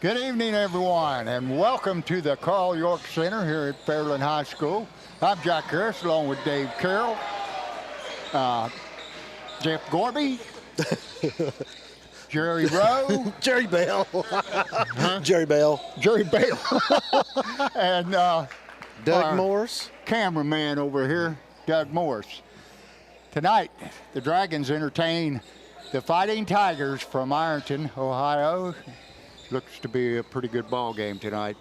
Good evening, everyone, and welcome to the Carl York Center here at Fairland High School. I'm Jack Harris, along with Dave Carroll, Jeff Gorby, Jerry Rowe. Jerry Bell. Huh? Jerry Bell. Jerry Bale. And Doug Morris. Cameraman over here, Doug Morris. Tonight, the Dragons entertain the Fighting Tigers from Ironton, Ohio. Looks to be a pretty good ball game tonight.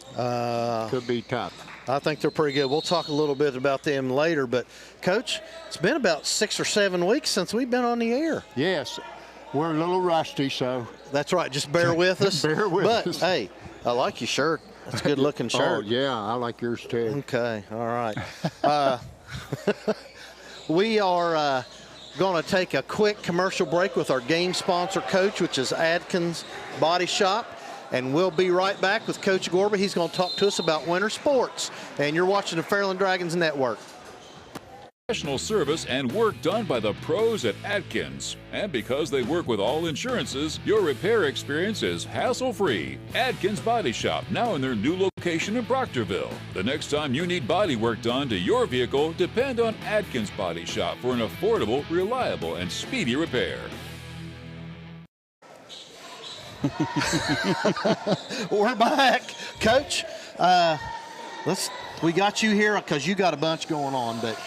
Could be tough. I think they're pretty good. We'll talk a little bit about them later. But, Coach, it's been about 6 or 7 weeks since we've been on the air. Yes. We're a little rusty, so. That's right. Just bear with us. Bear with us. But, hey, I like your shirt. It's a good-looking shirt. Oh, yeah. I like yours, too. Okay. All right. We are going to take a quick commercial break with our game sponsor, Coach, which is Adkins Body Shop. And we'll be right back with Coach Gorby. He's going to talk to us about winter sports. And you're watching the Fairland Dragons Network. Professional service and work done by the pros at Adkins. And because they work with all insurances, your repair experience is hassle-free. Adkins Body Shop, now in their new location in Proctorville. The next time you need body work done to your vehicle, depend on Adkins Body Shop for an affordable, reliable, and speedy repair. We're back, Coach. We got you here because you got a bunch going on, but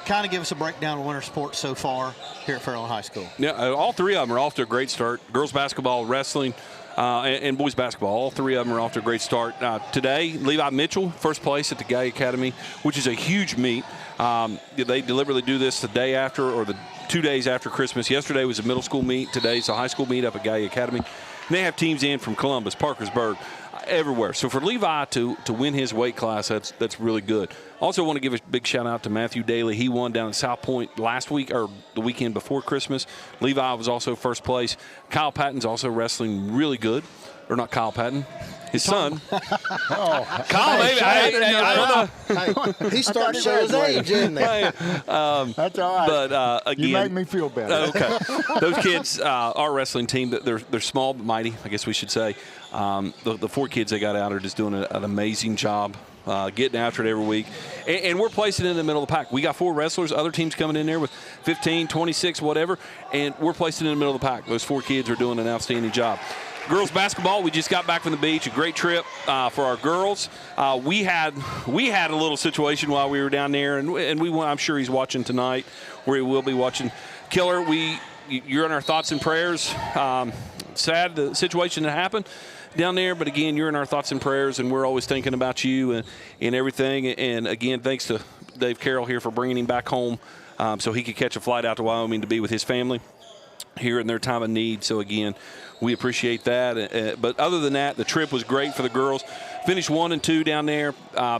kind of give us a breakdown of winter sports so far here at Fairland High School. Yeah, all three of them are off to a great start. Girls basketball, wrestling, and boys basketball. All three of them are off to a great start. Today, Levi Mitchell, first place at the Gay Academy, which is a huge meet. They deliberately do this the day after or the 2 days after Christmas. Yesterday was a middle school meet. Today's a high school meet up at Gay Academy. And they have teams in from Columbus, Parkersburg, everywhere. So for Levi to win his weight class, that's really good. Also want to give a big shout out to Matthew Daly. He won down at South Point last week or the weekend before Christmas. Levi was also first place. Kyle Patton's also wrestling really good. Or not Kyle Patton, his son. Kyle, maybe. I don't know. Hey, he started to show his age, didn't he? That's all right. But again, you make me feel better. Okay. Those kids, our wrestling team, they're small but mighty, I guess we should say. The 4 kids they got out are just doing an amazing job. Getting after it every week. And we're placing it in the middle of the pack. We got 4 wrestlers, other teams coming in there with 15, 26, whatever, and we're placing it in the middle of the pack. Those 4 kids are doing an outstanding job. Girls basketball, we just got back from the beach, a great trip for our girls. We had a little situation while we were down there, and we went, I'm sure he's watching tonight, or he will be watching. Killer, you're in our thoughts and prayers. Sad the situation that happened down there, but again, you're in our thoughts and prayers, and we're always thinking about you and everything. And again, thanks to Dave Carroll here for bringing him back home so he could catch a flight out to Wyoming to be with his family here in their time of need. So again, we appreciate that. But other than that, the trip was great for the girls. Finished 1 and 2 down there.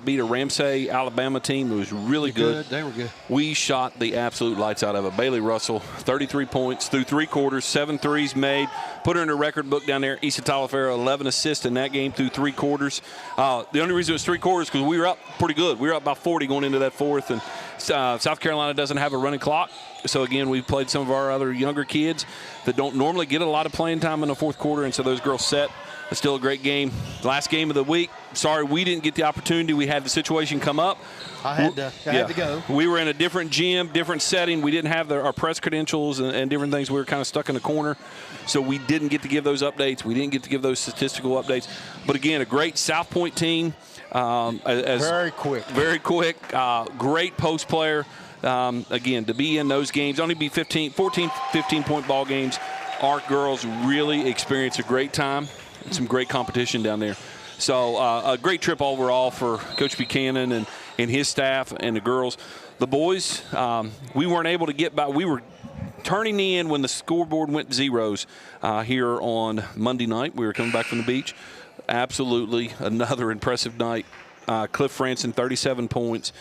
Beat a Ramsey, Alabama team. It was really good. They were good. We shot the absolute lights out of it. Bailey Russell, 33 points through 3 quarters, 7 threes made. Put her in the record book down there. Issa Talafero, 11 assists in that game through 3 quarters. The only reason it was 3 quarters because we were up pretty good. We were up about 40 going into that 4th. And South Carolina doesn't have a running clock. So, again, we played some of our other younger kids that don't normally get a lot of playing time in the 4th quarter. And so those girls set. It's still a great game. Last game of the week. Sorry, we didn't get the opportunity. We had the situation come up. I had to go. We were in a different gym, different setting. We didn't have our press credentials and different things. We were kind of stuck in the corner. So we didn't get to give those updates. We didn't get to give those statistical updates. But, again, a great South Point team. Very quick. Very quick. Great post player. Again, to be in those games, only be 14, 15-point ball games. Our girls really experienced a great time. Some great competition down there. So a great trip overall for Coach Buchanan and his staff and the girls. The boys, we weren't able to get by. We were turning in when the scoreboard went zeros here on Monday night. We were coming back from the beach. Absolutely another impressive night. Cliff Franson, 37 points.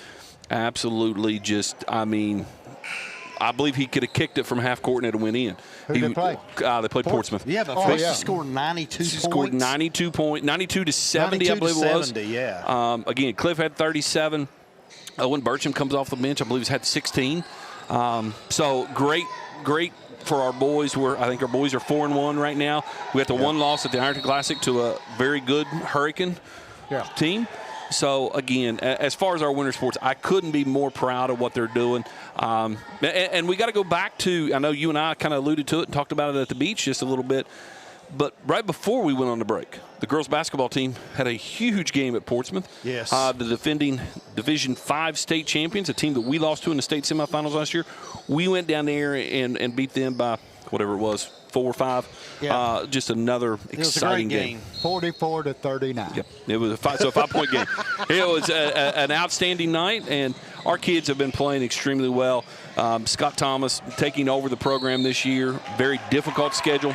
Absolutely just, I mean, I believe he could have kicked it from half court and it went in. Who did they play? They played Portsmouth. Yeah, but he scored 92 points. He scored 92 points, 92 to 70, I believe it was. 70, yeah. Again, Cliff had 37. Owen Burcham comes off the bench. I believe he's had 16. So great for our boys. I think our boys are 4-1 right now. We got the one loss at the Ironton Classic to a very good Hurricane team. So, again, as far as our winter sports, I couldn't be more proud of what they're doing. And we got to go back to, I know you and I kind of alluded to it and talked about it at the beach just a little bit, but right before we went on the break, the girls basketball team had a huge game at Portsmouth. Yes. The defending Division 5 state champions, a team that we lost to in the state semifinals last year. We went down there and beat them by whatever it was, 4 or 5. Yeah. Just another exciting game. 44-39. Yep. It was a 5-point game. It was an outstanding night, and our kids have been playing extremely well. Scott Thomas taking over the program this year. Very difficult schedule.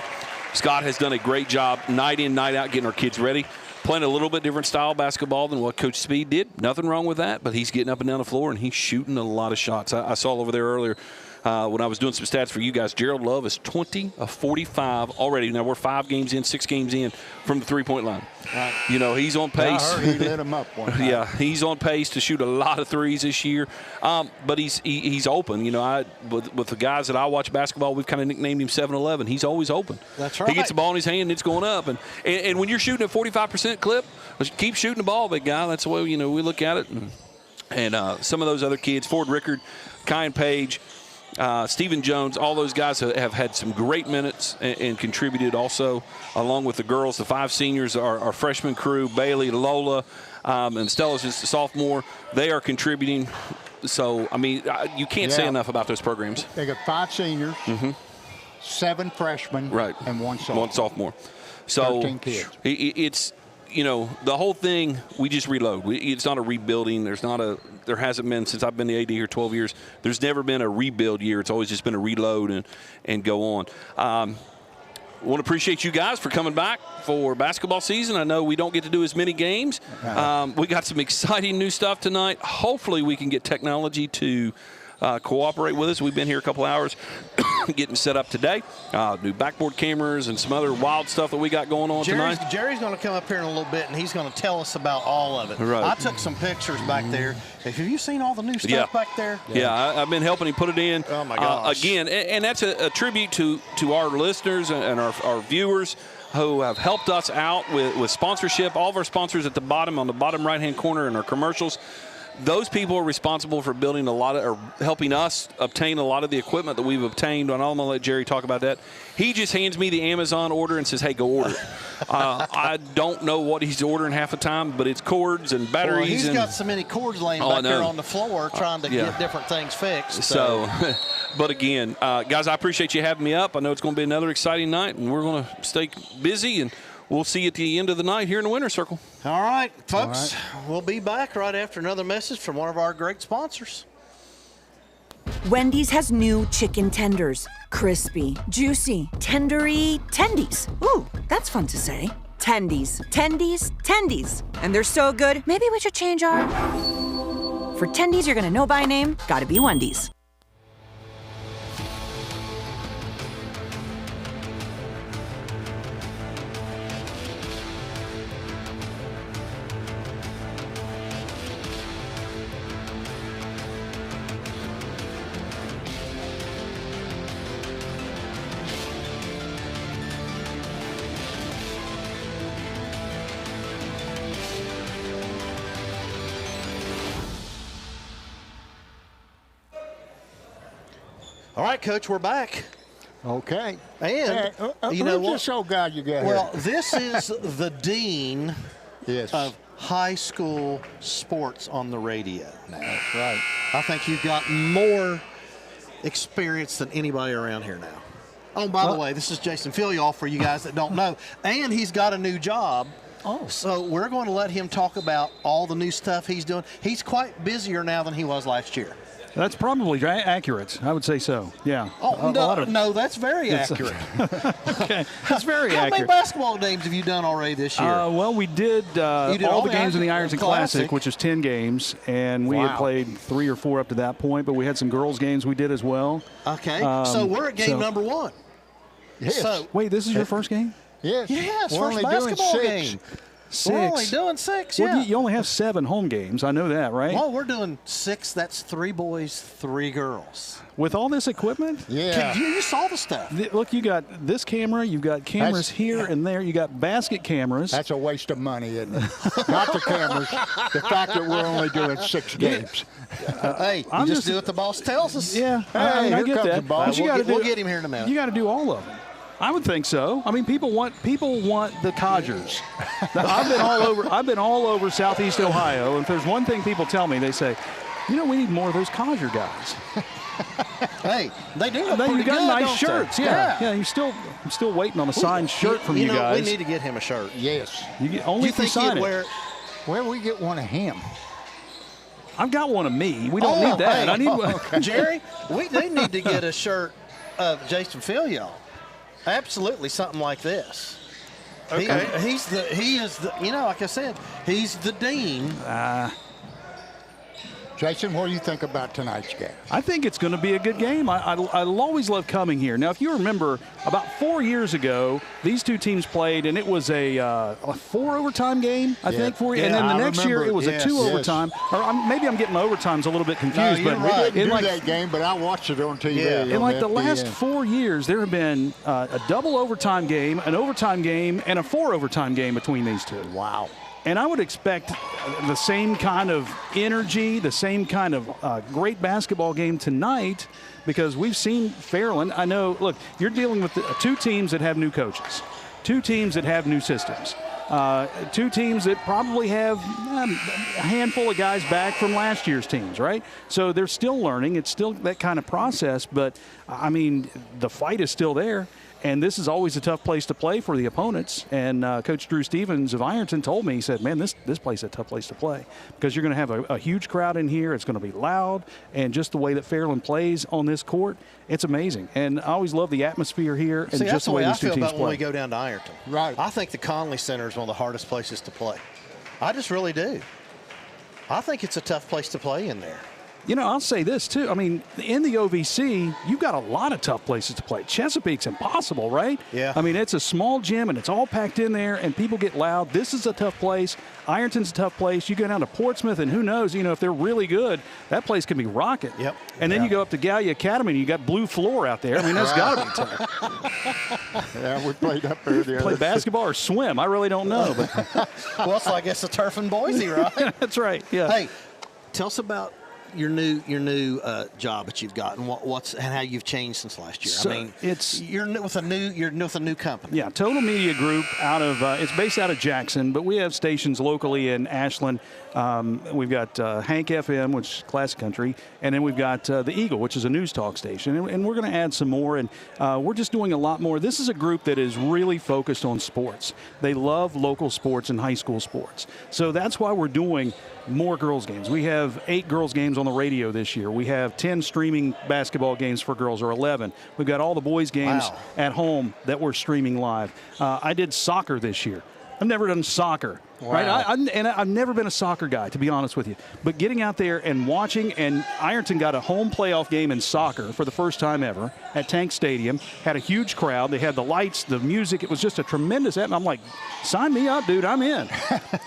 Scott has done a great job night in, night out getting our kids ready. Playing a little bit different style basketball than what Coach Speed did. Nothing wrong with that, but he's getting up and down the floor, and he's shooting a lot of shots. I saw over there earlier when I was doing some stats for you guys. Gerald Love is 20 of 45 already. Now we're 6 games in from the three-point line. Right. You know, he's on pace. I heard he lit him up one time. Yeah, he's on pace to shoot a lot of threes this year. But he's open. You know, with the guys that I watch basketball, we've kind of nicknamed him 7-Eleven. He's always open. That's right. He gets the ball in his hand and it's going up. And when you're shooting at 45% clip, keep shooting the ball, big guy. That's the way, we look at it. And some of those other kids, Ford Rickard, Kyan Page, Stephen Jones, all those guys have had some great minutes and contributed also, along with the girls. The 5 seniors, our freshman crew, Bailey, Lola, and Stella's just a sophomore. They are contributing. So, I mean, you can't say enough about those programs. They got 5 seniors, 7 freshmen, and 1 sophomore. 1 sophomore. So 13 kids. It's, the whole thing, we just reload. It's not a rebuilding. There hasn't been, since I've been the AD here 12 years, there's never been a rebuild year. It's always just been a reload and go on. I want to appreciate you guys for coming back for basketball season. I know we don't get to do as many games. We got some exciting new stuff tonight. Hopefully we can get technology to cooperate with us. We've been here a couple hours getting set up today. New backboard cameras and some other wild stuff that we got going on tonight. Jerry's going to come up here in a little bit, and he's going to tell us about all of it. Right. I took some pictures back there. Have you seen all the new stuff back there? Yeah, I've been helping him put it in. Oh, my gosh. Again, and that's a tribute to our listeners and our viewers who have helped us out with sponsorship. All of our sponsors at the bottom, on the bottom right-hand corner in our commercials. Those people are responsible for building or helping us obtain a lot of the equipment that we've obtained. And I'm going to let Jerry talk about that. He just hands me the Amazon order and says, hey, go order it. I don't know what he's ordering half the time, but it's cords and batteries. Well, he's got so many cords laying back there on the floor trying to get different things fixed. So but again, guys, I appreciate you having me up. I know it's going to be another exciting night, and we're going to stay busy, and we'll see you at the end of the night here in the Winter Circle. All right, folks. We'll be back right after another message from one of our great sponsors. Wendy's has new chicken tenders. Crispy, juicy, tendery tendies. Ooh, that's fun to say. Tendies, tendies, tendies. And they're so good, maybe we should change our... For tendies you're gonna know by name, gotta be Wendy's. All right, Coach, we're back. Okay. And you know what? This old guy you got well, here? this is the dean Yes. of high school sports on the radio now. Right. I think you've got more experience than anybody around here now. Oh, by the way, this is Jason Filial for you guys that don't know. And he's got a new job. Oh. So we're going to let him talk about all the new stuff he's doing. He's quite busier now than he was last year. That's probably accurate. I would say so. Yeah. Oh, no, that's very accurate. Okay. That's very How accurate. many basketball games have you done already this year? Well, we did, all the games in the Ironton Classic, which is 10 games, and we had played 3 or 4 up to that point, but we had some girls' games we did as well. Okay. So we're at game number 1. Yes. So, wait, this is your first game? Yes. Yes, We're first only doing basketball 6. game. 6. We're only doing 6, Well, you only have 7 home games. I know that, right? Well, we're doing 6. That's 3 boys, 3 girls. With all this equipment? Yeah. You saw the stuff. Look, you got this camera. You've got cameras here and there. You got basket cameras. That's a waste of money, isn't it? Not the cameras. The fact that we're only doing 6 games. Hey, you just do what the boss tells us. Yeah, Hey, I here get comes that. the boss. But We'll get him here in a minute. You got to do all of them. I would think so. I mean, people want the Codgers. I've been all over Southeast Ohio, and if there's one thing people tell me, they say, we need more of those Codger guys. Hey, they do. Look You pretty got good, nice don't shirts. they? Yeah. I'm still waiting on a signed shirt from you guys. We need to get him a shirt. Yes. Only You if you think sign he'd it. wear? Where we get one of him? I've got one of me. We don't need that. Hey, I need one. Jerry, they need to get a shirt of Jason Filio. Absolutely, something like this. Okay. He is the like I said, he's the dean. Jason, what do you think about tonight's game? I think it's going to be a good game. I'll always love coming here. Now, if you remember, about 4 years ago, these two teams played, and it was a 4 overtime game, I think, for you. And then the next year, it was a 2 overtime. Or maybe I'm getting my overtimes a little bit confused. No, but we didn't do that game, but I watched it on TV. Yeah. in like the last 4 years, there have been a double overtime game, an overtime game, and a 4 overtime game between these two. Wow. And I would expect the same kind of energy, the same kind of great basketball game tonight, because we've seen Fairland. I know, look, you're dealing with 2 teams that have new coaches, 2 teams that have new systems, 2 teams that probably have a handful of guys back from last year's teams, right? So they're still learning. It's still that kind of process, but, I mean, the fight is still there. And this is always a tough place to play for the opponents. And Coach Drew Stevens of Ironton told me, he said, man, this place is a tough place to play because you're going to have a huge crowd in here. It's going to be loud. And just the way that Fairland plays on this court, it's amazing. And I always love the atmosphere here and just the way these 2 teams play. That's the way I feel about when we go down to Ironton. Right. I think the Conley Center is one of the hardest places to play. I just really do. I think it's a tough place to play in there. I'll say this, too. I mean, in the OVC, you've got a lot of tough places to play. Chesapeake's impossible, right? Yeah. I mean, it's a small gym, and it's all packed in there, and people get loud. This is a tough place. Ironton's a tough place. You go down to Portsmouth, and who knows, if they're really good, that place can be rocking. Yep. And then you go up to Gallia Academy, and you got blue floor out there. I mean, that's got to be tough. Yeah, we played up there the other Play basketball or swim. I really don't know. But Well, so I guess the turf in Boise, right? that's right, yeah. Hey, tell us about your new job that you've got and and how you've changed since last year. So I mean, it's you're with a new company. Yeah, Total Media Group it's based out of Jackson, but we have stations locally in Ashland. We've got Hank FM, which is classic country, and then we've got the Eagle, which is a news talk station, and we're going to add some more, and we're just doing a lot more. This is a group that is really focused on sports. They love local sports and high school sports, so that's why we're doing more girls games. We have 8 girls games on the radio this year. We have 10 streaming basketball games for girls, or 11. We've got all the boys games at home that we're streaming live. I did soccer this year. I've never done soccer, right? I've never been a soccer guy, to be honest with you. But getting out there and watching, and Ironton got a home playoff game in soccer for the first time ever at Tank Stadium. Had a huge crowd. They had the lights, the music. It was just a tremendous atmosphere. I'm like, sign me up, dude. I'm in.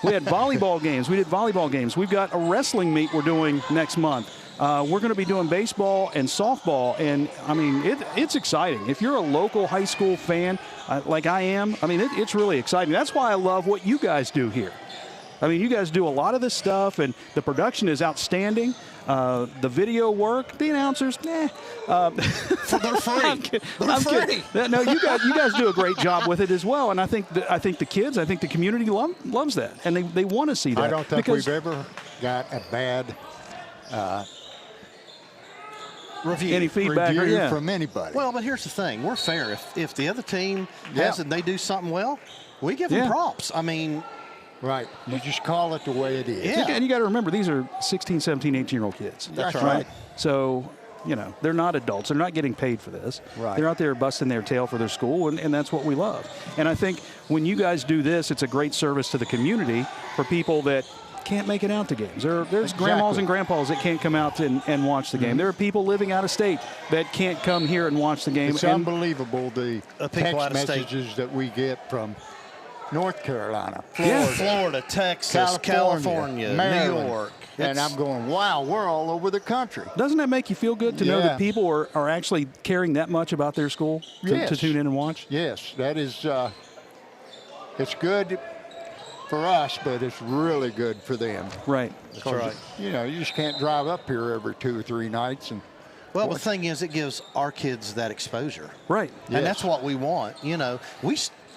We had volleyball games. We did volleyball games. We've got a wrestling meet we're doing next month. We're going to be doing baseball and softball, and, I mean, it's exciting. If you're a local high school fan like I am, I mean, it's really exciting. That's why I love what you guys do here. I mean, you guys do a lot of this stuff, and the production is outstanding. The video work, the announcers, they're free. They're free. No, you guys do a great job with it as well, and I think the kids, I think the community loves that, and they want to see that. I don't think we've ever got a bad any feedback from anybody. Well, but here's the thing: we're fair. If the other team has it and they do something well, we give them props. I mean, right. You just call it the way it is. Yeah. And you got to remember, these are 16, 17, 18-year-old kids. That's right. So, they're not adults. They're not getting paid for this. Right. They're out there busting their tail for their school, and that's what we love. And I think when you guys do this, it's a great service to the community for people that can't make it out to games. There's grandmas and grandpas that can't come out and watch the game. There are people living out of state that can't come here and watch the game. It's unbelievable the text out of state messages that we get from North Carolina, Florida, Texas, California, Maryland. New York. And I'm going, wow, we're all over the country. Doesn't that make you feel good to know that people are actually caring that much about their school to tune in and watch? Yes, that is, it's good for us, but it's really good for them. Right. That's right. You know, you just can't drive up here every 2 or 3 nights. And well, the thing is, it gives our kids that exposure. Right. And that's what we want. You know,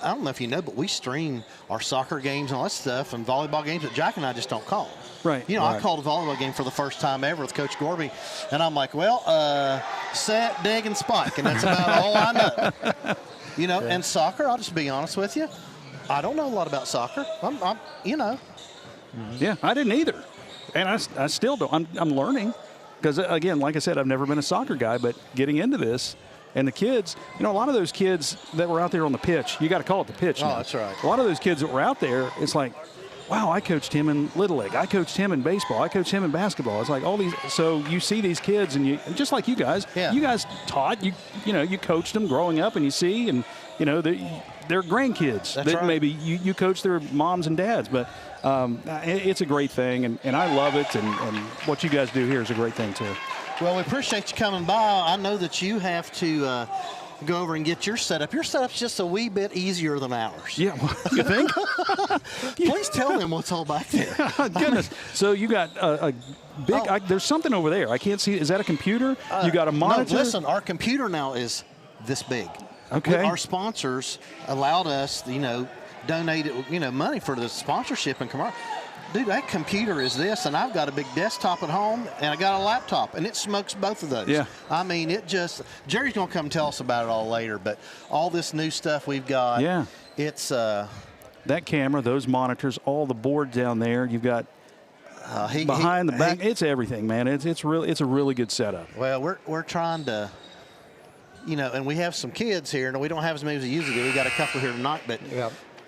I don't know if you know, but we stream our soccer games and all that stuff and volleyball games that Jack and I just don't call. Right. You know, I called a volleyball game for the first time ever with Coach Gorby, and I'm like, well, set, dig, and spike, and that's about all I know. You know, and soccer, I'll just be honest with you, I don't know a lot about soccer. I'm you know. Yeah, I didn't either. And I still don't. I'm learning. Because, again, like I said, I've never been a soccer guy, but getting into this, and the kids, you know, a lot of those kids that were out there on the pitch, you got to call it the pitch now. Oh, that's right. A lot of those kids that were out there, it's like, wow, I coached him in Little League. I coached him in baseball. I coached him in basketball. It's like all these. So you see these kids, and you just like you guys taught, you know, you coached them growing up, and you see, and, you know, they're grandkids. That's right. Maybe you coach their moms and dads, but it's a great thing, and I love it, and what you guys do here is a great thing, too. Well, we appreciate you coming by. I know that you have to go over and get your setup. Your setup's just a wee bit easier than ours. Yeah, well, you think? Please tell them what's all back there. Goodness. So you got a big, there's something over there. I can't see. Is that a computer? You got a monitor? No, listen, our computer now is this big. Okay. Our sponsors allowed us, you know, donate, you know, money for the sponsorship and commercial. Dude, that computer is this, and I've got a big desktop at home, and I got a laptop, and it smokes both of those. Yeah. I mean, it just, Jerry's going to come tell us about it all later, but all this new stuff we've got, it's... that camera, those monitors, all the boards down there, you've got behind the back, it's everything, man. It's a really good setup. Well, we're trying to, you know, and we have some kids here, and we don't have as many as we usually do. We got a couple here tonight, but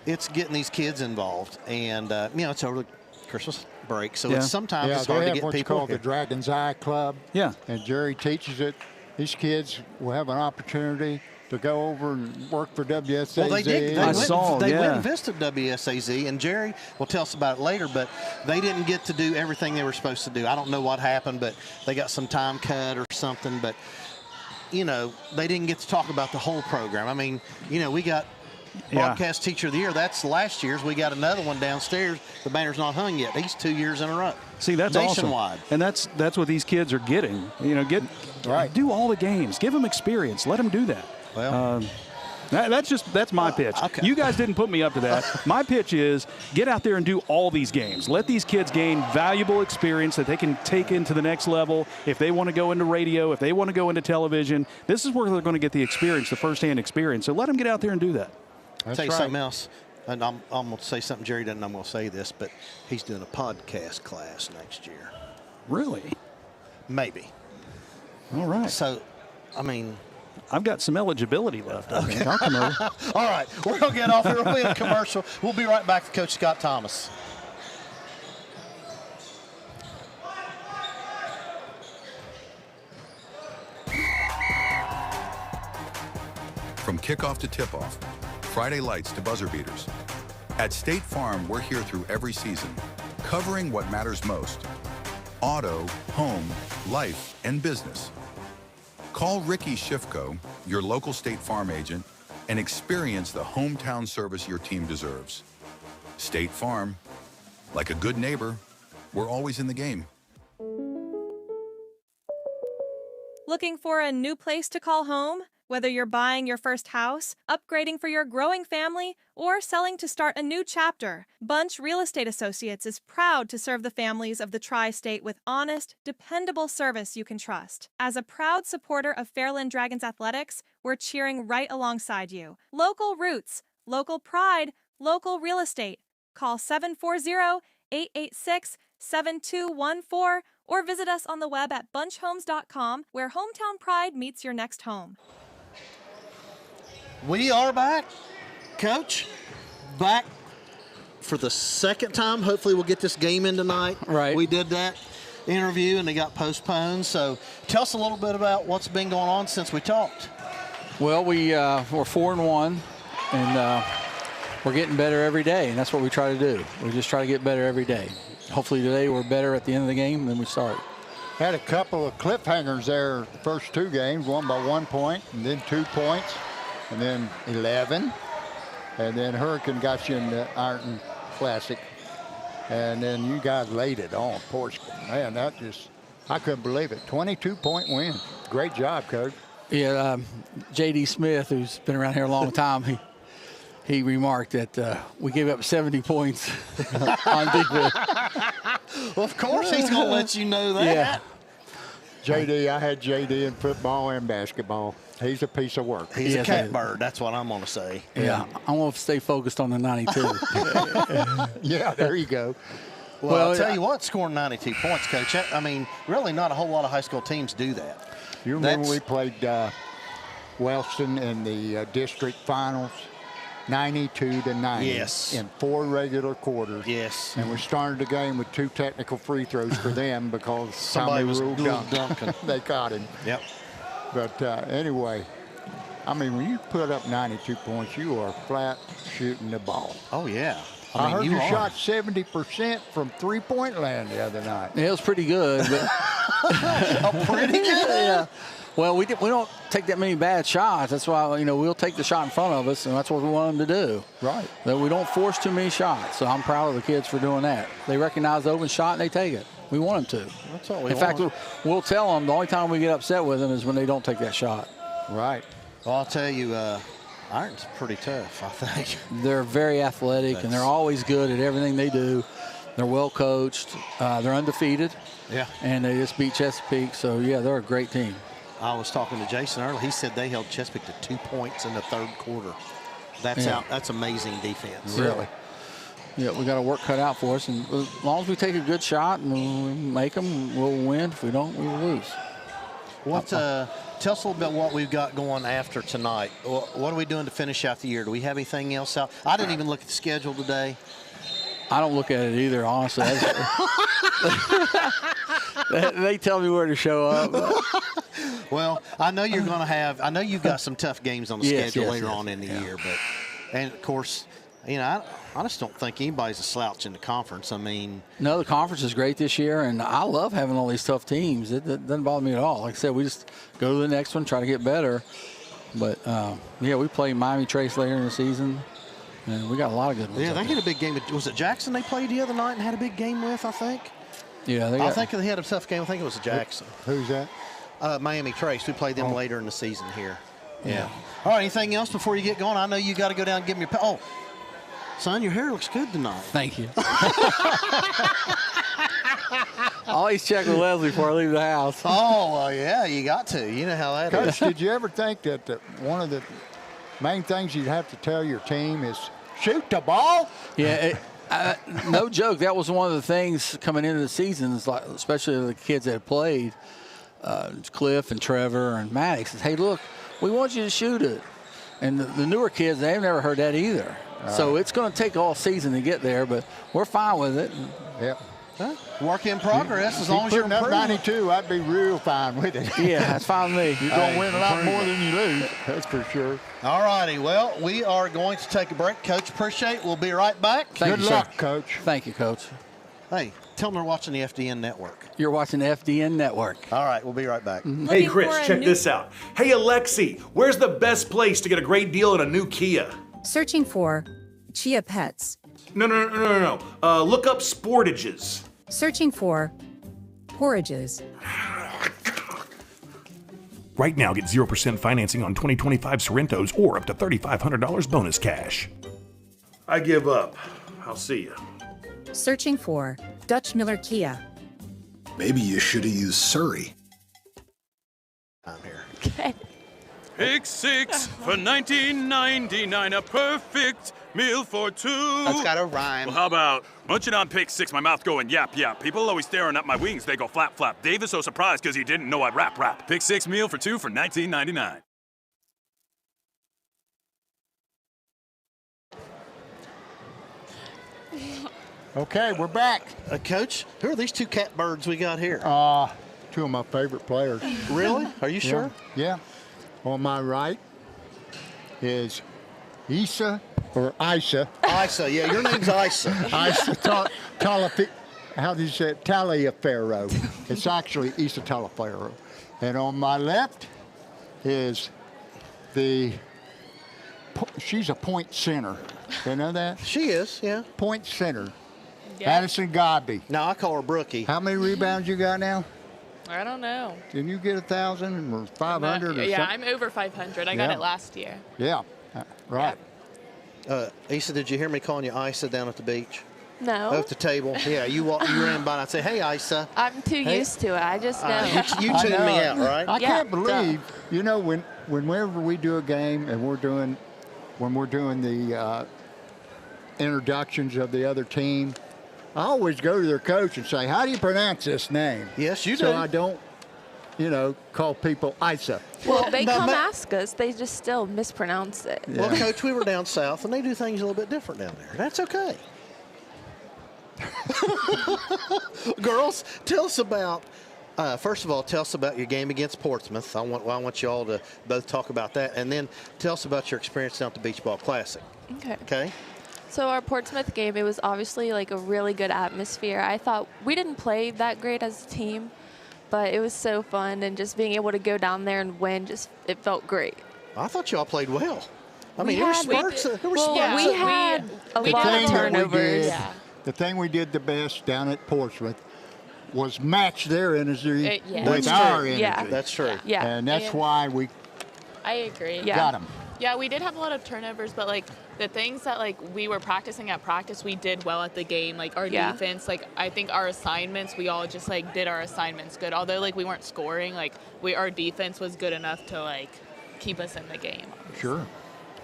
it's getting these kids involved, and you know, it's over the Christmas break, so it's sometimes it's hard to get what's people called here. the Dragon's Eye Club. Yeah. And Jerry teaches it. These kids will have an opportunity to go over and work for WSAZ. Well, they did. They yeah. went and visited WSAZ, and Jerry will tell us about it later, but they didn't get to do everything they were supposed to do. I don't know what happened, but they got some time cut or something, but, you know, they didn't get to talk about the whole program. I mean, you know, we got Broadcast Teacher of the Year. That's last year's. We got another one downstairs. The banner's not hung yet. He's 2 years in a row. See, that's nationwide. Awesome. And that's what these kids are getting. You know, do all the games. Give them experience. Let them do that. Well, that's my pitch. Okay. You guys didn't put me up to that. My pitch is get out there and do all these games. Let these kids gain valuable experience that they can take into the next level. If they want to go into radio, if they want to go into television, this is where they're going to get the experience, the firsthand experience. So let them get out there and do that. I'll tell you something else, and I'm going to say something Jerry doesn't know I'm going to say this, but he's doing a podcast class next year. Really? Maybe. All right. So, I mean, I've got some eligibility left. I think I'll come over. All right, we're going to get off here. We'll be in a commercial. We'll be right back with Coach Scott Thomas. From kickoff to tip-off, Friday lights to buzzer beaters. At State Farm, we're here through every season, covering what matters most: auto, home, life, and business. Call Ricky Shifko, your local State Farm agent, and experience the hometown service your team deserves. State Farm, like a good neighbor, we're always in the game. Looking for a new place to call home? Whether you're buying your first house, upgrading for your growing family, or selling to start a new chapter, Bunch Real Estate Associates is proud to serve the families of the Tri-State with honest, dependable service you can trust. As a proud supporter of Fairland Dragons Athletics, we're cheering right alongside you. Local roots, local pride, local real estate. Call 740-886-7214 or visit us on the web at bunchhomes.com, where hometown pride meets your next home. We are back, Coach. Back for the second time. Hopefully we'll get this game in tonight. Right. We did that interview and it got postponed. So tell us a little bit about what's been going on since we talked. Well, we're 4-1, and we're getting better every day, and that's what we try to do. We just try to get better every day. Hopefully today we're better at the end of the game than we start. Had a couple of cliffhangers there the first 2 games, one by 1 point, and then 2 points, and then 11. And then Hurricane got you in the Ironton Classic. And then you guys laid it on Portugal. Man, that just, I couldn't believe it. 22-point win. Great job, Coach. Yeah, J.D. Smith, who's been around here a long time, he remarked that we gave up 70 points on defense. Well, of course he's going to let you know that. Yeah. J.D., I had J.D. in football and basketball. He's a piece of work. He's a catbird. That's what I'm going to say. Yeah, I want to stay focused on the 92. Yeah, there you go. Well, I'll tell you what, scoring 92 points, Coach. I mean, really not a whole lot of high school teams do that. You remember we played Wellston in the district finals, 92-90. Yes. In 4 regular quarters. Yes. And we started the game with 2 technical free throws for them because somebody was dunking. They caught him. Yep. But anyway, I mean, when you put up 92 points, you are flat shooting the ball. Oh, yeah. I heard you shot 70% from three-point land the other night. Yeah, it was pretty good. But pretty good? Yeah. Well, we don't take that many bad shots. That's why, we'll take the shot in front of us, and that's what we want them to do. Right. That we don't force too many shots. So I'm proud of the kids for doing that. They recognize the open shot, and they take it. We want them to. That's all we want. In fact, we'll tell them the only time we get upset with them is when they don't take that shot. Right. Well, I'll tell you, Ironton's pretty tough, I think. They're very athletic, and they're always good at everything they do. They're well coached. They're undefeated. Yeah. And they just beat Chesapeake. So, yeah, they're a great team. I was talking to Jason earlier. He said they held Chesapeake to 2 points in the 3rd quarter. That's amazing defense. Really. Yeah, we got a work cut out for us. And as long as we take a good shot and we make them, we'll win. If we don't, we will lose. Tell us a little bit what we've got going after tonight. What are we doing to finish out the year? Do we have anything else out? I didn't even look at the schedule today. I don't look at it either, honestly. They tell me where to show up. Well, I know you're going to have. I know you've got some tough games on the schedule later on in the year, and of course, I just don't think anybody's a slouch in the conference. I mean, no, the conference is great this year, and I love having all these tough teams. It doesn't bother me at all. Like I said, we just go to the next one, try to get better. But we play Miami Trace later in the season. And we got a lot of good ones. Yeah, they had a big game. Was it Jackson they played the other night and had a big game with, I think? Yeah. I think they had a tough game. I think it was Jackson. Who's that? Miami Trace. We played them later in the season here. Yeah. All right, anything else before you get going? I know you got to go down and give me your – oh, son, your hair looks good tonight. Thank you. I always check with Leslie before I leave the house. Oh, well, yeah, you got to. You know how that is. Coach, did you ever think that one of the main things you'd have to tell your team is shoot the ball? Yeah, no joke. That was one of the things coming into the season, especially the kids that played, Cliff and Trevor and Maddox. Said, hey, look, we want you to shoot it. And the newer kids, they've never heard that either. So it's going to take all season to get there, but we're fine with it. Yep. Work in progress as long as you're putting up improving. 92, I'd be real fine with it. Yeah, that's fine with me. You're going to win a lot more than you lose, that's for sure. All righty. Well, we are going to take a break. Coach, appreciate it. We'll be right back. Good luck, Coach. Thank you, Coach. Hey, tell them they're watching the FDN Network. You're watching the FDN Network. All right, we'll be right back. Hey, Chris, check this out. Hey, Alexi, where's the best place to get a great deal on a new Kia? Searching for Chia Pets. No. Look up Sportages. Searching for Porrages. Right now, get 0% financing on 2025 Sorrentos or up to $3,500 bonus cash. I give up. I'll see you. Searching for Dutch Miller Kia. Maybe you should have used Surrey. I'm here. Okay. Pick 6 for $19.99, a perfect meal for two. That's got a rhyme. Well, how about munching on pick 6, my mouth going yap, yap. People always staring at my wings, they go flap, flap. Dave is so surprised because he didn't know I'd rap. Pick 6 meal for 2 for $19.99. Okay, we're back. Coach, who are these two catbirds we got here? Two of my favorite players. Really? Are you sure? Yeah. On my right is Issa or Isa. Isa, yeah, your name's Isa. Isa how do you say it? Taliaferro. It's actually Isa Taliaferro. And on my left is she's a point center. You know that? She is, yeah. Point center. Yeah. Addison Godby. No, I call her Brookie. How many rebounds you got now? I don't know. Didn't you get 1,000 or 500 or yeah, something? I'm over 500. I got it last year. Yeah, right. Isa, did you hear me calling you Isa down at the beach? No. At the table. Yeah, you ran by and I'd say, hey, Isa. I'm too used to it. I just know. You tuned me out, right? I can't believe, whenever we do a game and when we're doing the introductions of the other team, I always go to their coach and say, how do you pronounce this name? Yes, you do. So I don't, call people Isa. Well, they come ask us. They just still mispronounce it. Yeah. Well, Coach, we were down south, and they do things a little bit different down there. That's okay. Girls, tell us about, first of all, tell us about your game against Portsmouth. I want you all to both talk about that. And then tell us about your experience down at the Beach Ball Classic. Okay. So our Portsmouth game, it was obviously like a really good atmosphere. I thought we didn't play that great as a team, but it was so fun. And just being able to go down there and win, it felt great. I thought y'all played well. I mean, there were spurts. We had a lot of turnovers. The thing we did the best down at Portsmouth was match their energy with our energy. Yeah. That's true. Yeah. And that's why we I agree. got them. Yeah, we did have a lot of turnovers, but the things that we were practicing at practice, we did well at the game. Like our defense, I think our assignments, we all just did our assignments good. Although we weren't scoring, our defense was good enough to keep us in the game. Sure.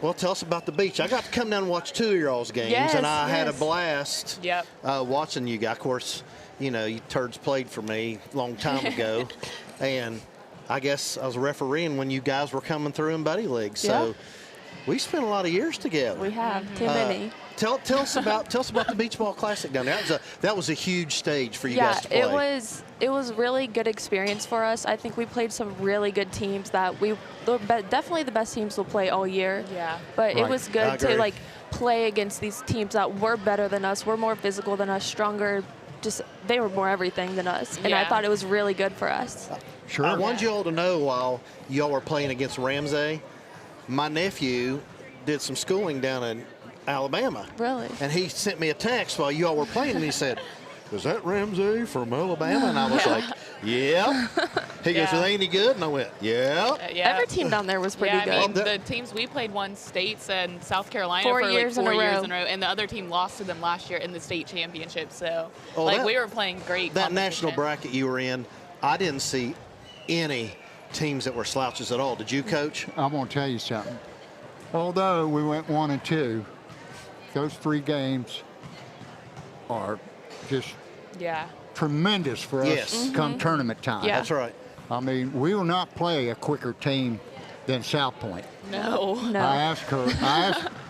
Well, tell us about the beach. I got to come down and watch 2 of your all's games, and I had a blast watching you guys. Of course, you turds played for me a long time ago, and I guess I was refereeing when you guys were coming through in buddy leagues. So we spent a lot of years together. We have too many. Tell us about the Beach Ball Classic down there. That was a huge stage for you guys to play. It was really good experience for us. I think we played some really good teams that definitely the best teams will play all year. Yeah. But it was good to play against these teams that were better than us, were more physical than us, stronger. Just they were more everything than us, and I thought it was really good for us. Sure. I want you all to know while y'all were playing against Ramsey, my nephew did some schooling down in Alabama. Really? And he sent me a text while you all were playing, and he said, is that Ramsey from Alabama? And I was like, yeah. He goes, are they any good? And I went, yeah. Every team down there was pretty good. I mean, the teams we played won states and South Carolina for 4 years in a row, and the other team lost to them last year in the state championship. So, we were playing great. That national bracket you were in, I didn't see any teams that were slouches at all. Did you, Coach? I'm going to tell you something. Although we went 1-2, those 3 games are just tremendous for us come tournament time. Yeah. That's right. I mean, we will not play a quicker team than South Point. No. I asked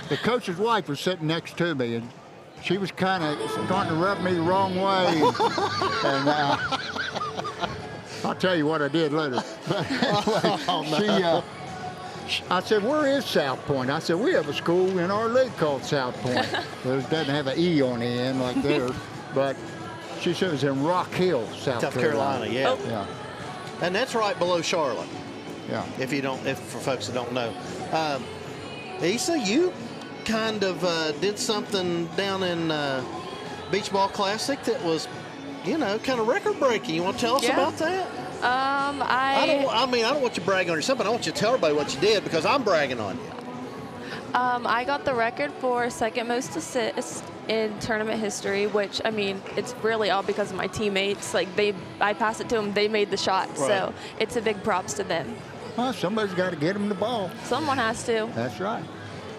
the coach's wife was sitting next to me, and she was kind of starting to rub me the wrong way. And I'll tell you what I did later. But anyway, I said, where is South Point? I said, we have a school in our league called South Point. It doesn't have an E on the end like theirs, but she said it was in Rock Hill, South Carolina. Yeah. And that's right below Charlotte. Yeah. If for folks that don't know. Isa, you kind of did something down in Beach Ball Classic that was, kind of record-breaking. You want to tell us about that? I don't want you to brag on yourself, but I want you to tell everybody what you did because I'm bragging on you. I got the record for second most assists in tournament history, which, I mean, it's really all because of my teammates. I passed it to them, they made the shot, right. So it's a big props to them. Well, somebody's got to get them the ball. Someone has to. That's right.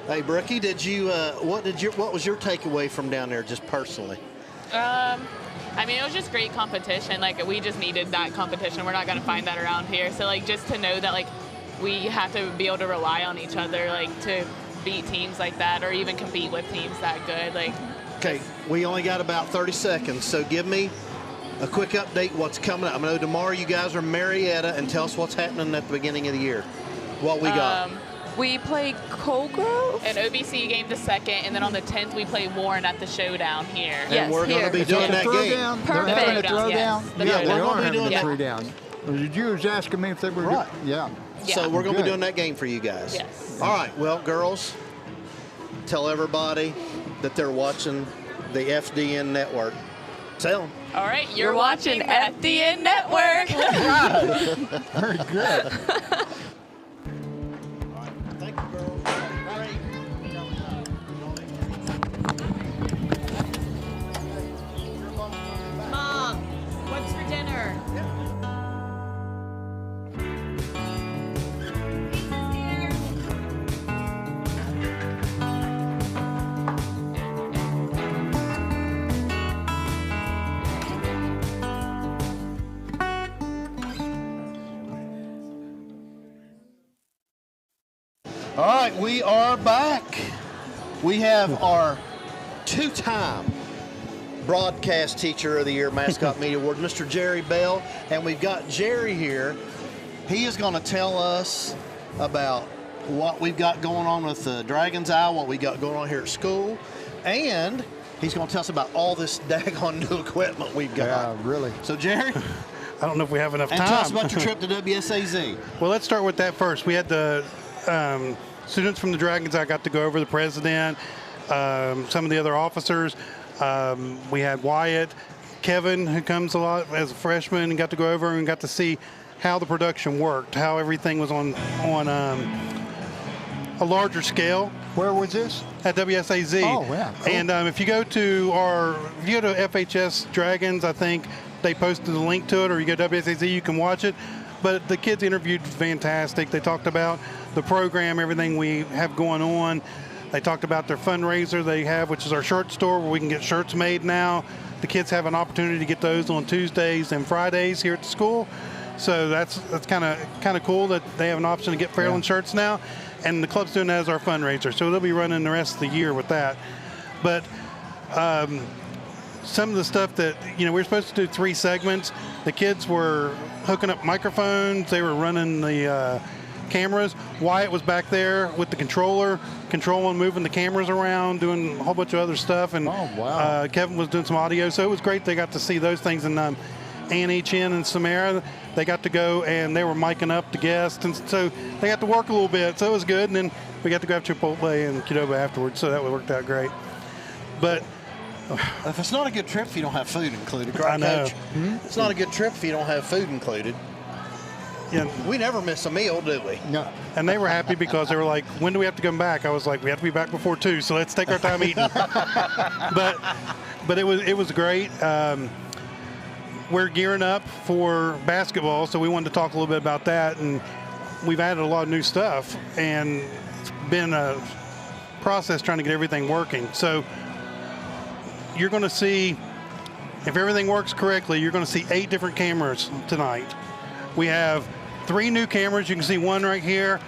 Hey, Brookie, what was your takeaway from down there, just personally? I mean, it was just great competition. We just needed that competition. We're not going to find that around here. So, just to know that, we have to be able to rely on each other, to beat teams like that or even compete with teams that good. Okay, we only got about 30 seconds, so give me a quick update what's coming up. I know tomorrow you guys are in Marietta, and tell us what's happening at the beginning of the year. What we got? We play Colgrove. And OBC game the 2nd, and then on the 10th we play Warren at the showdown here. And we're going to be doing that game. They're having a throwdown? Yes. Yeah, Yeah, they we're are gonna be having doing a that. throwdown. You was asking me if they were Right. Yeah. So we're going to be Good. doing that game for you guys. Yes. All right. Well, girls, tell everybody that they're watching the FDN network. Tell them. All right, you're watching FDN Network. Very good. Thank you, girls. Mom, what's for dinner? All right, we are back. We have our two-time Broadcast Teacher of the Year Mascot Media Award, Mr. Jerry Bell, and we've got Jerry here. He is going to tell us about what we've got going on with the Dragon's Eye, what we got going on here at school, and he's going to tell us about all this daggone new equipment we've got. Yeah, really. So, Jerry, I don't know if we have enough and time. tell us about your trip to WSAZ. Well, let's start with that first. We had the students from the Dragons. I got to go over the president, some of the other officers. We had Wyatt, Kevin, who comes a lot as a freshman, and got to go over and got to see how the production worked, how everything was on a larger scale. Where was this? At WSAZ. Oh, yeah. Cool. And if you go to FHS Dragons, I think they posted a link to it, or you go to WSAZ, you can watch it. But the kids interviewed fantastic. They talked about the program, everything we have going on. They talked about their fundraiser they have, which is our shirt store, where we can get shirts made now. The kids have an opportunity to get those on Tuesdays and Fridays here at the school. So that's kind of cool that they have an option to get Fairland shirts now. And the club's doing that as our fundraiser. So they'll be running the rest of the year with that. But some of the stuff that, we were supposed to do 3 segments. The kids were hooking up microphones. They were running the cameras. Wyatt was back there with the controller, controlling, moving the cameras around, doing a whole bunch of other stuff. And Kevin was doing some audio. So it was great. They got to see those things. And Annie, Chin, and Samara, they got to go and they were micing up the guests. And so they got to work a little bit. So it was good. And then we got to go have Chipotle and Qdoba afterwards. So that worked out great. But if it's not a good trip if you don't have food included, right, I know. Coach? It's not a good trip if you don't have food included. Yeah. We never miss a meal, do we? No. And they were happy because they were like, when do we have to come back? I was like, we have to be back before 2, so let's take our time eating. but it was great. We're gearing up for basketball, so we wanted to talk a little bit about that. And we've added a lot of new stuff, and it's been a process trying to get everything working. So you're going to see, if everything works correctly, you're going to see 8 different cameras tonight. We have 3 new cameras. You can see one right here.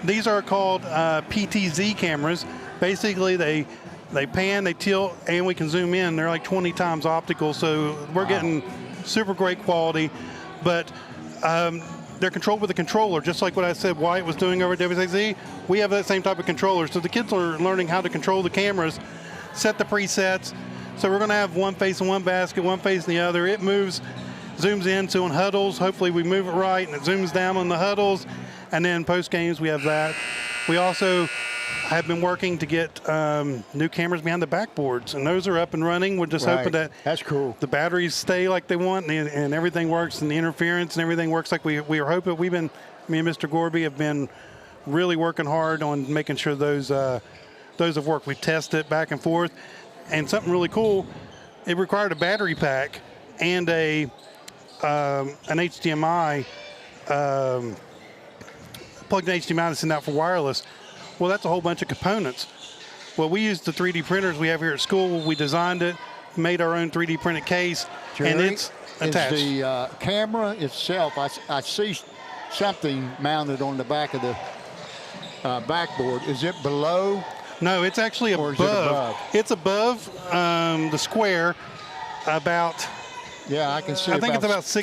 These are called PTZ cameras. Basically, they pan, they tilt, and we can zoom in. They're like 20 times optical, so we're getting super great quality. But they're controlled with a controller, just like what I said Wyatt was doing over at WSAZ. We have that same type of controller. So the kids are learning how to control the cameras, set the presets. So we're going to have one facing one basket, one facing the other. It moves, zooms in, so on huddles, hopefully we move it right, and it zooms down on the huddles. And then post games, we have that. We also have been working to get new cameras behind the backboards, and those are up and running. We're just hoping that that's cool. The batteries stay like they want, and everything works, and the interference and everything works like we are hoping. Me and Mr. Gorby have been really working hard on making sure those have worked. We test it back and forth, and something really cool. It required a battery pack and an HDMI. Plugged in HDMI to send out for wireless. Well, that's a whole bunch of components. Well, we used the 3D printers we have here at school. We designed it, made our own 3D printed case, Jerry, and it's attached. Is the camera itself, I see something mounted on the back of the backboard. Is it below? No, it's actually above. Is it above? It's above the square, about. Yeah, I can see. I think it's about 4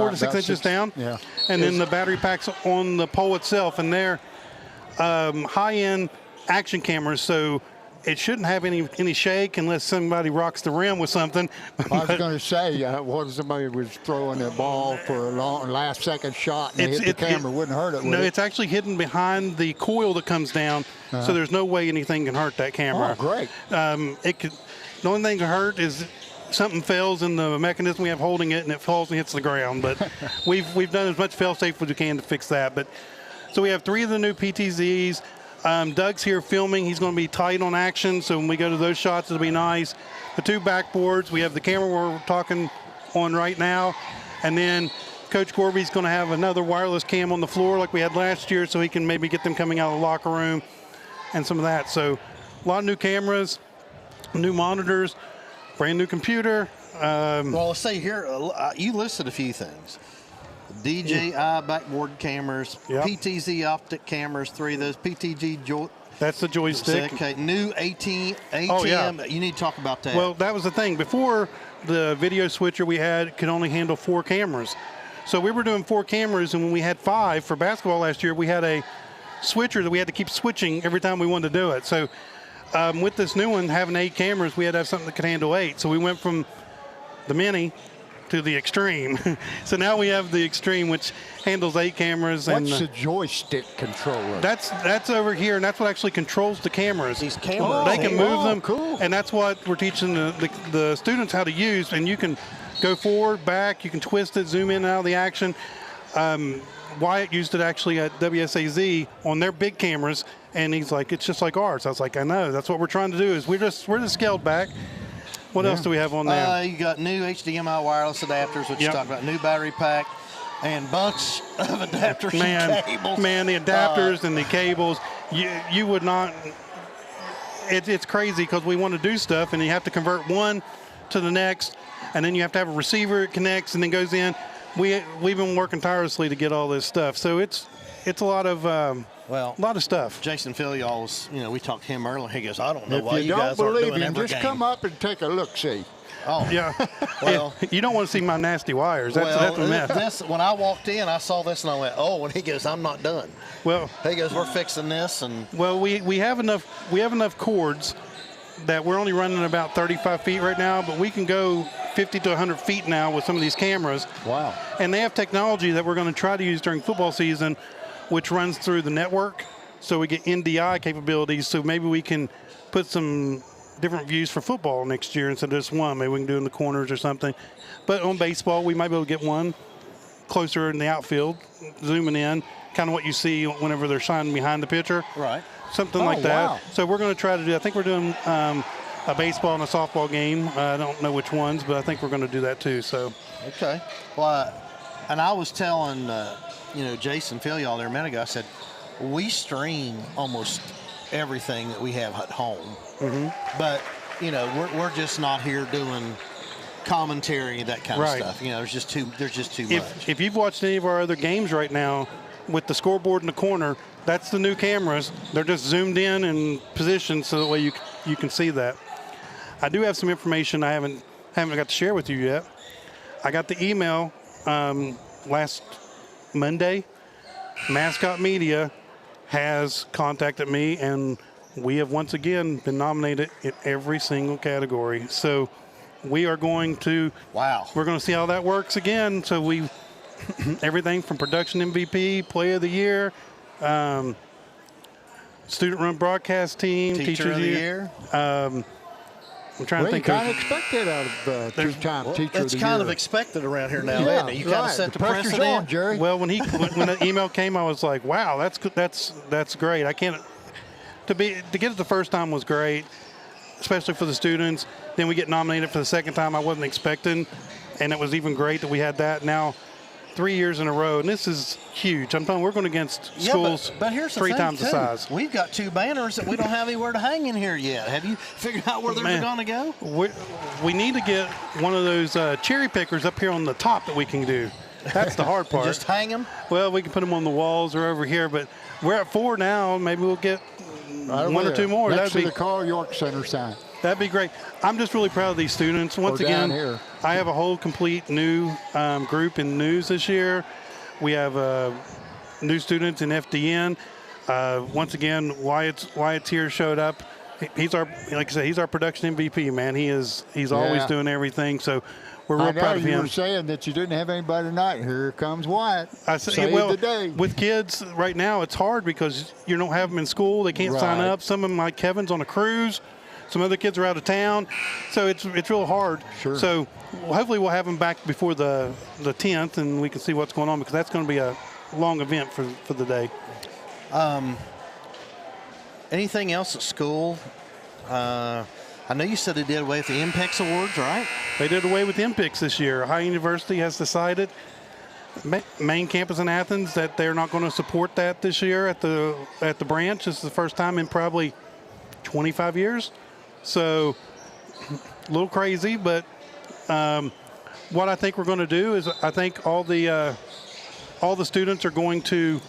to 6 inches down. Yeah. And then the battery pack's on the pole itself, and they're high-end action cameras, so it shouldn't have any shake unless somebody rocks the rim with something. I was going to say, what if somebody was throwing a ball for a last-second shot and they hit the camera? Wouldn't hurt it, would No, it? it's actually hidden behind the coil that comes down, so there's no way anything can hurt that camera. Oh, great. The only thing that can hurt is something fails in the mechanism we have holding it, and it falls and hits the ground. But we've done as much fail-safe as we can to fix that. But so we have 3 of the new PTZs. Doug's here filming. He's going to be tight on action, so when we go to those shots, it'll be nice. The 2 backboards. We have the camera we're talking on right now, and then Coach Gorby's going to have another wireless cam on the floor like we had last year, so he can maybe get them coming out of the locker room and some of that. So a lot of new cameras, new monitors, brand new computer. Well, let's say here, you listed a few things. DJI backboard cameras, PTZ optic cameras, 3 of those, PTG that's the joystick. Okay, new ATM. Oh, yeah. You need to talk about that. Well, that was the thing. Before, the video switcher we had could only handle 4 cameras. So we were doing 4 cameras, and when we had 5 for basketball last year, we had a switcher that we had to keep switching every time we wanted to do it. So with this new one, having 8 cameras, we had to have something that could handle 8. So we went from the mini to the extreme. So now we have the extreme, which handles 8 cameras. What's the joystick controller? That's over here, and that's what actually controls the cameras. These cameras. They can move them. Cool. And that's what we're teaching the students how to use. And you can go forward, back, you can twist it, zoom in and out of the action. Wyatt used it actually at WSAZ on their big cameras, and he's like, it's just like ours. I was like, I know. That's what we're trying to do. Is we're just scaled back. What else do we have on there? You got new HDMI wireless adapters, which you talked about, new battery pack, and bunch of adapters and cables. Man, the adapters and the cables, you would not. It's crazy because we want to do stuff, and you have to convert one to the next, and then you have to have a receiver that connects and then goes in. We've been working tirelessly to get all this stuff, so it's a lot of a lot of stuff. Jason Filial was, we talked to him earlier. He goes, I don't know why you guys don't aren't doing believe him, every just game. come up and take a look-see. Oh yeah. Well, you don't want to see my nasty wires. That's a mess. When I walked in, I saw this and I went, oh. And he goes, I'm not done. Well, he goes, we're fixing this, and we have enough cords that we're only running about 35 feet right now, but we can go 50 to 100 feet now with some of these cameras. Wow. And they have technology that we're going to try to use during football season, which runs through the network. So we get NDI capabilities. So maybe we can put some different views for football next year instead of just one. Maybe we can do in the corners or something. But on baseball, we might be able to get one closer in the outfield, zooming in, kind of what you see whenever they're shining behind the pitcher. Right. Something like that. Wow. So we're going to try to do, I think we're doing a baseball and a softball game. I don't know which ones, but I think we're going to do that too. So. Okay. Well, and I was telling, Jason Filial there a minute ago, I said, we stream almost everything that we have at home. Mm-hmm. But, we're just not here doing commentary, that kind of stuff. There's just too much. If you've watched any of our other games right now with the scoreboard in the corner, that's the new cameras. They're just zoomed in and positioned so that way you can see that. I do have some information I haven't got to share with you yet. I got the email last Monday. Mascot Media has contacted me, and we have once again been nominated in every single category. So we are going to we're going to see how that works again. So we everything from production MVP, play of the year, student-run broadcast team, teacher of the year. I'm trying to think. You kind of expect it out of two-time teacher of the year. It's kind of expected around here now, isn't it? You kind of set the precedent. On, Jerry. Well, when the email came, I was like, wow, that's great. I can't to get it the first time was great, especially for the students. Then we get nominated for the second time. I wasn't expecting, and it was even great that we had that. Now 3 years in a row, and this is huge. I'm telling you, we're going against schools but here's the 3 thing, times the too. size. We've got 2 banners that we don't have anywhere to hang in here yet. Have you figured out where they're going to go? We need to get one of those cherry pickers up here on the top that we can do. That's the hard part. Just hang them? Well, we can put them on the walls or over here, but we're at 4 now. Maybe we'll get one or 2 more. Next to the Carl York Center sign. That'd be great. I'm just really proud of these students. Once again, I have a whole complete new group in news this year. We have new students in FDN. Once again, Wyatt's here showed up. He's our, like I said, he's our production MVP, man. He's always doing everything. So we're real proud of him. You were saying that you didn't have anybody tonight. Here comes Wyatt. Save the day. With kids right now, it's hard because you don't have them in school. They can't sign up. Some of them, like Kevin's on a cruise. Some other kids are out of town. So it's real hard. Sure. So hopefully we'll have them back before the 10th, and we can see what's going on, because that's going to be a long event for the day. Anything else at school? I know you said they did away with the MPEX awards, right? They did away with MPEX this year. Ohio University has decided, main campus in Athens, that they're not going to support that this year at the branch. This is the first time in probably 25 years. So a little crazy, but what I think we're going to do is, I think all the students are going to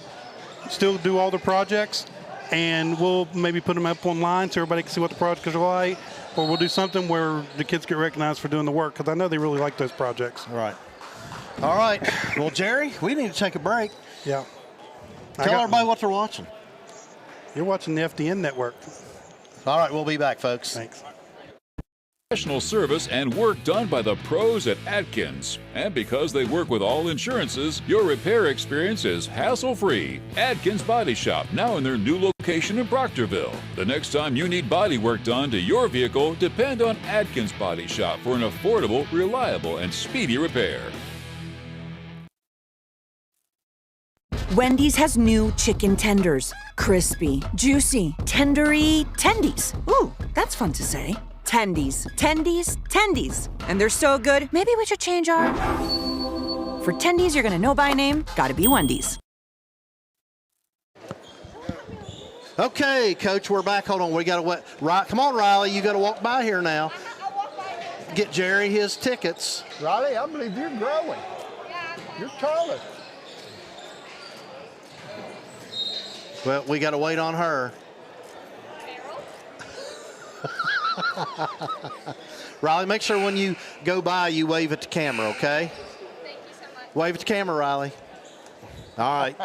still do all the projects, and we'll maybe put them up online so everybody can see what the projects are like, or we'll do something where the kids get recognized for doing the work, because I know they really like those projects. Right. All right. Well, Jerry, we need to take a break. Yeah. Tell everybody what they're watching. You're watching the FDN Network. All right, we'll be back, folks. Thanks. Professional service and work done by the pros at Atkins. And because they work with all insurances, your repair experience is hassle-free. Atkins Body Shop, now in their new location in Proctorville. The next time you need body work done to your vehicle, depend on Atkins Body Shop for an affordable, reliable, and speedy repair. Wendy's has new chicken tenders. Crispy, juicy, tendery, tendies. Ooh, that's fun to say. Tendies, tendies, tendies. And they're so good, maybe we should change our... For tendies you're gonna know by name, gotta be Wendy's. Okay, Coach, we're back. Hold on, we gotta come on, Riley, you gotta walk by here now. Get Jerry his tickets. Riley, I believe you're growing. You're taller. Well, we gotta wait on her. Riley, make sure when you go by, you wave at the camera, okay? Thank you so much. Wave at the camera, Riley. All right.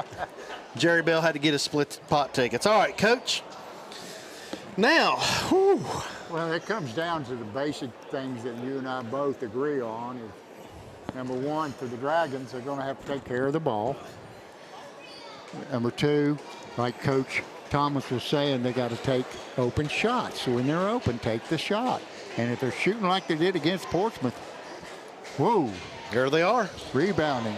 Jerry Bell had to get his split pot tickets. All right, Coach. Now, whew. Well, it comes down to the basic things that you and I both agree on. Is, number one, for the Dragons, they're going to have to take care of the ball. Number two, like Coach Thomas was saying, they got to take open shots. So when they're open, take the shot. And if they're shooting like they did against Portsmouth, whoa. There they are. Rebounding.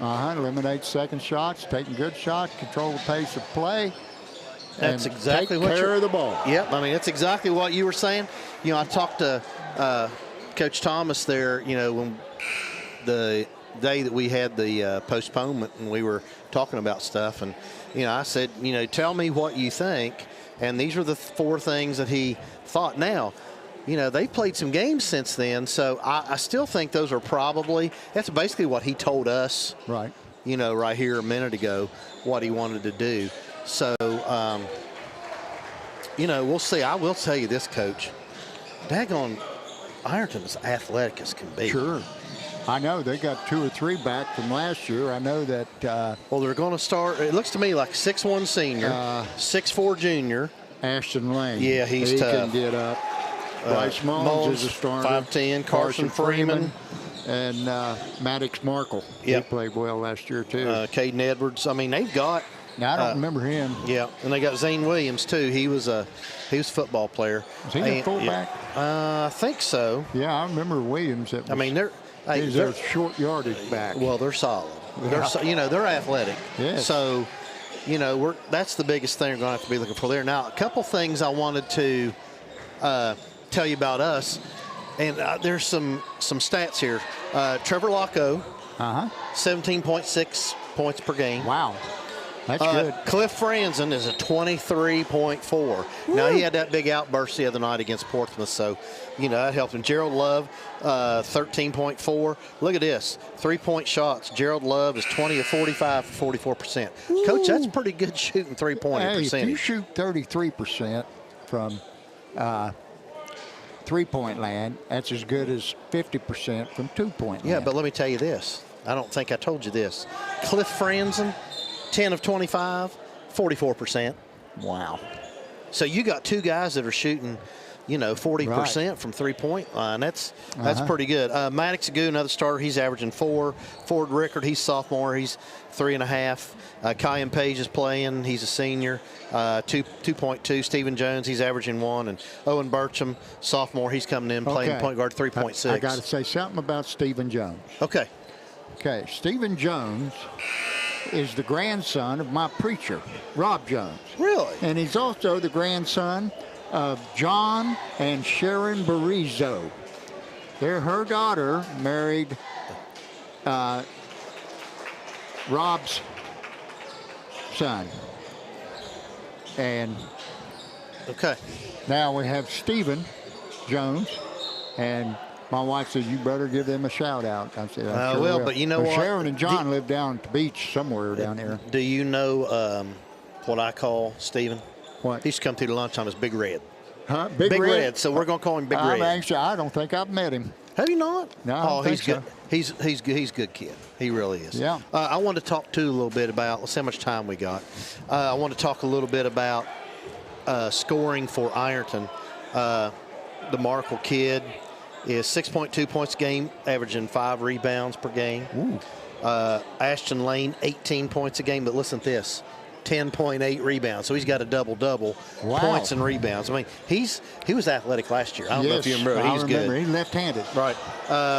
Eliminate second shots, taking good shots, control the pace of play. That's exactly what you're... of the ball. Yep, I mean, that's exactly what you were saying. You know, I talked to Coach Thomas there, you know, when the day that we had the postponement and we were talking about stuff. And, you know, I said, you know, tell me what you think. And these were the four things that he thought. Now, you know, they played some games since then, so I still think those are probably, that's basically what he told us, right? You know, right here a minute ago, what he wanted to do. So, you know, we'll see. I will tell you this, Coach. Daggone, Ironton is athletic as can be. Sure. I know they got 2 or 3 back from last year. I know that. Well, they're going to start, it looks to me like 6'1" senior, 6'4" junior. Ashton Lane. Yeah, he's tough. He can get up. Bryce Mullins is a starter. 5'10", Carson Freeman. And Maddox Markle. Yep. He played well last year, too. Caden Edwards. I mean, they've got. Now, I don't remember him. Yeah, and they got Zane Williams, too. He was a football player. Is he a fullback? I think so. Yeah, I remember Williams. I mean, they're a short yardage back. Well, they're solid. Yeah. You know, they're athletic. Yes. So, you know, that's the biggest thing we're going to have to be looking for there. Now, a couple things I wanted to tell you about us, and there's some stats here. Trevor Locko, 17.6 points per game. Wow. That's good. Cliff Franzen is a 23.4. Now, he had that big outburst the other night against Portsmouth, so, you know, that helped him. Gerald Love, 13.4. Look at this, 3-point shots. Gerald Love is 20 of 45 for 44%. Ooh. Coach, that's pretty good shooting three-point percentage. If you shoot 33% from three-point land, that's as good as 50% from two-point land. Yeah, but let me tell you this. I don't think I told you this. Cliff Franzen, 10 of 25, 44%. Wow. So you got two guys that are shooting, 40% from three-point line. That's pretty good. Maddox Agu, another starter, he's averaging 4. Ford Rickard, he's sophomore, he's 3.5. Kyan Page is playing, he's a senior, 2.2. Stephen Jones, he's averaging 1. And Owen Burcham, sophomore, he's coming in playing point guard, 3.6. I got to say something about Stephen Jones. Okay. Okay, Stephen Jones is the grandson of my preacher, Rob Jones. Really? And he's also the grandson of John and Sharon Barizo. Her daughter married Rob's son. And okay, now we have Stephen Jones, and my wife said, you better give them a shout out. I said, I sure will. But you know what? Sharon and John live down at the beach somewhere down here. Do you know what I call Stephen? What? He used to come through to lunchtime as Big Red. Huh? Big Red. So we're going to call him Big Red. I don't think I've met him. Have you not? No, I don't think he's good. so. He's a good kid. He really is. Yeah. I want to talk too a little bit about. Let's see how much time we got. I want to talk a little bit about scoring for Ironton. The Markle kid is 6.2 points a game, averaging 5 rebounds per game. Ashton Lane, 18 points a game, but listen to this, 10.8 rebounds. So he's got a double-double, points and rebounds. I mean, he was athletic last year. I don't know if you remember. He's good. He's left-handed. Right.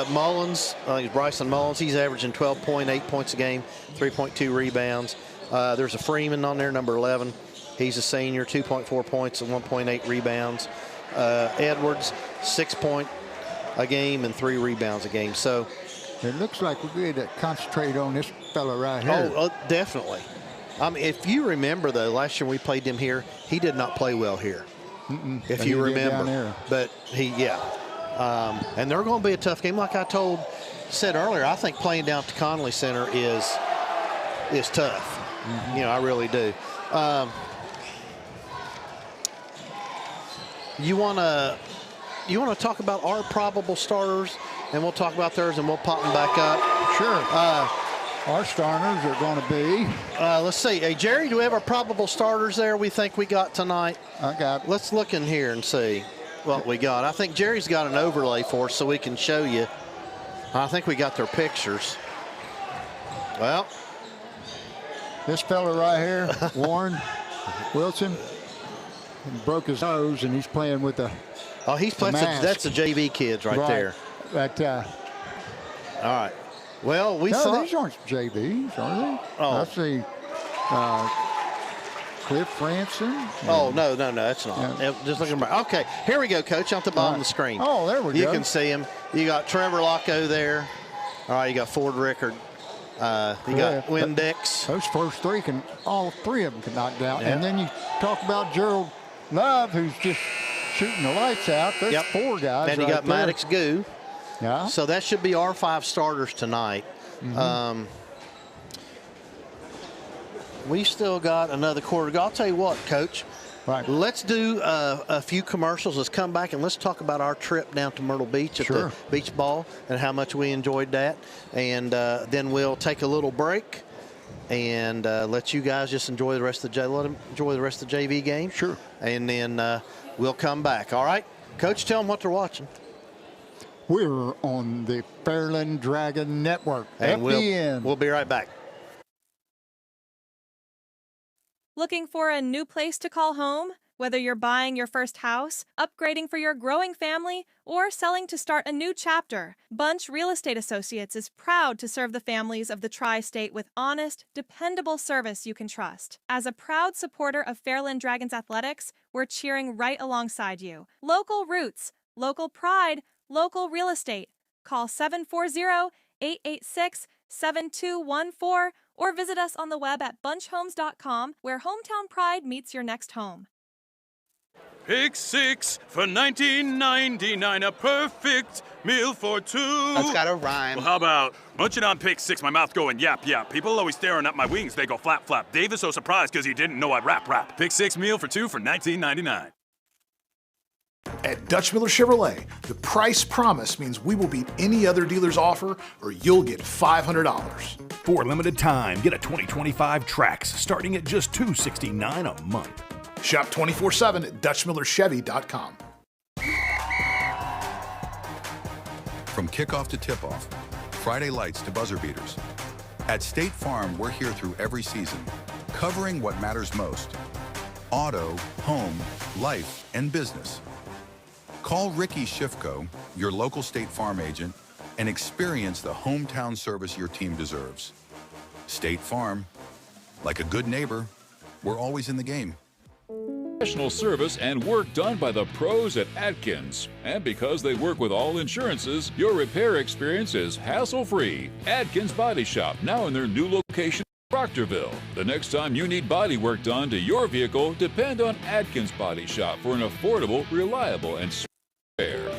Mullins, Bryson Mullins, he's averaging 12.8 points a game, 3.2 rebounds. There's a Freeman on there, number 11. He's a senior, 2.4 points and 1.8 rebounds. Edwards, 6 points a game and 3 rebounds a game. So it looks like we're going to concentrate on this fella right here. Oh, definitely. I mean, if you remember, though, last year we played him here, he did not play well here. If you remember. But and they're going to be a tough game. Like I said earlier, I think playing down at the Connolly Center is tough. I really do. You want to talk about our probable starters, and we'll talk about theirs, and we'll pop them back up. Sure. Our starters are going to be. Let's see. Hey, Jerry, do we have our probable starters there we think we got tonight? I got. Let's look in here and see what we got. I think Jerry's got an overlay for us so we can show you. I think we got their pictures. Well. This fella right here, Warren Wilson, broke his nose, and he's playing with the. Oh, he's playing. That's the JV kids right there. But. All right. Well, these aren't JVs, are they? Oh. I see Cliff Franson. Oh, no, that's not. Yeah. Just looking right. Okay, here we go, Coach, on the bottom of the screen. Oh, there we go. You can see him. You got Trevor Locko there. All right, you got Ford Rickard. You got Windex. Those first three all three of them can knock down. Yeah. And then you talk about Gerald Love, who's just shooting the lights out. There's 4 guys. And you got Maddox Goo. Yeah. So that should be our 5 starters tonight. We still got another quarter to go. I'll tell you what, Coach. Right. Let's do a few commercials. Let's come back and let's talk about our trip down to Myrtle Beach at the beach ball and how much we enjoyed that. And then we'll take a little break and let you guys just enjoy the rest of the JV game. Sure. And then we'll come back. All right, Coach, tell them what they're watching. We're on the Fairland Dragon Network. And FBN. We'll be right back. Looking for a new place to call home? Whether you're buying your first house, upgrading for your growing family, or selling to start a new chapter, Bunch Real Estate Associates is proud to serve the families of the Tri-State with honest, dependable service you can trust. As a proud supporter of Fairland Dragons athletics, we're cheering right alongside you. Local roots, local pride, local real estate. Call 740-886-7214 or visit us on the web at bunchhomes.com, where hometown pride meets your next home. Pick 6 for $19.99, a perfect meal for 2. That's got a rhyme. Well, how about munching on pick 6, my mouth going yap, yap. People always staring at my wings, they go flap, flap. Dave is so surprised because he didn't know I'd rap. Pick 6 meal for 2 for $19.99. At Dutch Miller Chevrolet, the price promise means we will beat any other dealer's offer or you'll get $500. For a limited time, get a 2025 Trax starting at just $269 a month. Shop 24/7 at DutchMillerChevy.com. From kickoff to tip-off, Friday lights to buzzer beaters. At State Farm, we're here through every season, covering what matters most: auto, home, life, and business. Call Ricky Shifko, your local State Farm agent, and experience the hometown service your team deserves. State Farm, like a good neighbor, we're always in the game. Professional service and work done by the pros at Atkins. And because they work with all insurances, your repair experience is hassle-free. Atkins Body Shop, now in their new location, Proctorville. The next time you need body work done to your vehicle, depend on Atkins Body Shop for an affordable, reliable, and smart repair.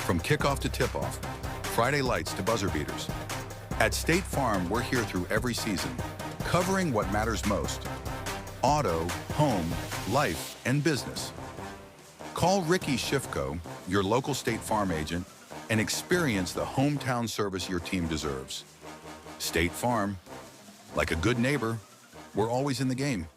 From kickoff to tip-off, Friday lights to buzzer beaters. At State Farm, we're here through every season, covering what matters most: auto, home, life, and business. Call Ricky Shifko, your local State Farm agent, and experience the hometown service your team deserves. State Farm, like a good neighbor, we're always in the game.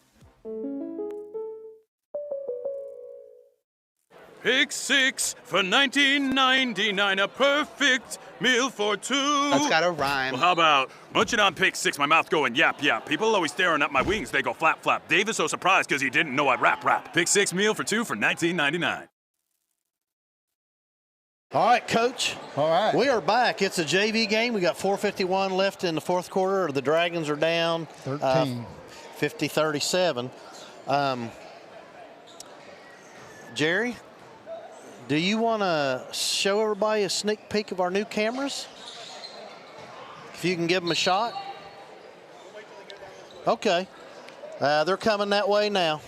Pick six for $19.99, a perfect meal for two. That's gotta rhyme. Well, how about munching on pick six, my mouth going yap, yap. People always staring at my wings, they go flap, flap. Dave is so surprised because he didn't know I'd rap, rap. Pick six meal for two for $19.99. All right, Coach. All right. We are back. It's a JV game. We got 4:51 left in the fourth quarter. The Dragons are down 13. 50-37. Jerry, do you want to show everybody a sneak peek of our new cameras? If you can give them a shot. Okay. They're coming that way now.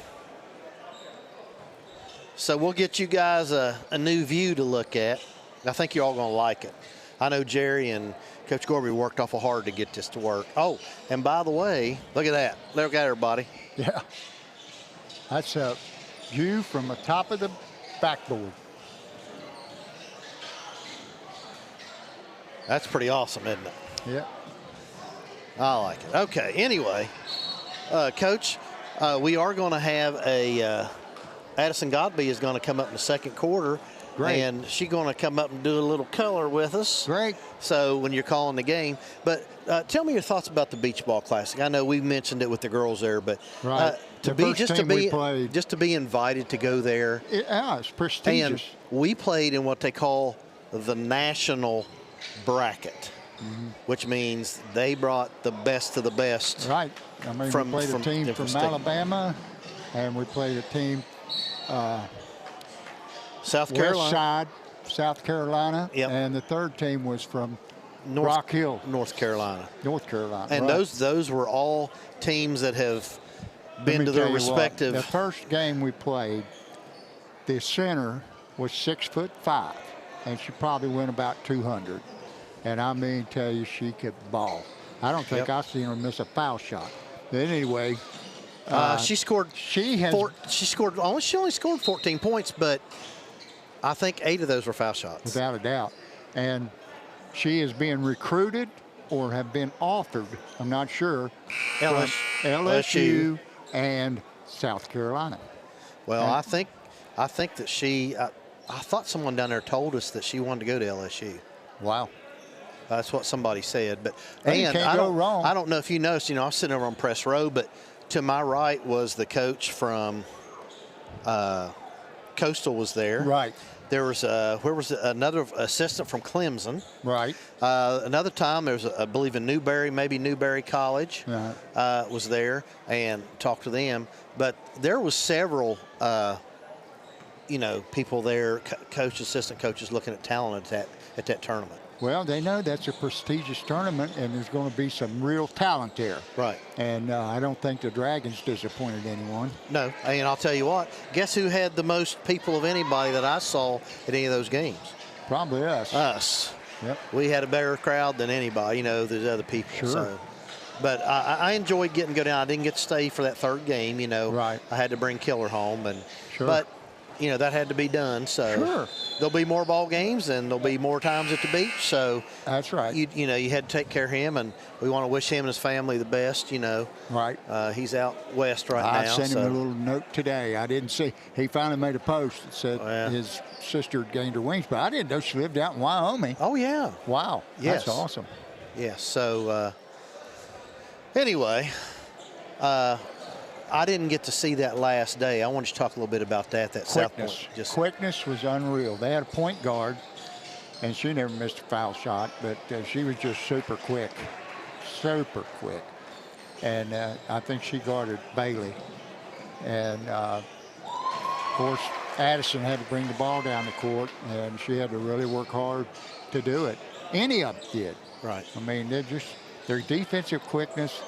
So we'll get you guys a new view to look at. I think you're all going to like it. I know Jerry and Coach Gorby worked awful hard to get this to work. Oh, and by the way, look at that. Look at everybody. Yeah. That's a view from the top of the backboard. That's pretty awesome, isn't it? Yeah. I like it. Okay, anyway, Coach, we are going to have a Addison Godby is going to come up in the second quarter. Great. And she's going to come up and do a little color with us. Great. So when you're calling the game. But tell me your thoughts about the Beach Ball Classic. I know we mentioned it with the girls there, but right. just to be invited to go there. Yeah, it's prestigious. And we played in what they call the national bracket, which means they brought the best of the best. Right. I mean, we played a team from Alabama, and we played a team South Carolina. West Side, South Carolina. Yep. And the third team was from Rock Hill, North Carolina. North Carolina. And right. those were all teams that have been to their respective. The first game we played, the center was 6'5", and she probably went about 200. And I mean, tell you, she could ball. I don't think I've seen her miss a foul shot. But anyway, she scored. She only scored 14 points, but I think 8 of those were foul shots. Without a doubt. And she is being recruited or have been offered, I'm not sure, from LSU and South Carolina. Well, and I think that she. I thought someone down there told us that she wanted to go to LSU. Wow. That's what somebody said. But and I don't know if you noticed, I was sitting over on press row, but to my right was the coach from Coastal was there. Right. There was another assistant from Clemson. Right. Another time there was, I believe, in Newberry, maybe Newberry College was there, and talked to them. But there was several, people there, assistant coaches looking at talent at that tournament. Well, they know that's a prestigious tournament, and there's going to be some real talent there. Right. And I don't think the Dragons disappointed anyone. No, and I'll tell you what, guess who had the most people of anybody that I saw at any of those games? Probably us. Us. Yep. We had a better crowd than anybody, there's other people. Sure. So. But I enjoyed getting to go down. I didn't get to stay for that third game, Right. I had to bring Killer home. Sure. But, that had to be done. So there'll be more ball games, and there'll be more times at the beach. So that's right. You had to take care of him, and we want to wish him and his family the best, Right. He's out west now. I sent him a little note today. I didn't see. He finally made a post that said his sister had gained her wings, but I didn't know she lived out in Wyoming. Oh, yeah. Wow. Yes. That's awesome. Yes. So, anyway, I didn't get to see that last day. I wanted to talk a little bit about that South Point. Quickness was unreal. They had a point guard, and she never missed a foul shot, but she was just super quick. And I think she guarded Bailey. And, of course, Addison had to bring the ball down the court, and she had to really work hard to do it. Any of them did. Right. I mean, their defensive quickness.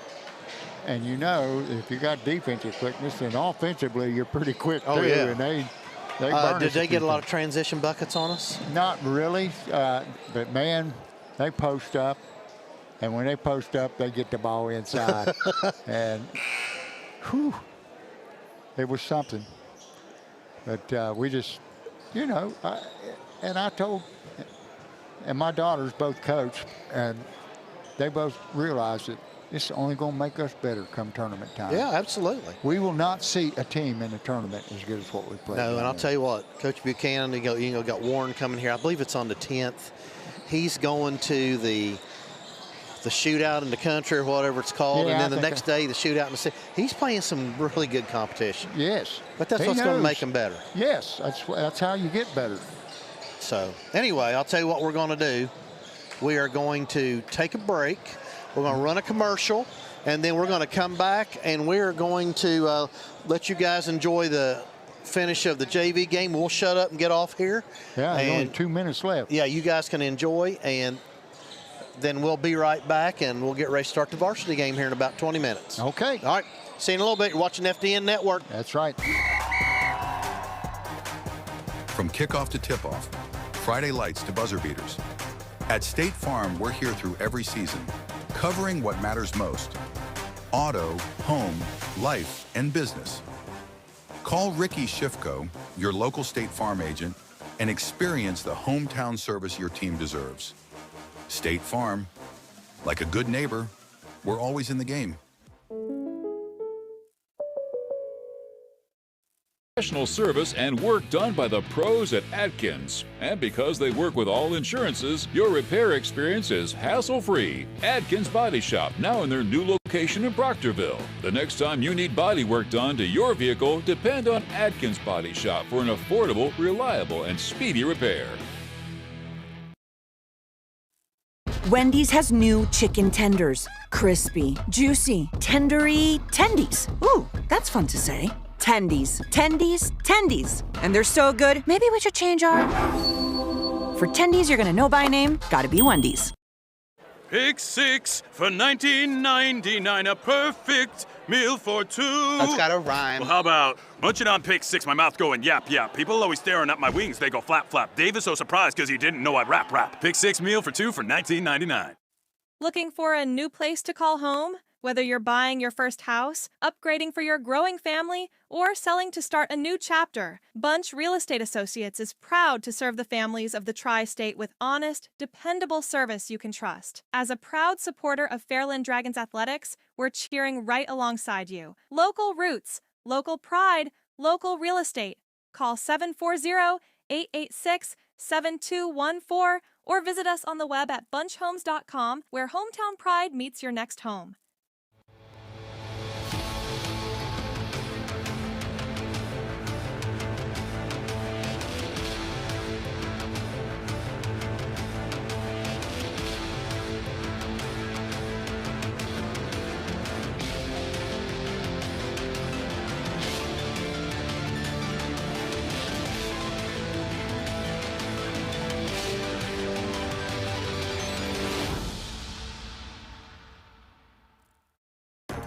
And if you got defensive quickness, then offensively you're pretty quick too. Yeah. And they burn did they get a lot of transition buckets on us? Not really, but man, they post up, and when they post up, they get the ball inside, and it was something. But we just, and I told, and my daughters both coach, and they both realized that it's only going to make us better come tournament time. Yeah, absolutely. We will not see a team in the tournament as good as what we played. No, and I'll tell you what, Coach Buchanan, got Warren coming here. I believe it's on the 10th. He's going to the shootout in the country or whatever it's called, and then the next day the shootout in the city. He's playing some really good competition. Yes. But that's what's going to make him better. Yes, that's how you get better. So, anyway, I'll tell you what we're going to do. We are going to take a break. We're going to run a commercial, and then we're going to come back, and we're going to let you guys enjoy the finish of the JV game. We'll shut up and get off here. Yeah, only 2 minutes left. Yeah, you guys can enjoy, and then we'll be right back, and we'll get ready to start the varsity game here in about 20 minutes. Okay. All right. See you in a little bit. You're watching FDN Network. That's right. From kickoff to tip-off, Friday lights to buzzer beaters. At State Farm, we're here through every season, covering what matters most: auto, home, life, and business. Call Ricky Schiffko, your local State Farm agent, and experience the hometown service your team deserves. State Farm, like a good neighbor, we're always in the game. Professional service and work done by the pros at Atkins. And because they work with all insurances, your repair experience is hassle-free. Atkins Body Shop, now in their new location in Proctorville. The next time you need body work done to your vehicle, depend on Atkins Body Shop for an affordable, reliable, and speedy repair. Wendy's has new chicken tenders. Crispy, juicy, tendery tendies. Ooh, that's fun to say. Tendies, tendies, tendies. And they're so good, maybe we should change our... For tendies you're gonna know by name, gotta be Wendy's. Pick 6 for $19.99, a perfect meal for two. That's gotta rhyme. Well, how about munching on pick 6, my mouth going yap, yap. People always staring at my wings, they go flap, flap. Davis so surprised because he didn't know I'd rap, rap. Pick 6 meal for 2 for $19.99. Looking for a new place to call home? Whether you're buying your first house, upgrading for your growing family, or selling to start a new chapter, Bunch Real Estate Associates is proud to serve the families of the Tri-State with honest, dependable service you can trust. As a proud supporter of Fairland Dragons Athletics, we're cheering right alongside you. Local roots, local pride, local real estate. Call 740-886-7214 or visit us on the web at bunchhomes.com, where hometown pride meets your next home.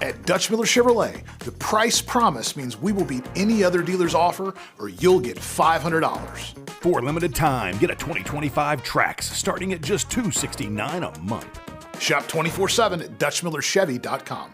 At Dutch Miller Chevrolet, the price promise means we will beat any other dealer's offer or you'll get $500. For a limited time, get a 2025 Trax starting at just $269 a month. Shop 24/7 at DutchMillerChevy.com.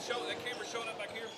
That camera's showing up back here.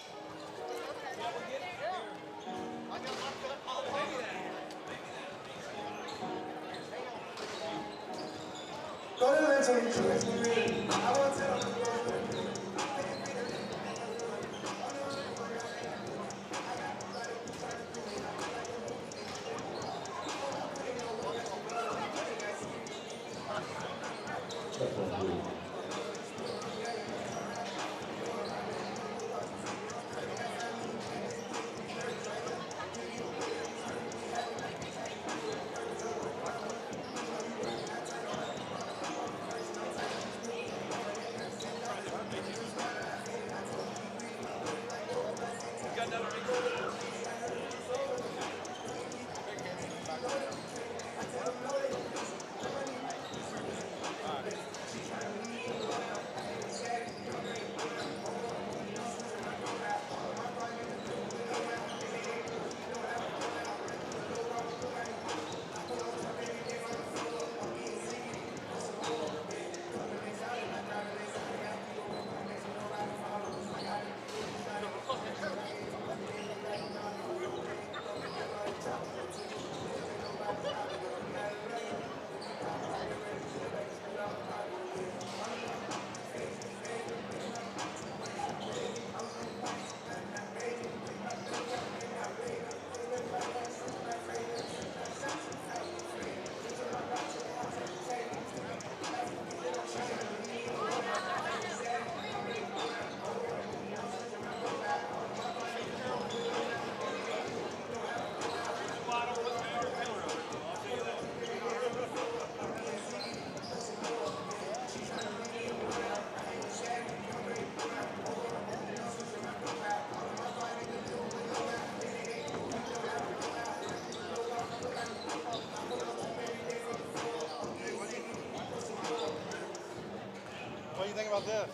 What do you think about this?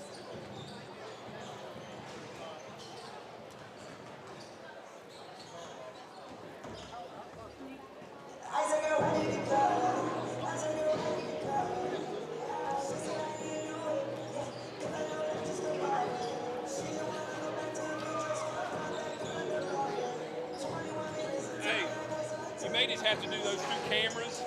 Hey, you may just have to do those 2 cameras.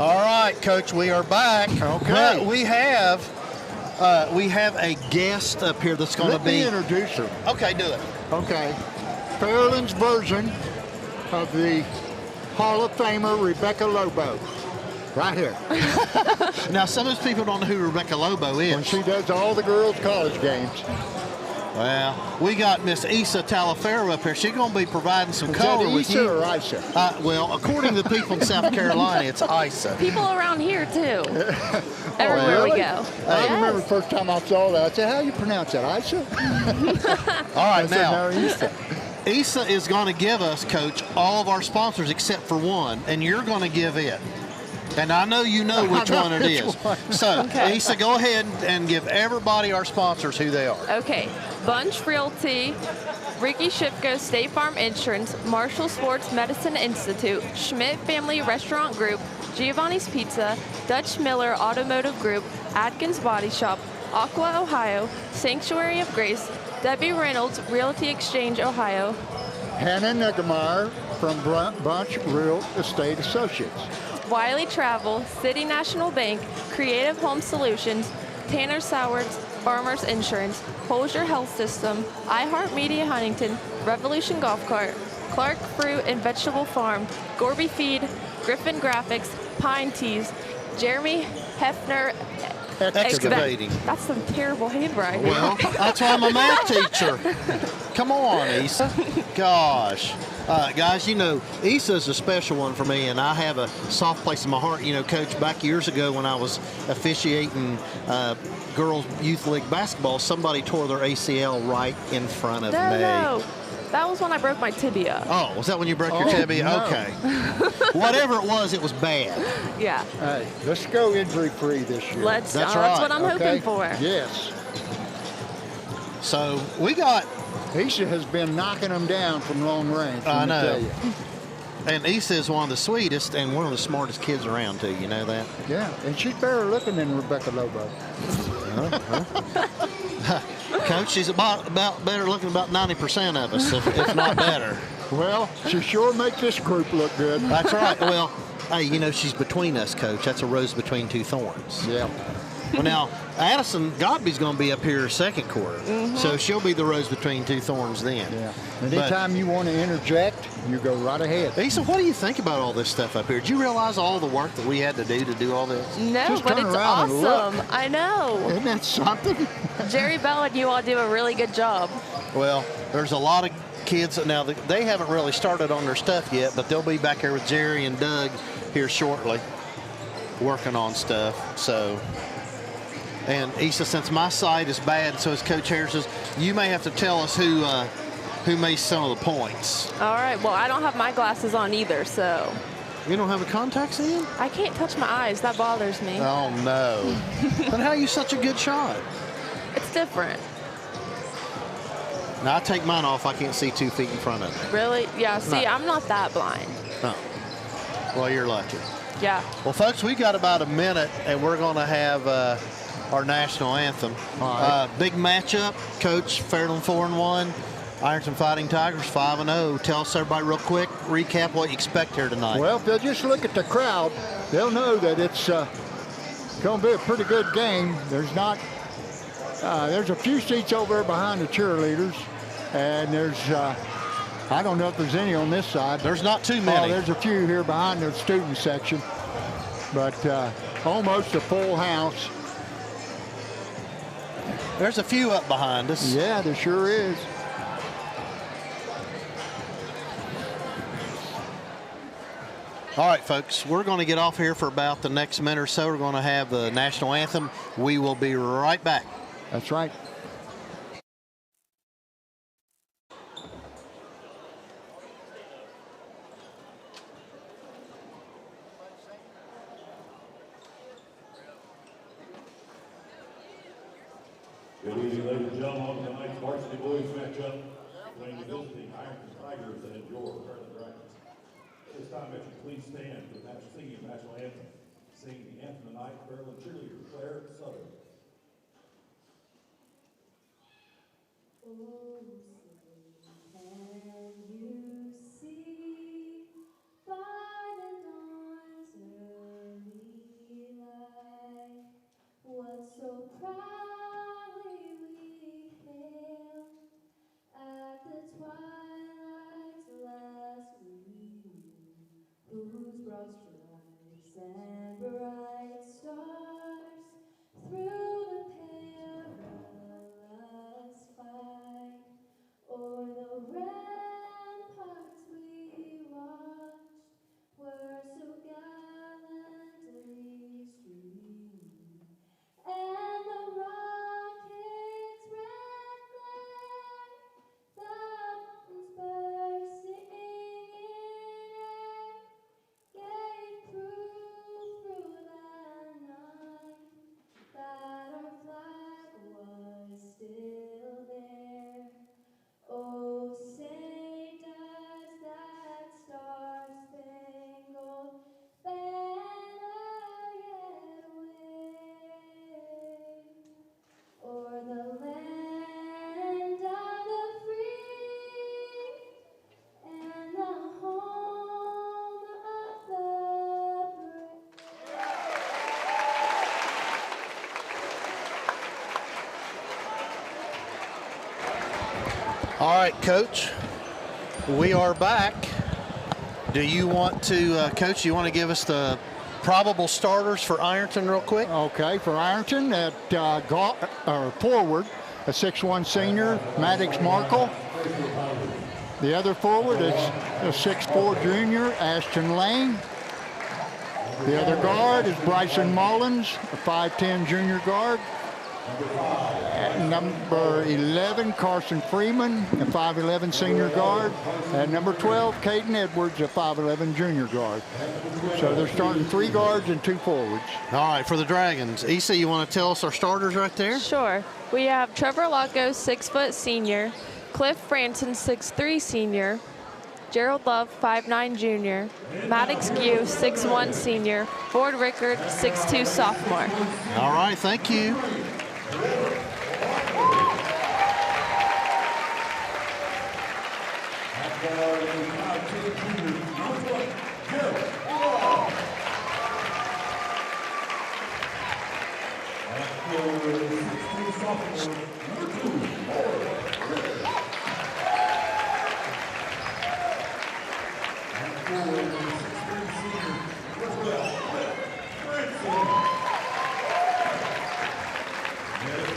All right, Coach, we are back. Okay. But we have a guest up here that's going to be. Let me introduce her. Okay, do it. Okay. Fairland's version of the Hall of Famer Rebecca Lobo. Right here. Now, some of those people don't know who Rebecca Lobo is. When she does all the girls' college games. Well, we got Miss Issa Talaferro up here. She's going to be providing some Is color that with Issa you. or Issa? Well, according to the people in South Carolina, it's Issa. People around here, too. Everywhere really? we go. I remember the first time I saw that. I said, how do you pronounce that, Issa? All right, I said, now, no, Issa. Issa is going to give us, Coach, all of our sponsors except for one, and you're going to give it. And I know you know which one it is. So, Okay. Issa, go ahead and give everybody our sponsors who they are. Okay. Bunch Realty, Ricky Shipko State Farm Insurance, Marshall Sports Medicine Institute, Schmidt Family Restaurant Group, Giovanni's Pizza, Dutch Miller Automotive Group, Atkins Body Shop, Aqua Ohio, Sanctuary of Grace, Debbie Reynolds Realty Exchange Ohio, Hannah Nuggemeyer from Bunch Real Estate Associates. Wiley Travel, City National Bank, Creative Home Solutions, Tanner Sowards, Farmers Insurance, Holzer Health System, iHeartMedia Huntington, Revolution Golf Cart, Clark Fruit and Vegetable Farm, Gorby Feed, Griffin Graphics, Pine Teas, Jeremy Hefner Excavating. That's some terrible handwriting. Well, that's why I'm a math teacher. Come on, Issa. Gosh. Guys, you know, Issa's a special one for me, and I have a soft place in my heart. You know, Coach, back years ago when I was officiating girls' youth league basketball, somebody tore their ACL right in front of me. No. That was when I broke my tibia. Oh, was that when you broke your tibia? No. Okay. Whatever it was bad. Yeah. Hey, let's go injury-free this year. That's right. what I'm hoping for. Yes. So we got. Issa has been knocking them down from long range. I let me know. tell you. And Issa is one of the sweetest and one of the smartest kids around, too. You know that? Yeah, and she's better looking than Rebecca Lobo. Coach, she's about better looking about 90% of us, if not better. Well, she sure makes this group look good. That's right. Well, hey, you know, she's between us, Coach. That's a rose between two thorns. Yeah. Well, now, Addison Godby's going to be up here second quarter, so she'll be the rose between two thorns then. Yeah. Anytime you want to interject, you go right ahead. Issa, what do you think about all this stuff up here? Did you realize all the work that we had to do all this? No, Just but turn it's around and awesome. look. I know. Isn't that something? Jerry Bell and you all do a really good job. Well, there's a lot of kids now. They haven't really started on their stuff yet, but they'll be back here with Jerry and Doug here shortly, working on stuff. So, and Issa, since my sight is bad, so is Coach Harris's, you may have to tell us who made some of the points. All right. Well, I don't have my glasses on either, so. You don't have the contacts in? I can't touch my eyes. That bothers me. Oh no! But how are you such a good shot? It's different. Now I take mine off. I can't see 2 feet in front of me. Really? Yeah. See, No. I'm not that blind. Oh. Well, you're lucky. Yeah. Well, folks, we got about a minute, and we're going to have our national anthem. Big matchup. Coach, Fairland 4-1. Ironton Fighting Tigers 5-0. Tell us, everybody, real quick, recap what you expect here tonight. Well, if they'll just look at the crowd, they'll know that it's going to be a pretty good game. There's a few seats over there behind the cheerleaders, and there's, I don't know if there's any on this side. There's not too many. There's a few here behind the student section, but almost a full house. There's a few up behind us. Yeah, there sure is. All right, folks, we're going to get off here for about the next minute or so. We're going to have the national anthem. We will be right back. That's right. Good evening, ladies and gentlemen. On tonight's varsity boys matchup, playing the visiting Ironton Tigers and your Fairland Dragons. This time, if you please stand for the singing national anthem. Singing the anthem tonight, Fairland cheerleader Claire Southern. You see by the dawn's early All right, Coach, we are back. Do you want to, Coach, do you want to give us the probable starters for Ironton real quick? Okay, for Ironton, at forward, a 6'1" senior, Maddox Markle. The other forward is a 6'4" junior, Ashton Lane. The other guard is Bryson Mullins, a 5'10" junior guard. At number 11, Carson Freeman, a 5'11" senior guard. And number 12, Caden Edwards, a 5'11" junior guard. So they're starting 3 guards and 2 forwards. All right, for the Dragons. Issa, you want to tell us our starters right there? Sure. We have Trevor Locko, 6' senior. Cliff Franson, 6'3" senior. Gerald Love, 5'9" junior. Maddox Gue, 6'1" senior. Ford Rickard, 6'2" sophomore. All right, thank you.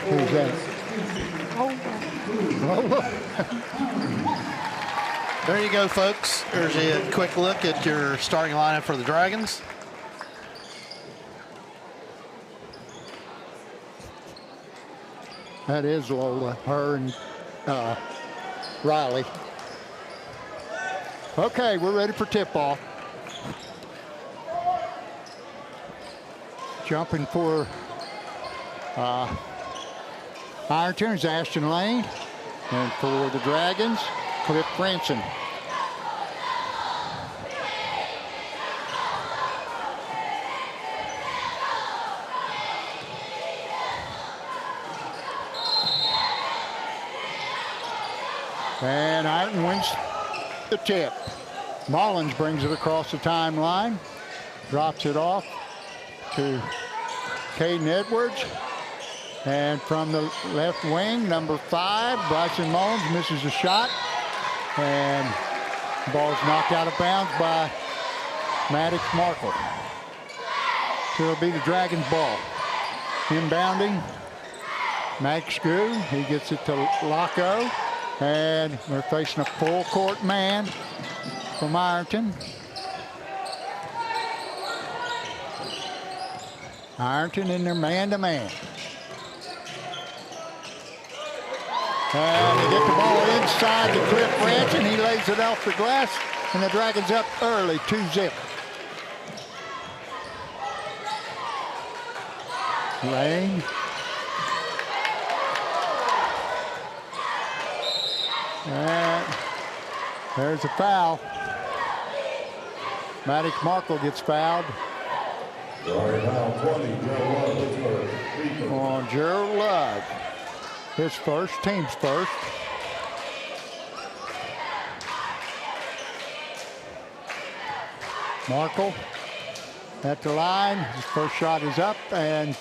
Who's that? There you go, folks. There's a quick look at your starting lineup for the Dragons. That is Lola, her and Riley. Okay, we're ready for tip-off. Jumping for Ironton is Ashton Lane. And for the Dragons, Cliff Franson. And Ironton wins the tip. Mullins brings it across the timeline, drops it off to Caden Edwards. And from the left wing, number 5, Bryson Mullins misses a shot. And the ball's knocked out of bounds by Maddox Markle. So it'll be the Dragons' ball. Inbounding, Max Gue. He gets it to Locko. And we're facing a full court man from Ironton. Ironton in their man-to-man. And they get the ball inside to Cliff Franson. He lays it off the glass, and the Dragons up early, 2-0. Lane. And there's a foul. Maddox Markle gets fouled. On Gerald Love. His first, team's first. Markle at the line. His first shot is up and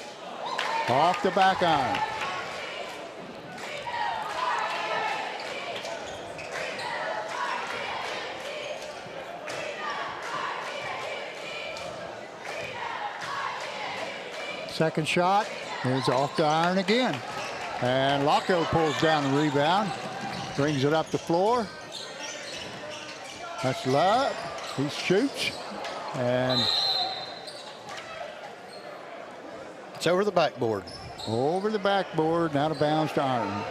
off the back iron. Second shot is off the iron again. And Laco pulls down the rebound, brings it up the floor. That's Love. He shoots, and it's over the backboard. Over the backboard, and out of bounds to Iron.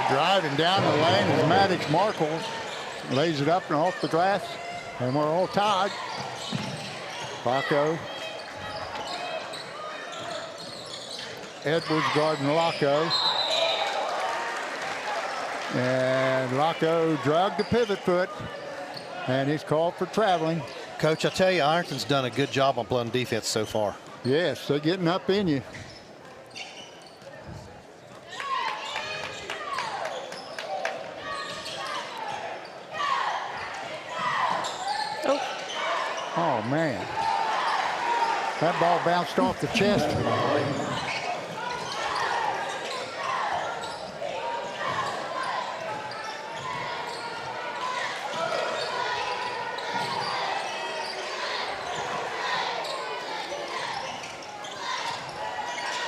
Driving down the lane is Maddox Markle. Lays it up and off the glass, and we're all tied. Laco. Edwards guarding Laco. And Laco dragged the pivot foot, and he's called for traveling. Coach, I tell you, Ironton's done a good job on playing defense so far. Yes, they're getting up in you. Oh, man. That ball bounced off the chest.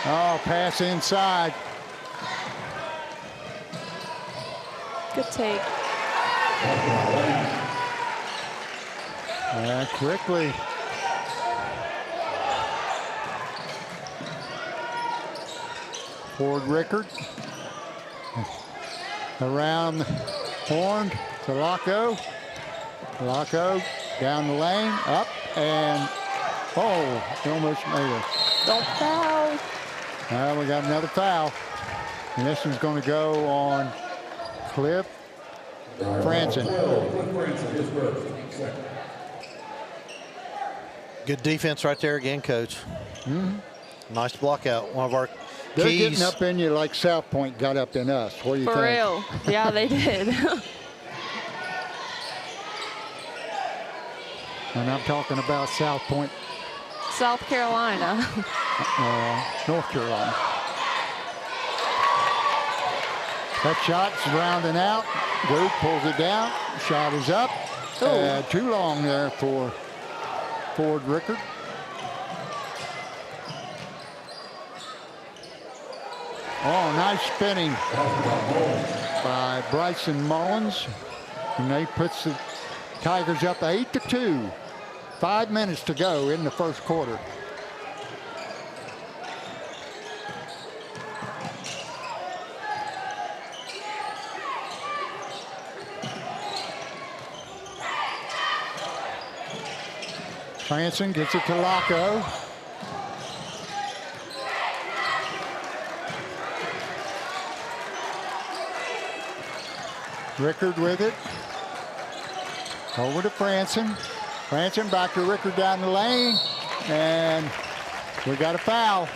Oh, pass inside. Good take. Quickly. Ford Rickard. Around the horn to Laco. Laco down the lane, up, and oh, he almost made it. Don't foul. We got another foul. And this one's going to go on Cliff Franson. Good defense right there again, Coach. Nice block out. One of our They're keys. getting up in you like South Point got up in us. What do you think? For real. Yeah, they did. And I'm talking about South Point. South Carolina. North Carolina. That shot's rounding out. Goop pulls it down. Shot is up. Too long there for Ford Rickard. Oh, nice spinning by Bryson Mullins. And they puts the Tigers up 8-2. 5 minutes to go in the first quarter. Franson gets it to Laco. Rickard with it. Over to Franson. Franson back to Rickard down the lane. And we got a foul.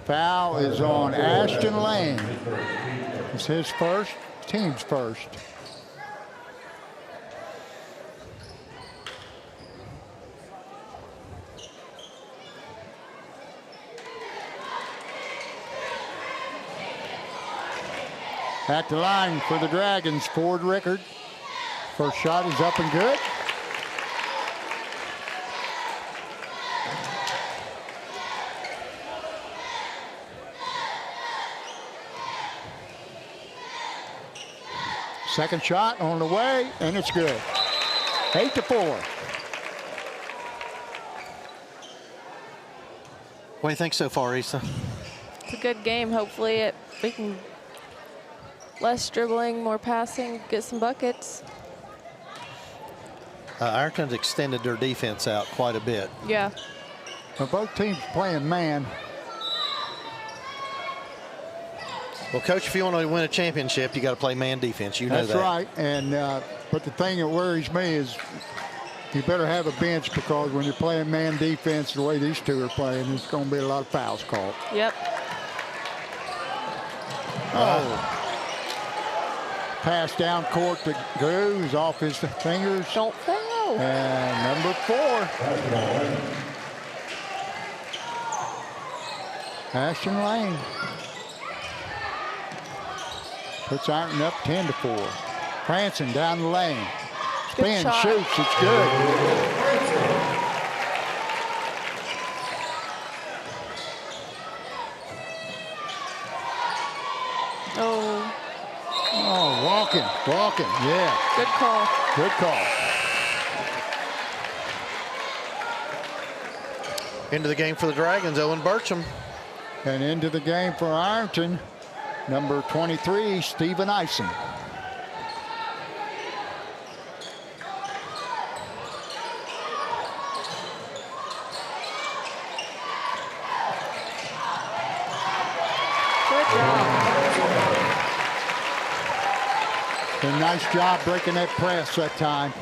Foul is on Ashton Lane. It's his first, team's first. At the line for the Dragons, Ford Rickard. First shot is up and good. Second shot on the way, and it's good. 8-4. What do you think so far, Issa? It's a good game. Hopefully we can less dribbling, more passing, get some buckets. Ironton's extended their defense out quite a bit. Yeah. Well, both teams playing man. Well, Coach, if you want to win a championship, you got to play man defense. You know that. That's right. And but the thing that worries me is you better have a bench, because when you're playing man defense the way these two are playing, there's going to be a lot of fouls called. Yep. Oh. Pass down court to Goose, off his fingers. Don't foul. And number 4. Ashton Lane. Puts Ironton up 10-4. Franson down the lane. Spin, shot. shoots, it's good. Oh, walking, yeah. Good call. Good call. Into the game for the Dragons, Owen Burcham. And into the game for Ironton, number 23, Stephen Ison. Good job. A nice job breaking that press that time.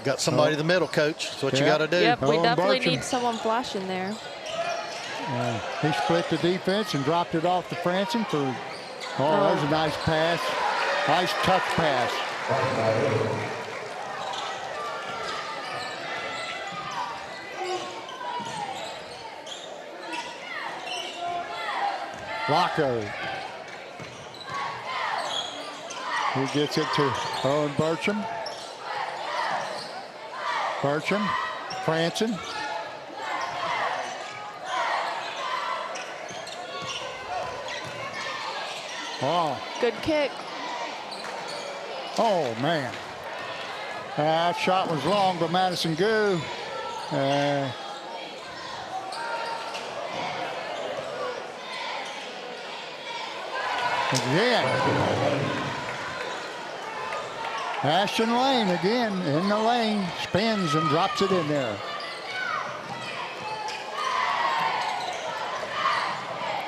Got somebody in the middle, Coach. That's what you got to do. Yep, we Owen definitely Burcham. need someone flashing there. He split the defense and dropped it off to Franson for, that was a nice pass. Nice touch pass. Rocco. He gets it to Owen Burcham. Burcham, Franson. Oh. Good kick. Oh, man. That shot was long, but Madison Goo. Again. Ashton Lane again in the lane, spins and drops it in there.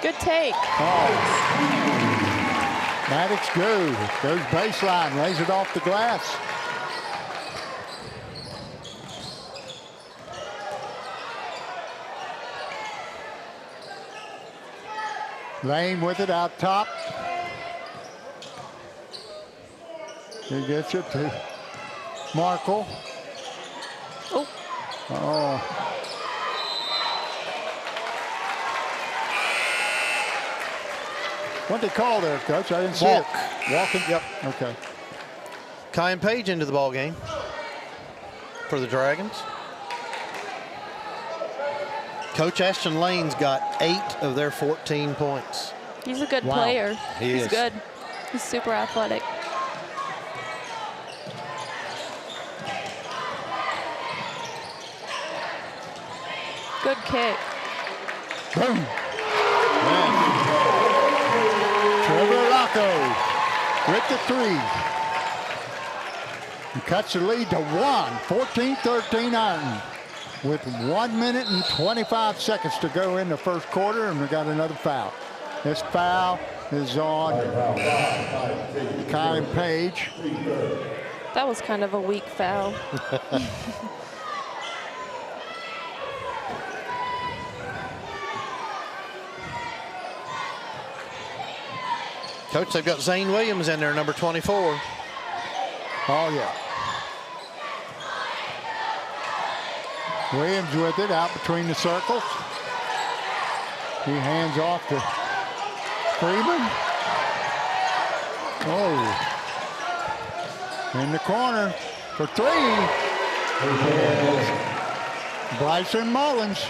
Good take. Maddox goes baseline, lays it off the glass. Lane with it out top. He gets it to Markle. Oh. What they call there, Coach? I didn't see it. Walking? Yep. Okay. Kyan Page into the ball game for the Dragons. Coach Ashton Lane's got 8 of their 14 points. He's a good Wow. player. He's good. He's super athletic. Good kick. Boom. Trevor Rocco with the 3. He cuts the lead to 1, 14-13 Ironton. With 1 minute and 25 seconds to go in the first quarter, and we got another foul. This foul is on Kyan Page. That was kind of a weak foul. Coach, they've got Zane Williams in there, number 24. Oh, yeah. Williams with it out between the circles. He hands off to Freeman. Oh. In the corner for 3 is Bryson Mullins.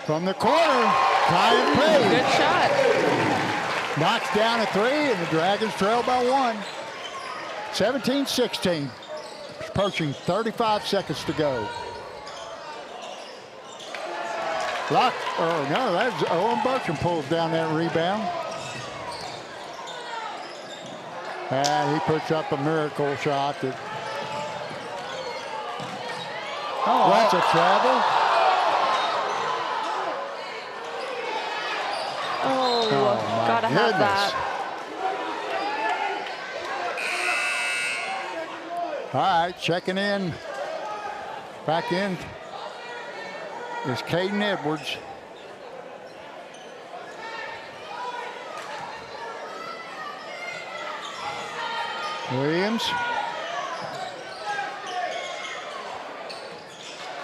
From the corner, Kyan Page. Good shot. Knocks down a 3, and the Dragons trail by 1. 17-16. Approaching 35 seconds to go. That's Owen Burcham pulls down that rebound. And he puts up a miracle shot that. Oh, that's a travel. Oh, gotta have that. All right, checking in. Back in is Caden Edwards. Williams.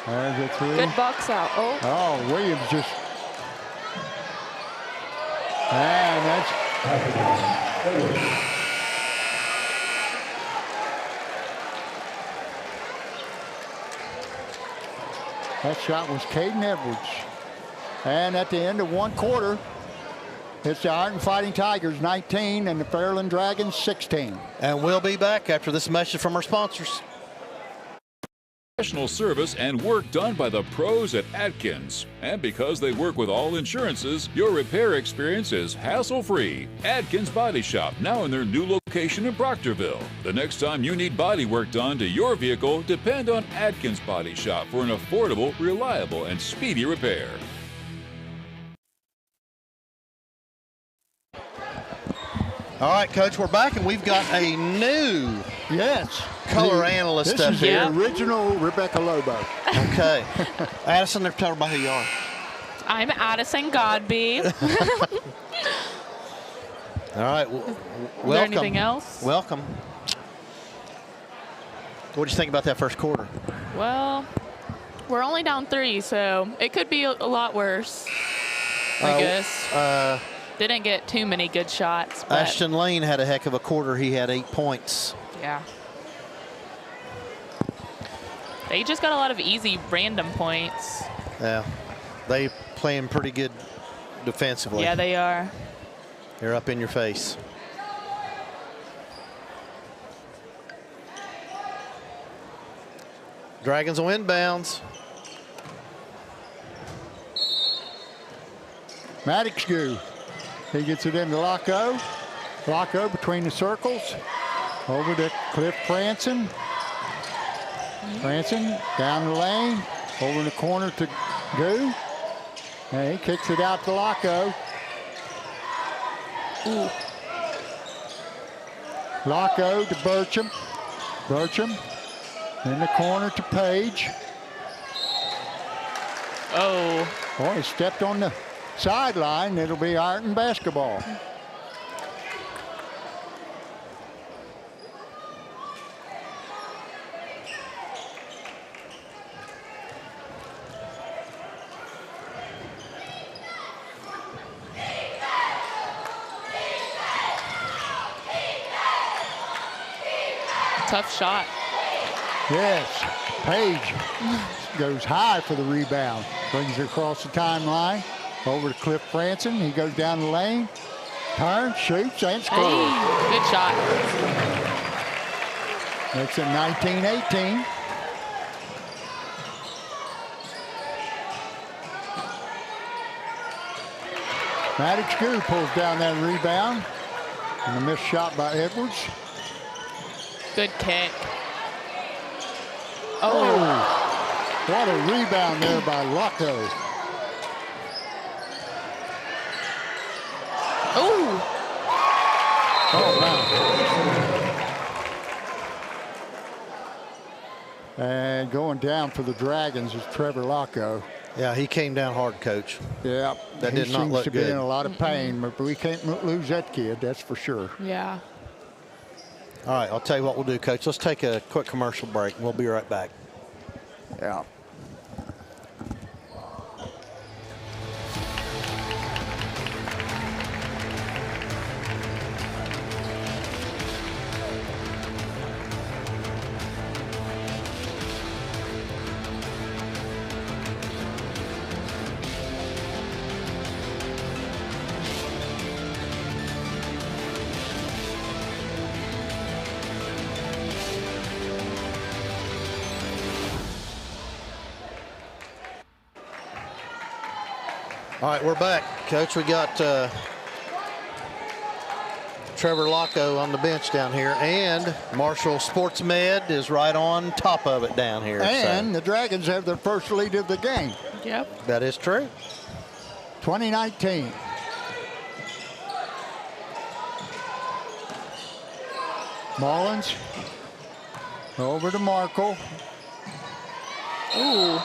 There's a three. Good box out. Oh. Oh, Williams just. And that's. That shot was Caden Edwards. And at the end of one quarter, it's the Ironton Fighting Tigers 19 and the Fairland Dragons 16. And we'll be back after this message from our sponsors. Professional service and work done by the pros at Atkins. And because they work with all insurances, your repair experience is hassle-free. Atkins Body Shop, now in their new location in Proctorville. The next time you need body work done to your vehicle, depend on Atkins Body Shop for an affordable, reliable, and speedy repair. All right, Coach, we're back, and we've got a new color analyst up here. This is the original Rebecca Lobo. Okay. Addison, tell everybody who you are. I'm Addison Godby. All right. Is welcome. there anything else? Welcome. What did you think about that first quarter? Well, we're only down 3, so it could be a lot worse, I guess. Didn't get too many good shots. But Ashton Lane had a heck of a quarter. He had 8 points. yeah. They just got a lot of easy random points. Yeah. They playing pretty good defensively. Yeah, they are. They're up in your face. Dragons will inbounds. Maddox-Goo. He gets it into Locko. Locko between the circles. Over to Cliff Franson. Franson down the lane. Over in the corner to Goo. And he kicks it out to Locko. Locko to Burcham. Burcham in the corner to Page. Oh. Boy, he stepped on the sideline. It'll be Ironton basketball. Tough shot. Yes, Page goes high for the rebound. Brings it across the timeline. Over to Cliff Franson. He goes down the lane. Turns, shoots, and scores. Hey, good shot. Makes it 19-18. Maddox-Goo pulls down that rebound. And a missed shot by Edwards. Good kick. Oh, what a rebound there by Locko. Oh, wow. And going down for the Dragons is Trevor Locko. Yeah, he came down hard, Coach. Yeah, that did not look good. He seems to be in a lot of pain, but we can't lose that kid, that's for sure. Yeah. All right, I'll tell you what we'll do, Coach. Let's take a quick commercial break, and we'll be right back. Yeah. All right, we're back, Coach. We got Trevor Locko on the bench down here, and Marshall Sports Med is right on top of it down here. And the Dragons have their first lead of the game. Yep. That is true. 2019. Mullins over to Markle. Ooh.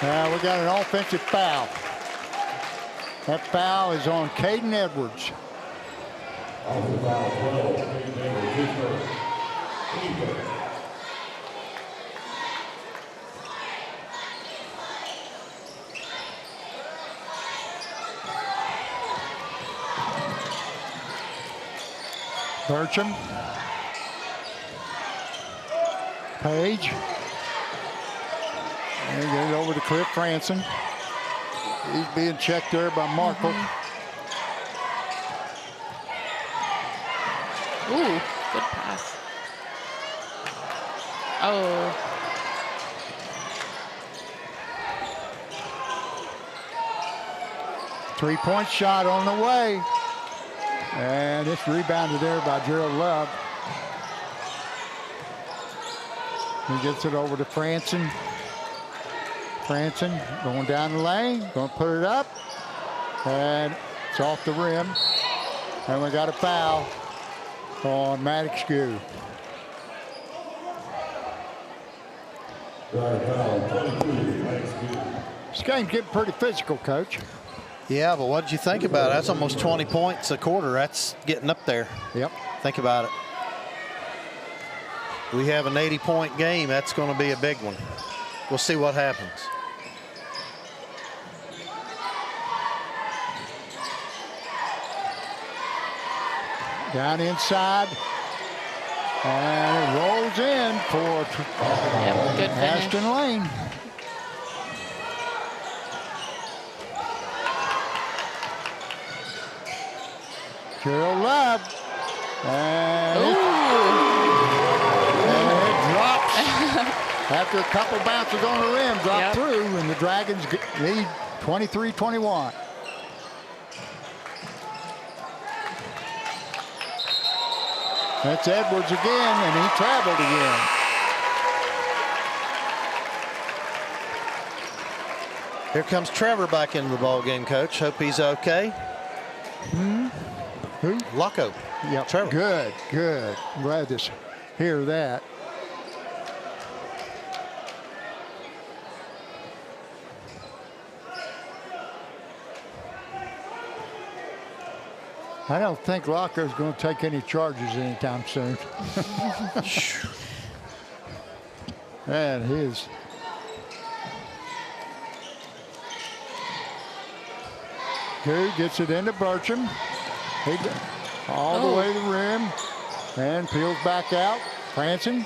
Now we got an offensive foul. That foul is on Caden Edwards. Offensive foul 12, team number 2 first. Team first. Burcham. Page. And get it over to Cliff Franson. He's being checked there by Markle. Ooh, good pass. Oh. Three-point shot on the way. And it's rebounded there by Gerald Love. He gets it over to Franson. Franson going down the lane, going to put it up. And it's off the rim. And we got a foul on Maddox Goo. This game's getting pretty physical, Coach. Yeah, but what did you think about it? That's almost 20 points a quarter. That's getting up there. Yep. Think about it. We have an 80-point game. That's going to be a big one. We'll see what happens. Down inside. And it rolls in for good finish. Ashton Lane. Gerald Love. And it drops. After a couple bounces on the rim, drop through, and the Dragons lead 23-21. That's Edwards again, and he traveled again. Here comes Trevor back into the ball game, Coach. Hope he's okay. Who? Locko. Yep. Trevor. Good, good. I'm glad to hear that. I don't think Locko's going to take any charges anytime soon. Man, he is. Good, gets it into Burcham. All the way to the rim. And peels back out. Franson.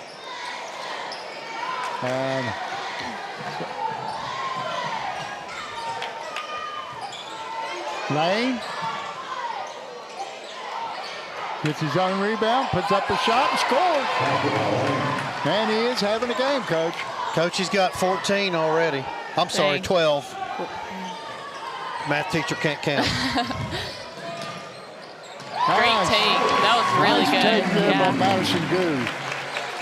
And Lane. Gets his own rebound, puts up a shot and scores. And he is having a game, Coach. Coach, he's got 14 already. I'm sorry, 12. Math teacher can't count. Great take. That was really nice good. Take there by Madison Goo.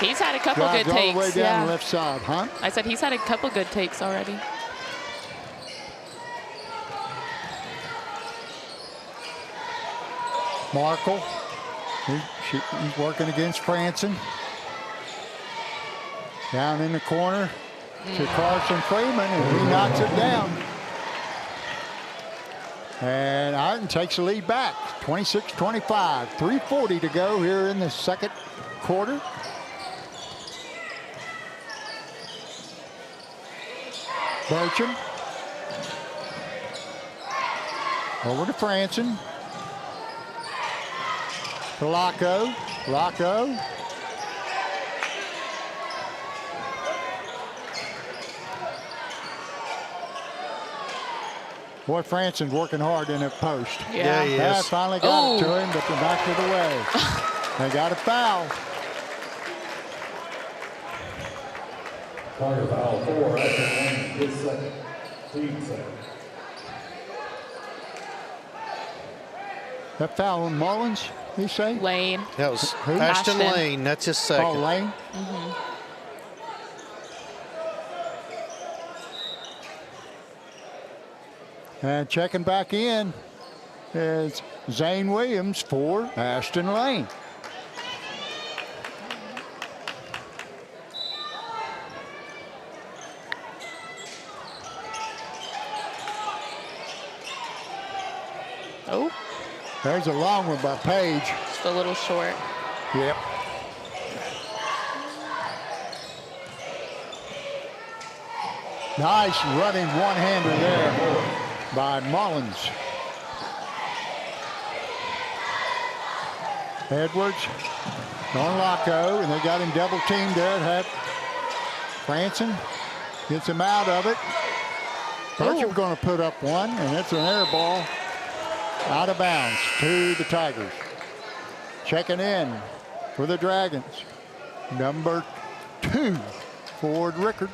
He's had a couple Drives good all takes. the way down the left side, huh? I said he's had a couple good takes already. Markle. He's working against Franson. Down in the corner to Carson Freeman, and he knocks it down. And Ironton takes the lead back, 26-25. 3:40 to go here in the second quarter. Burcham. Over to Franson. To Locko. Locko. Boy, Franson's working hard in that post. Yeah, he is. Finally got it to him, but they knocked it away. They got a foul. Target foul 4, Ashton Lane, his second. Team second. That foul on Mullins, you say? Lane. That was Who? Ashton Lane. That's his second. Oh, Lane? And checking back in is Zane Williams for Ashton Lane. There's a long one by Page. Just a little short. Yep. Nice running one-hander there by Mullins. Edwards on Locko, and they got him double teamed there. Franson gets him out of it. Bertram going to put up one, and it's an air ball out of bounds to the Tigers. Checking in for the Dragons, number 2, Ford Rickard.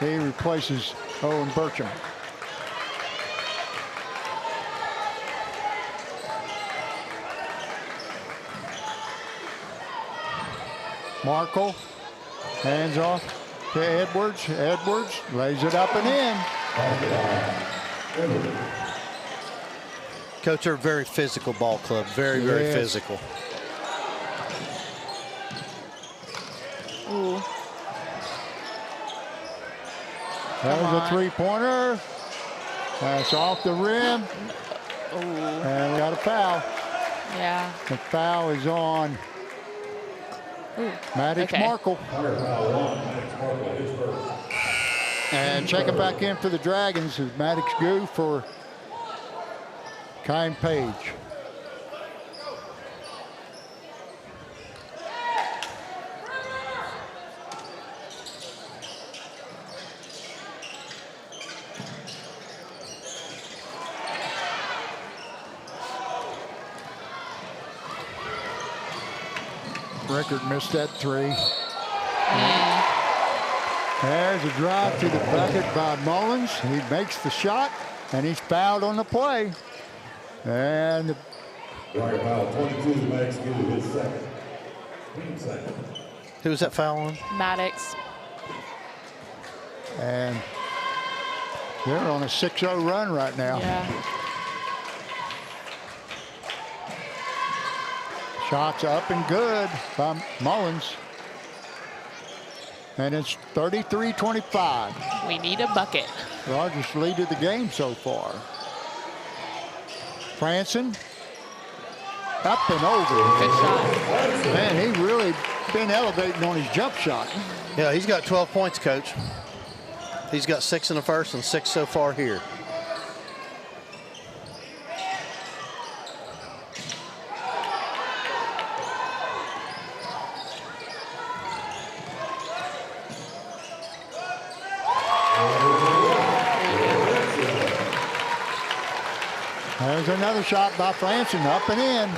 He replaces Owen Bertram. Markle, hands off to Edwards. Edwards lays it up and in. Coach, they're a very physical ball club. Very physical. Ooh. There's a three-pointer. That's off the rim. Ooh. And we got a foul. Yeah. The foul is on Maddox Markle. And checking back in for the Dragons is Maddox Goo for Kyle Page. Rickard missed that three. There's a drive to the bucket by Mullins. He makes the shot, and he's fouled on the play. And Right foul, 22, Max Goo, his second. Who's that foul on? Maddox. And they're on a 6-0 run right now. Yeah. Shots up and good by Mullins. And it's 33-25. We need a bucket. Largest lead of the game so far. Franson. Up and over. Good shot. Man, he really been elevating on his jump shot. Yeah, he's got 12 points, Coach. He's got 6 in the first and 6 so far here. There's another shot by Franson, up and in.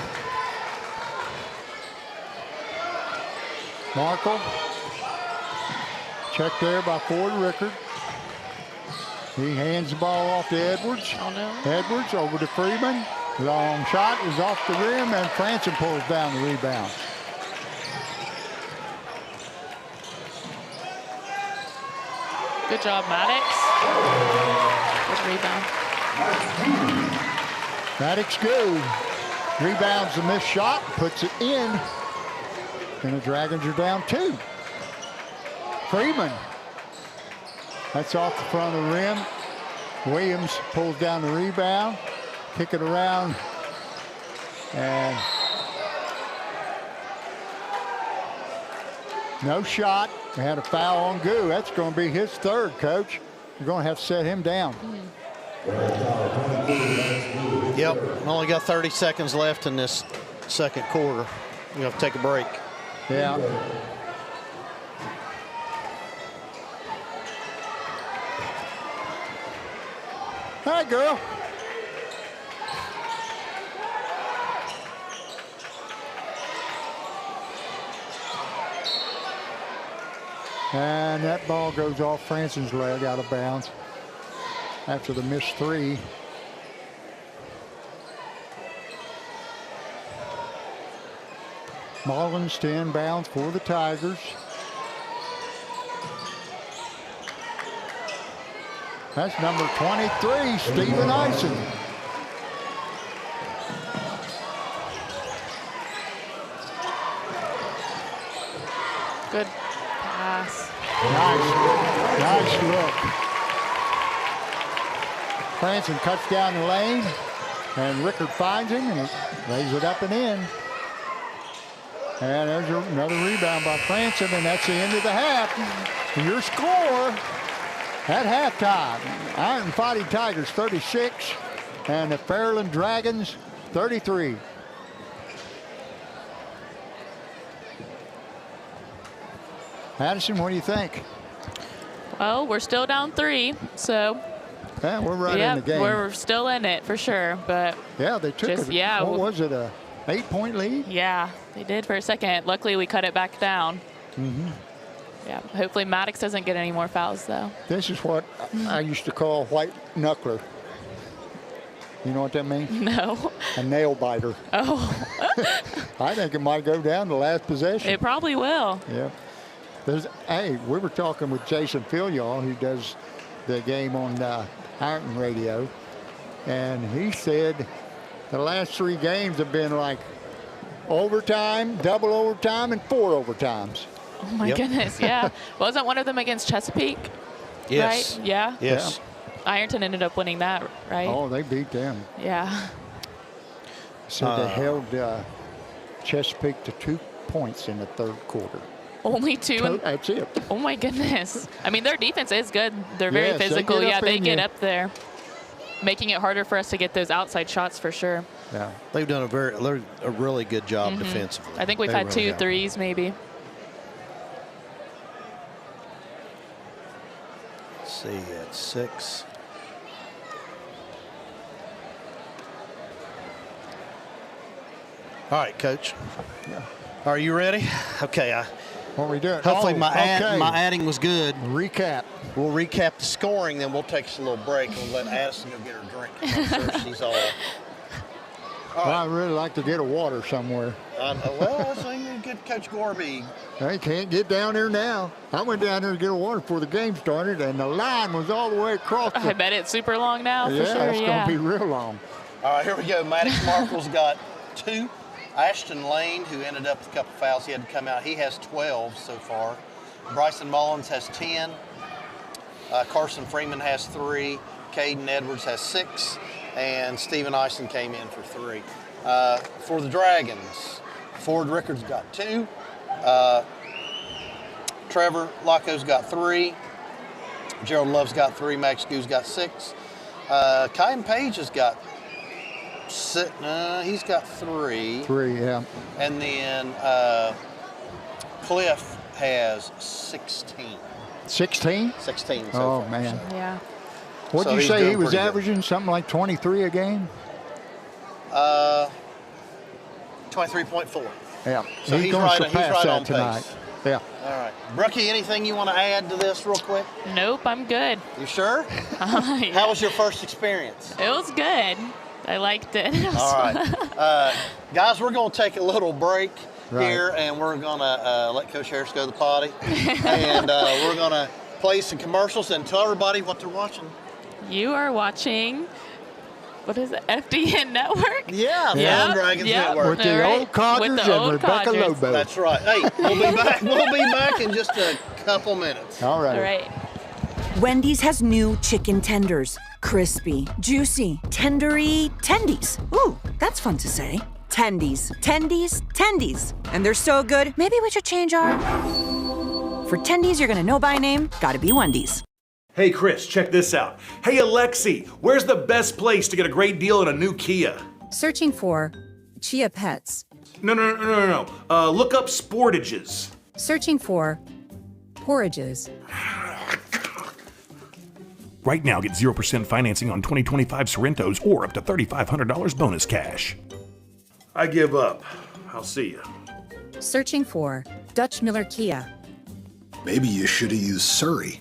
Markle. Check there by Ford Rickard. He hands the ball off to Edwards. Oh, no. Edwards over to Freeman. Long shot is off the rim, and Franson pulls down the rebound. Good job, Maddox. Good rebound. Maddox Goo rebounds the missed shot, puts it in, and the Dragons are down 2. Freeman. That's off the front of the rim. Williams pulls down the rebound, kick it around, and no shot. We had a foul on Goo. That's going to be his third, Coach. You're going to have to set him down. Yep, only got 30 seconds left in this second quarter. We have to take a break. Yeah. Hi, girl. And that ball goes off Franson's leg out of bounds after the missed three. Mullins to inbounds for the Tigers. That's number 23, Stephen Ison. Good pass. Nice look. Franson cuts down the lane, And Rickard finds him and lays it up and in. And there's another rebound by Franson, and that's the end of the half. Your score at halftime, Ironton Fighting Tigers 36 and the Fairland Dragons 33. Addison, what do you think? Well, we're still down 3, so. Yeah, we're right in the game. We're still in it for sure, but. Yeah, they took it. Yeah. What was it, a 8-point lead? Yeah, they did for a second. Luckily, we cut it back down. Mm-hmm. Yeah, hopefully Maddox doesn't get any more fouls, though. This is what I used to call white knuckler. You know what that means? No. A nail biter. Oh. I think it might go down the last possession. It probably will. Yeah. Hey, we were talking with Jason Filion, who does the game on Ironton radio, and he said the last 3 games have been like overtime, double overtime, and 4 overtimes. Oh my goodness, yeah. Wasn't one of them against Chesapeake? Yes. Right? Yeah? Yes. Ironton ended up winning that, right? Oh, they beat them. Yeah. So they held Chesapeake to 2 points in the 3rd quarter. Only 2? That's it. Oh my goodness. I mean, their defense is good. They're very physical. They get up there, making it harder for us to get those outside shots for sure. Yeah. They've done a really good job defensively. I think we've had 2 threes maybe. Let's see, at 6. All right, Coach. Yeah. Are you ready? Okay. What are we doing? Hopefully my adding was good. Recap. We'll recap the scoring, then we'll take us a little break and we'll let Addison go get her drink. I'm sure she's all Well, I'd really like to get a water somewhere. Well, let's get Coach Gorby. I can't get down there now. I went down there to get a water before the game started, and the line was all the way across. I bet it's super long now, for sure. It's going to be real long. All right, here we go. Maddox Markle's got 2. Ashton Lane, who ended up with a couple fouls, he had to come out. He has 12 so far. Bryson Mullins has 10. Carson Freeman has 3. Caden Edwards has 6. And Steven Eisen came in for 3. For the Dragons, Ford Rickard's got 2. Trevor Locko's got 3. Gerald Love's got 3. Max Goo's got 6. Kyan Page has got he's got 3. 3, yeah. And then Cliff has 16. 16? 16 so Oh, far, man. so. Yeah. What did you say he was averaging? Something like 23 a game? 23.4. Yeah. So he's going right, to surpass that on tonight. pace. Yeah. All right. Brookie, anything you want to add to this real quick? Nope, I'm good. You sure? Yeah. How was your first experience? It was good. I liked it. All right. Guys, we're going to take a little break here, and we're going to let Coach Harris go to the potty. And we're going to play some commercials and tell everybody what they're watching. You are watching, what is it, FDN Network? Yeah, Fairland Dragons Network. With the old Codgers and Rebecca Lobo. That's right. Hey, we'll be back. We'll be back in just a couple minutes. All right. All right. Wendy's has new chicken tenders. Crispy, juicy, tendery tendies. Ooh, that's fun to say. Tendies, tendies, tendies. And they're so good, maybe we should change our... For tendies you're gonna know by name, gotta be Wendy's. Hey Chris, check this out. Hey Alexi, where's the best place to get a great deal on a new Kia? Searching for Chia Pets. No. Look up Sportages. Searching for Porrages. Right now, get 0% financing on 2025 Sorrentos or up to $3,500 bonus cash. I give up. I'll see you. Searching for Dutch Miller Kia. Maybe you should have used Surrey.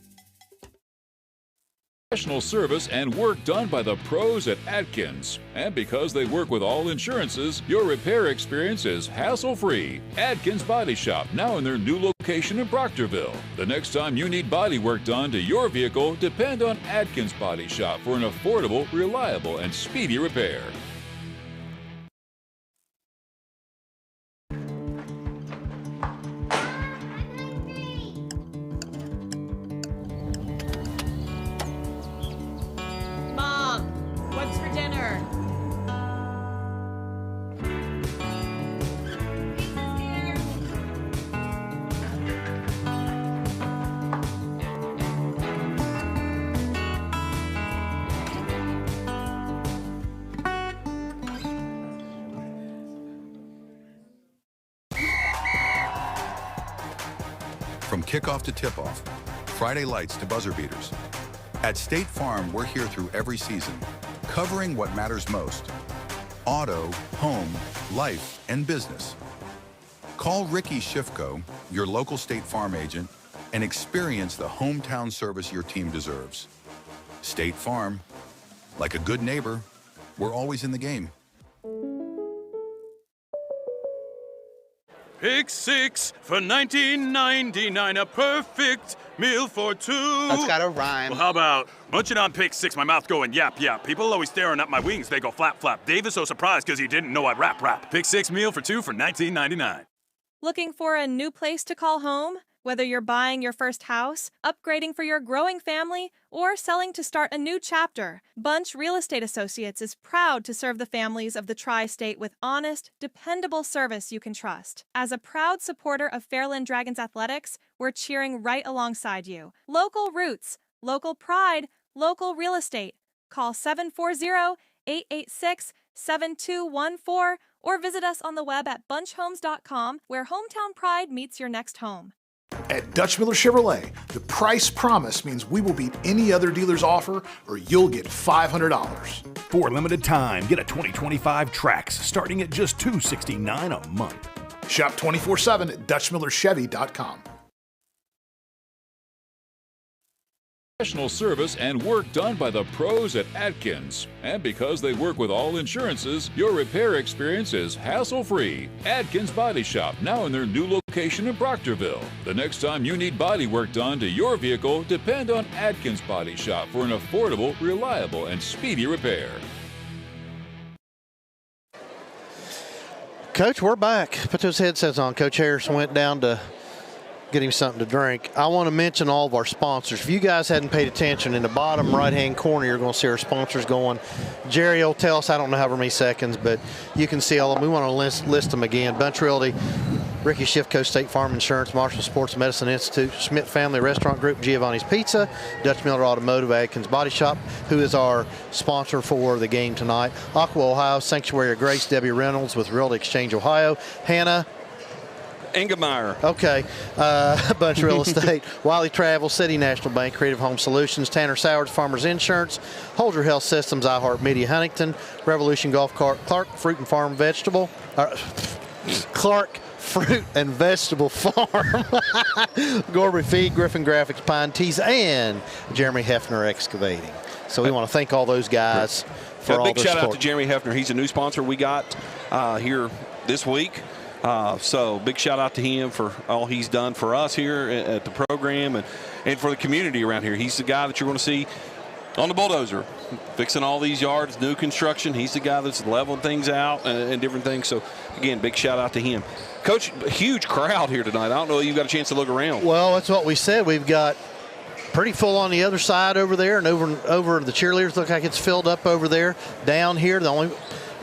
Professional service and work done by the pros at Atkins. And because they work with all insurances, your repair experience is hassle-free. Atkins Body Shop, now in their new location in Proctorville. The next time you need body work done to your vehicle, depend on Atkins Body Shop for an affordable, reliable, and speedy repair. Mom, what's for dinner? kickoff to tip-off, Friday lights to buzzer beaters. At State Farm, we're here through every season, covering what matters most: auto, home, life, and business. Call Ricky Shifko, your local State Farm agent, and experience the hometown service your team deserves. State Farm, like a good neighbor, we're always in the game. Pick 6 for $19.99, a perfect meal for two. That's gotta rhyme. Well, how about munching on pick 6, my mouth going yap, yap. People always staring at my wings, they go flap, flap. Dave is so surprised because he didn't know I'd rap, rap. Pick 6 meal for two for $19.99. Looking for a new place to call home? Whether you're buying your first house, upgrading for your growing family, or selling to start a new chapter, Bunch Real Estate Associates is proud to serve the families of the Tri-State with honest, dependable service you can trust. As a proud supporter of Fairland Dragons Athletics, we're cheering right alongside you. Local roots, local pride, local real estate. Call 740-886-7214 or visit us on the web at bunchhomes.com, where hometown pride meets your next home. At Dutch Miller Chevrolet, the price promise means we will beat any other dealer's offer or you'll get $500. For a limited time, get a 2025 Trax starting at just $269 a month. Shop 24/7 at DutchMillerChevy.com. Professional service and work done by the pros at Atkins. And because they work with all insurances, your repair experience is hassle-free. Atkins Body Shop, now in their new location in Proctorville. The next time you need body work done to your vehicle, depend on Atkins Body Shop for an affordable, reliable, and speedy repair. Coach, we're back. Put those headsets on. Coach Harris went down to get him something to drink. I want to mention all of our sponsors. If you guys hadn't paid attention, in the bottom right-hand corner, you're going to see our sponsors going. Jerry will tell us, I don't know how many seconds, but you can see all of them. We want to list them again. Bunch Realty, Ricky Shifko, State Farm Insurance, Marshall Sports Medicine Institute, Schmidt Family Restaurant Group, Giovanni's Pizza, Dutch Miller Automotive, Atkins Body Shop, who is our sponsor for the game tonight. Aqua Ohio, Sanctuary of Grace, Debbie Reynolds with Realty Exchange Ohio, Hannah Engemeyer. Okay. Bunch Real Estate, Wiley Travel, City National Bank, Creative Home Solutions, Tanner Sowers, Farmers Insurance, Hold Your Health Systems, iHeart Media Huntington, Revolution Golf Cart, Clark Fruit and Farm Vegetable, Clark Fruit and Vegetable Farm, Gorby Feed, Griffin Graphics, Pine Tees, and Jeremy Hefner Excavating. So we want to thank all those guys for all their support. Big shout out to Jeremy Hefner. He's a new sponsor we got here this week. So big shout out to him for all he's done for us here at the program and for the community around here. He's the guy that you're going to see on the bulldozer, fixing all these yards, new construction. He's the guy that's leveling things out and different things. So, again, big shout out to him. Coach, a huge crowd here tonight. I don't know if you've got a chance to look around. Well, that's what we said. We've got pretty full on the other side over there, and over the cheerleaders look like it's filled up over there. Down here, the only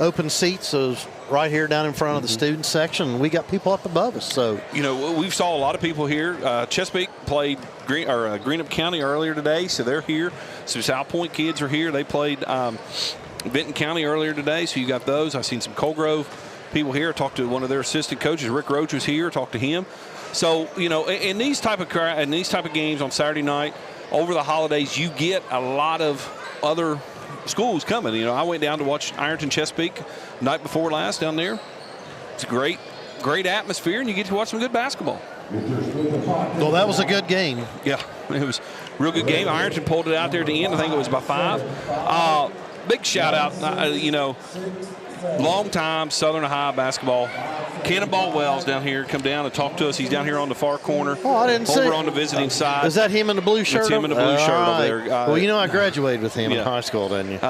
open seats is right here down in front of the student section, and we got people up above us. So, you know, we saw a lot of people here. Chesapeake played Greenup County earlier today, so they're here. Some South Point kids are here. They played Benton County earlier today, so you got those. I've seen some Coal Grove people here. I talked to one of their assistant coaches. Rick Roach was here. Talked to him. So, you know, in these type of games on Saturday night over the holidays, you get a lot of other schools coming. You know, I went down to watch Ironton Chesapeake night before last down there. It's a great atmosphere, and you get to watch some good basketball. Well, that was a good game. Yeah, it was a real good game. Ironton pulled it out there at the end. I think it was by 5. Big shout out, you know, long time Southern Ohio basketball. Cannonball Wells down here come down and talk to us. He's down here on the far corner. Oh, I didn't see. Over on the visiting side. Is that him in the blue shirt? It's him in the blue shirt over there. Well, you know, I graduated with him in high school, didn't you?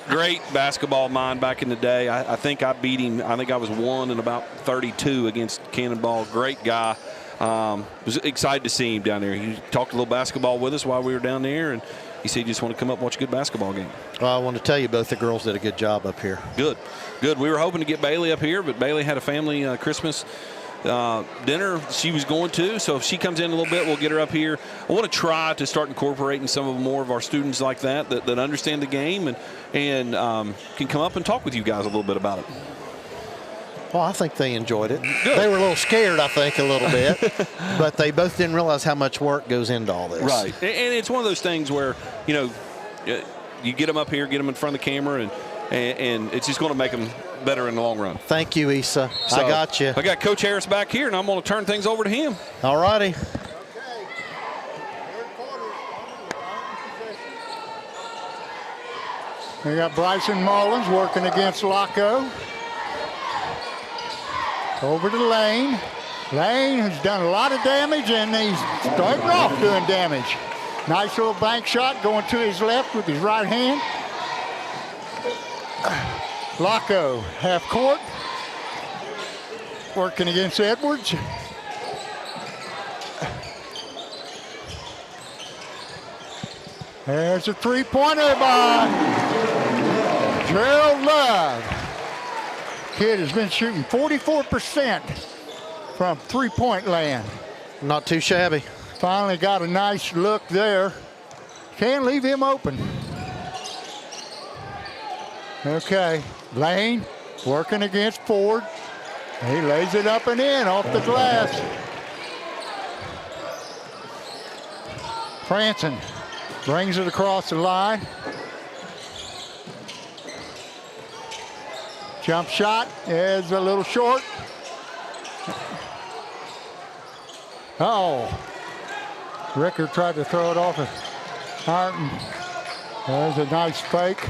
Great basketball mind back in the day. I think I beat him. I think I was 1 in about 32 against Cannonball. Great guy. Was excited to see him down there. He talked a little basketball with us while we were down there, and he said he just wanted to come up and watch a good basketball game. Well, I want to tell you, both the girls did a good job up here. Good. We were hoping to get Bailey up here, but Bailey had a family Christmas dinner she was going to. So if she comes in a little bit, we'll get her up here. I want to try to start incorporating some of more of our students like that understand the game and can come up and talk with you guys a little bit about it. Well, I think they enjoyed it. Good. They were a little scared, I think, a little bit, but they both didn't realize how much work goes into all this. Right, and it's one of those things where, you know, you get them up here, get them in front of the camera, and it's just going to make them better in the long run. Thank you, Issa. So, I got you. I got Coach Harris back here, and I'm going to turn things over to him. All righty. We got Bryson Mullins working against Laco. Over to Lane. Lane has done a lot of damage, and he's starting off doing damage. Nice little bank shot going to his left with his right hand. Laco, half court. Working against Edwards. There's a three-pointer by Gerald Love. Kid has been shooting 44% from three-point land. Not too shabby. Finally got a nice look there. Can't leave him open. Okay, Lane working against Ford. He lays it up and in off the glass. Franson brings it across the line. Jump shot is a little short. Oh, Ricker tried to throw it off of Ironton. There's a nice fake.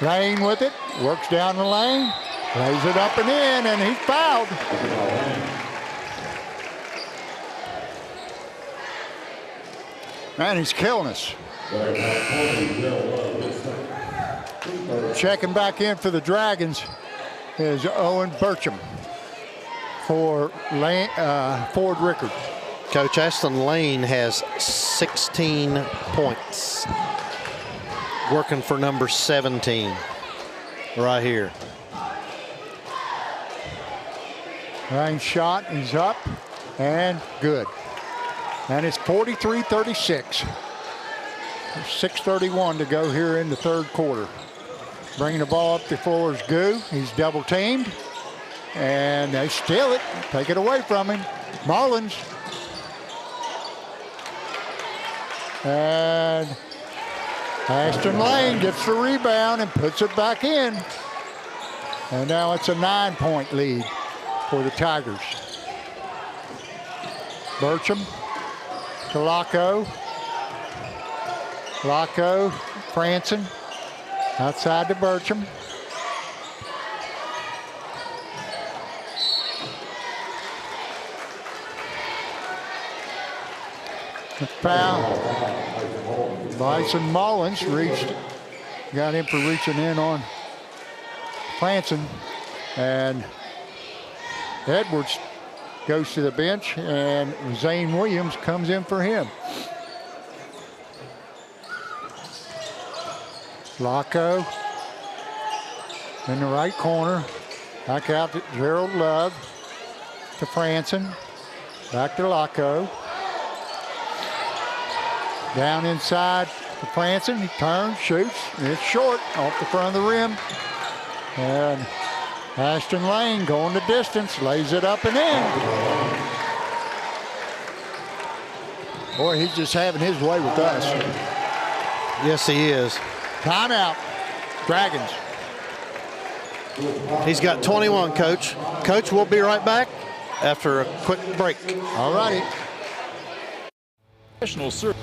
Lane with it, works down the lane, lays it up and in, and he's fouled. Man, he's killing us. Checking back in for the Dragons is Owen Burcham for Ford Rickard. Coach, Aston Lane has 16 points. Working for number 17 right here. Lane shot, he's up and good. And it's 43-36. 6:31 to go here in the third quarter. Bringing the ball up the floor is Goo. He's double teamed. And they steal it, take it away from him. Mullins. And Ashton Lane gets the rebound and puts it back in. And now it's a 9-point lead for the Tigers. Burcham to Laco. Laco, Franson, outside to Burcham. The foul. Bryson Mullins got him for reaching in on Franson, and Edwards goes to the bench, and Zane Williams comes in for him. Laco in the right corner, back out to Gerald Love, to Franson, back to Laco. Down inside to Franson, he turns, shoots, and it's short off the front of the rim. And Ashton Lane going the distance, lays it up and in. Boy, he's just having his way with us. Yes, he is. Timeout, Dragons. He's got 21, Coach. Coach, we'll be right back after a quick break. All righty. Professional service.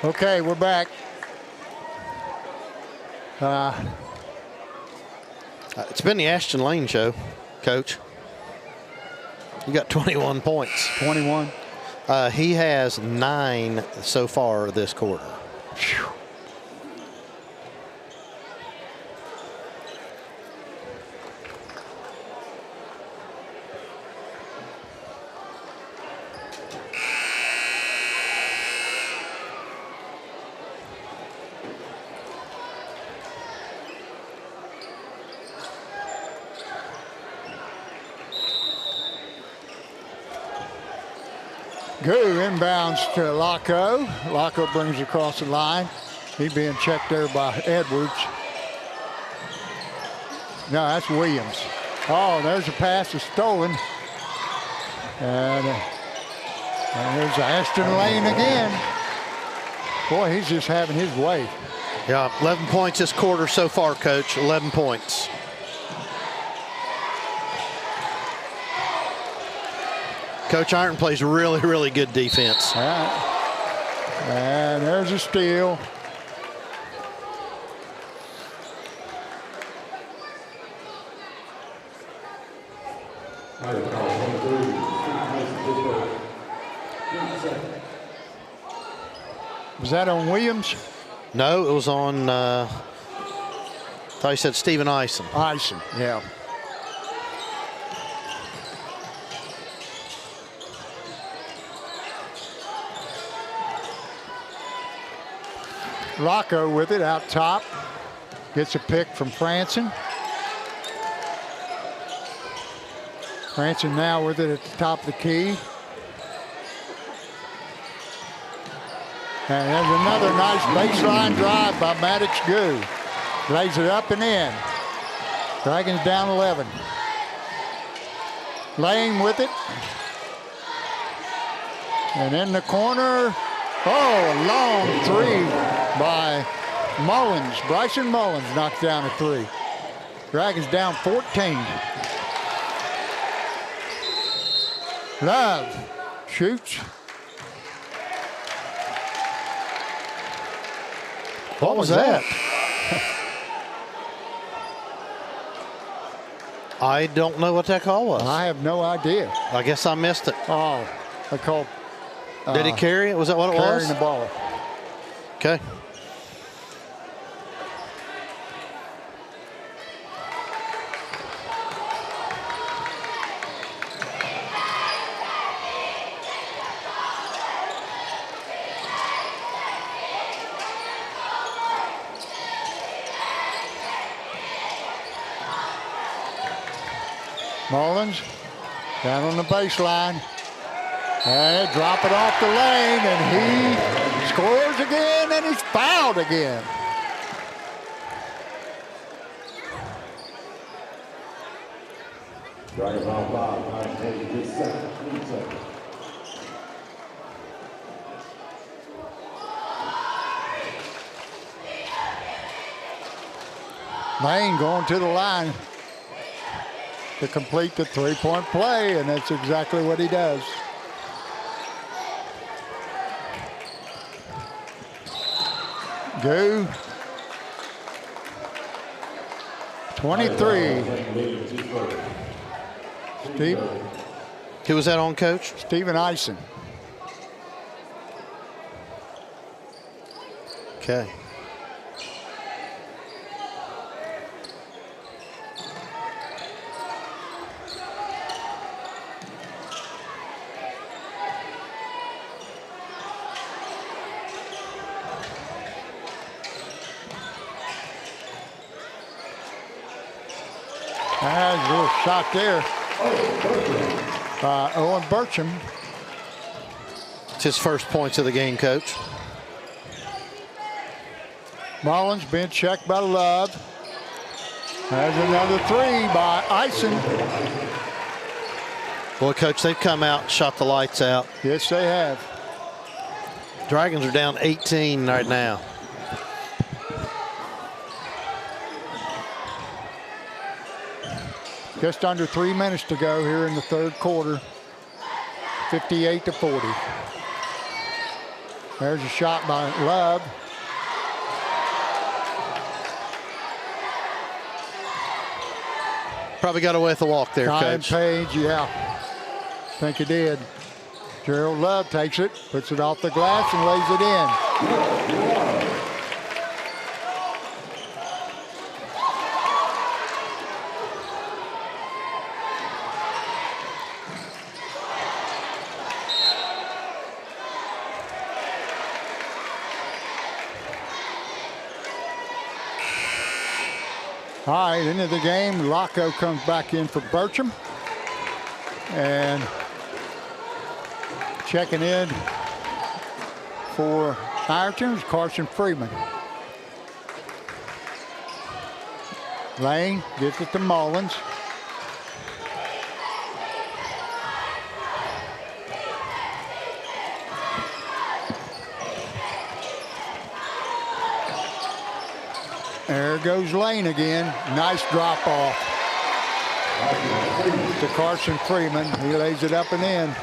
Okay, we're back. It's been the Ashton Lane show, Coach. You got 21 points. 21? He has 9 so far this quarter. Goo inbounds to Laco. Laco brings it across the line. He's being checked there by Edwards. No, that's Williams. Oh, there's a pass that's stolen. And there's Ashton Lane again. Boy, he's just having his way. Yeah, 11 points this quarter so far, Coach. 11 points. Coach Ironton plays really, really good defense. And there's a steal. Was that on Williams? No, it was on, thought you said Stephen Ison. Ison, yeah. Rocco with it out top. Gets a pick from Franson. Franson now with it at the top of the key. And there's another nice baseline drive by Maddox Goo. Lays it up and in. Dragons down 11. Lane with it. And in the corner, oh, a long three by Mullins. Bryson Mullins knocks down a three. Dragons down 14. Love shoots. What was that? I don't know what that call was. I have no idea. I guess I missed it. Oh, I called. Did he carry it? Was that what it was? Carrying the ball. Okay. Mullins down on the baseline. And they drop it off the lane, and he scores again, and he's fouled again. Dragon foul 5, 9-10, second. Lane going to the line to complete the three-point play, and that's exactly what he does. Goo. 23. Steve. Who was that on, Coach? Stephen Ison. Okay. There's a little shot there. Owen Burcham. It's his first points of the game, Coach. Mullins being checked by Love. There's another three by Ison. Boy, Coach, they've come out and shot the lights out. Yes, they have. Dragons are down 18 right now. Just under 3 minutes to go here in the third quarter. 58-40. There's a shot by Love. Probably got away with the walk there, Ryan Coach. Page, yeah. I think he did. Gerald Love takes it, puts it off the glass, and lays it in. All right, into the game. Laco comes back in for Burcham. And Checking in for Ironton is Carson Freeman. Lane gets it to Mullins. There goes Lane again. Nice drop off to Carson Freeman. He lays it up and in.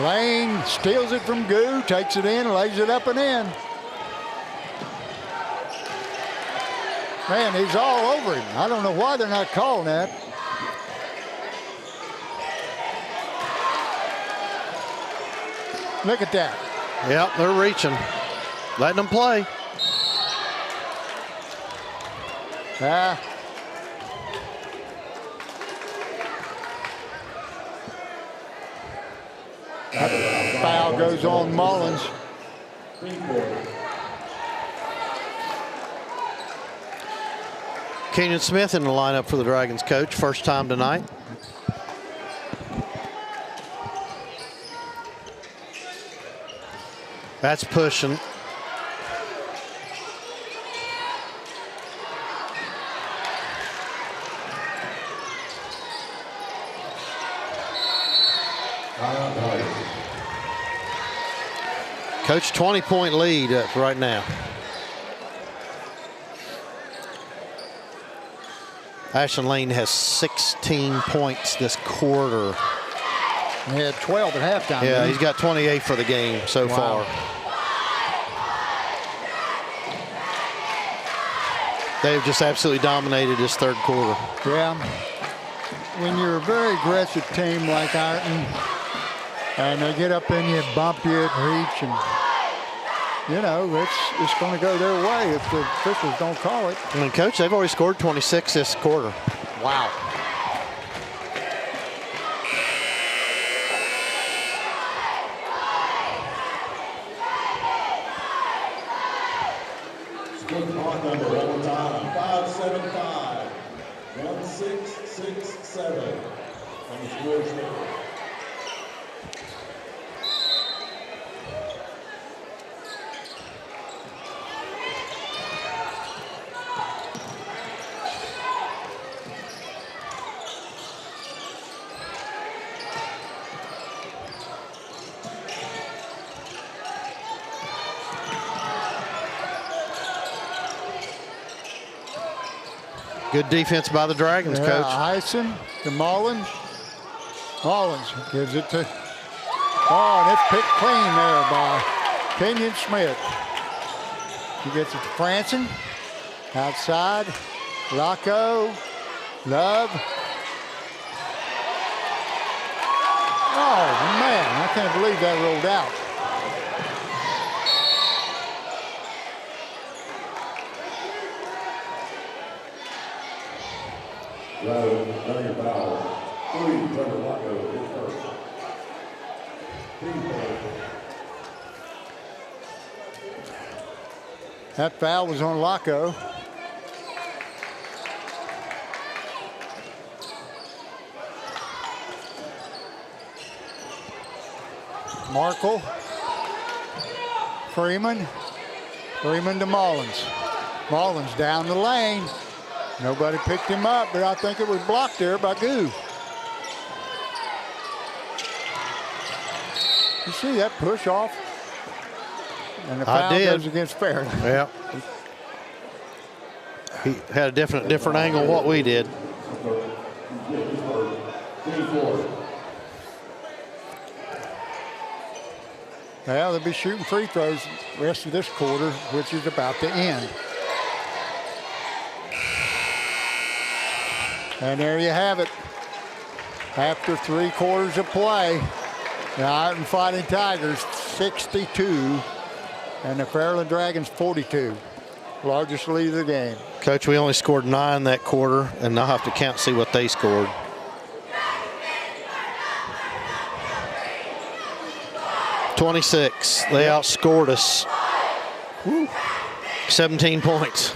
Lane steals it from Goo, takes it in, lays it up and in. Man, he's all over him. I don't know why they're not calling that. Look at that. Yep, they're reaching. Letting them play. Foul goes on Mullins. Keenan Smith in the lineup for the Dragons, coach. First time tonight. That's pushing. Coach, 20-point lead right now. Ashland Lane has 16 points this quarter. He had 12 at halftime. Yeah, he's got 28 for the game so far. They've just absolutely dominated this third quarter. Yeah. When you're a very aggressive team like Ironton, and they get up in you, bump you at reach, and you know, it's going to go their way if the officials don't call it. I mean, coach, they've already scored 26 this quarter. Wow. Scored clock number overtime, 5-7-5, 1-6-6-7 on the score sheet. Good defense by the Dragons, coach. Hyson to Mullins. Mullins gives it to, and it's picked clean there by Kenyon Smith. He gets it to Franson. Outside, Rocco, Love. Oh, man, I can't believe that rolled out. Another foul. 3, Trevor Locko is first. Team foul. That foul was on Locko. Markle. Freeman. Freeman to Mullins. Mullins down the lane. Nobody picked him up, but I think it was blocked there by Goo. You see that push off? And the foul goes against Fairland. Yeah. He had a different angle than what we did. Well, they'll be shooting free throws the rest of this quarter, which is about to end. And there you have it. After 3 quarters of play, the Ironton Fighting Tigers 62 and the Fairland Dragons 42. Largest lead of the game. Coach, we only scored 9 that quarter, and I'll have to count see what they scored. 26. They outscored us. 17 points.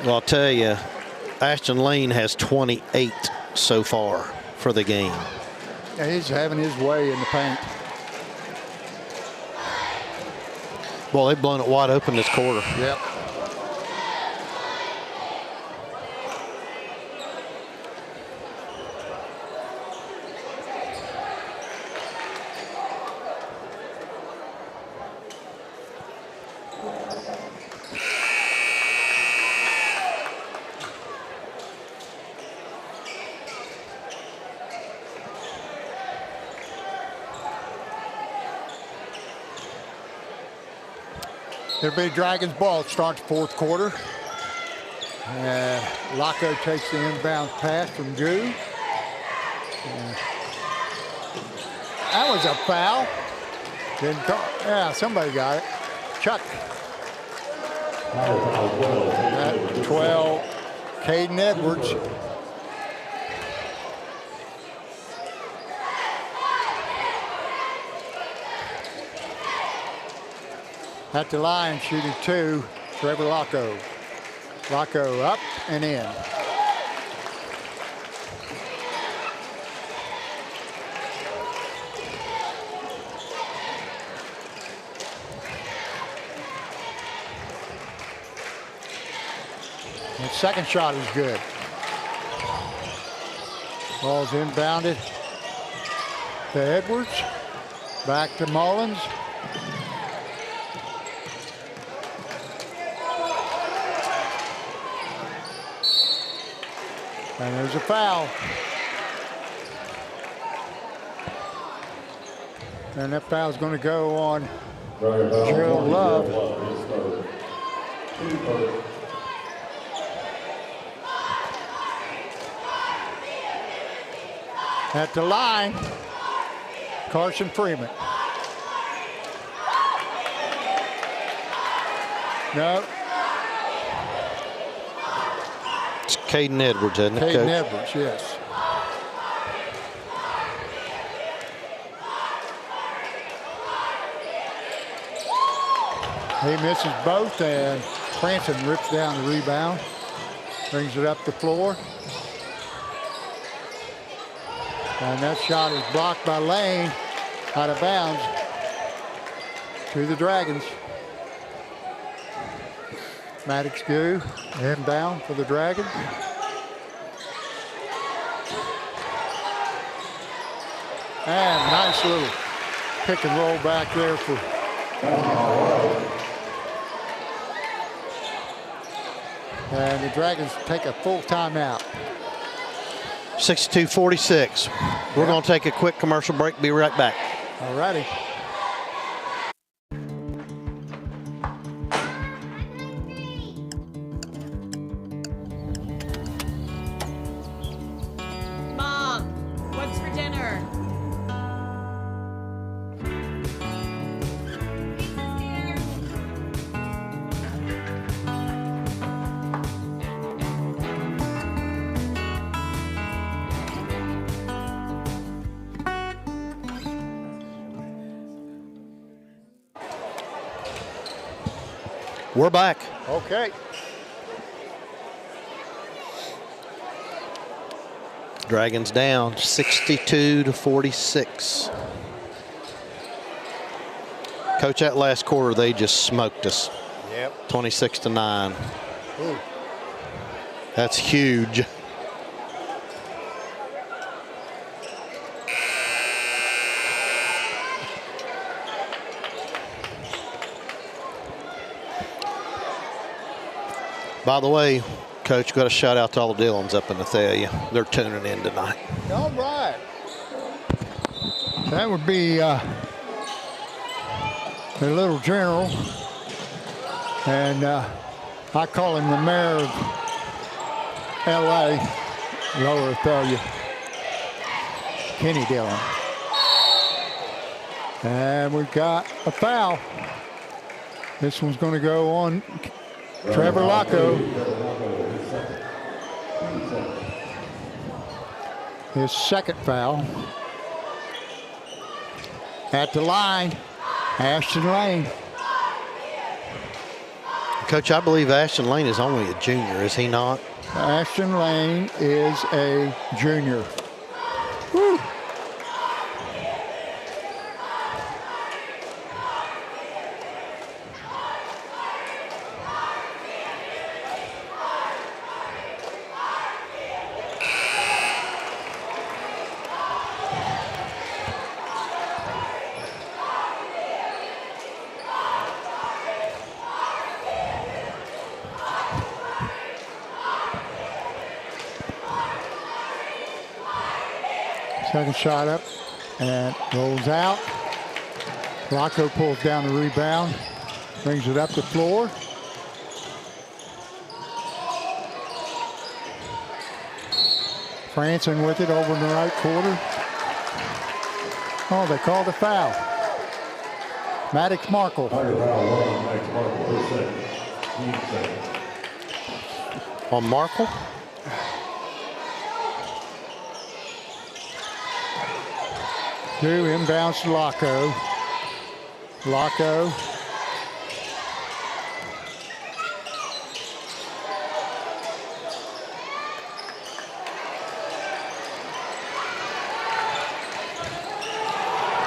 Well, I'll tell you, Ashton Lane has 28 so far for the game. Yeah, he's having his way in the paint. Well, they've blown it wide open this quarter. Yep. It'll be Dragons ball to start the fourth quarter. Laco takes the inbound pass from Drew. That was a foul. Didn't call. Yeah, somebody got it. Chuck. At 12, Caden Edwards. At the line, shooting 2, Trevor Laco. Laco up and in. The second shot is good. Ball's inbounded to Edwards. Back to Mullins. And there's a foul. And that foul's going to go on Gerald Love. At the line, Carson Freeman. No. It's Caden Edwards, isn't it, Caden Coach? Edwards, yes. He misses both, and Cranston rips down the rebound, brings it up the floor. And that shot is blocked by Lane, out of bounds to the Dragons. Maddox Goo, inbound for the Dragons. And nice little pick and roll back there for and the Dragons take a full timeout. 62-46. We're going to take a quick commercial break. Be right back. All righty. Mom, what's for dinner? We're back. Okay. Dragons down 62-46. Coach, that last quarter, they just smoked us. Yep. 26-9. Ooh. That's huge. By the way, Coach, got a shout out to all the Dillons up in Athalia. They're tuning in tonight. All right. That would be the little general. And I call him the mayor of L.A., Lower Athalia, Kenny Dillon. And we've got a foul. This one's going to go on Trevor Locko. His second foul. At the line, Ashton Lane. Coach, I believe Ashton Lane is only a junior, is he not? Ashton Lane is a junior. Woo. Second shot up and rolls out. Rocco pulls down the rebound, brings it up the floor. Franson with it over in the right quarter. Oh, they called a foul. Maddox Markle. On Markle? Two inbounds to Locko. Locko.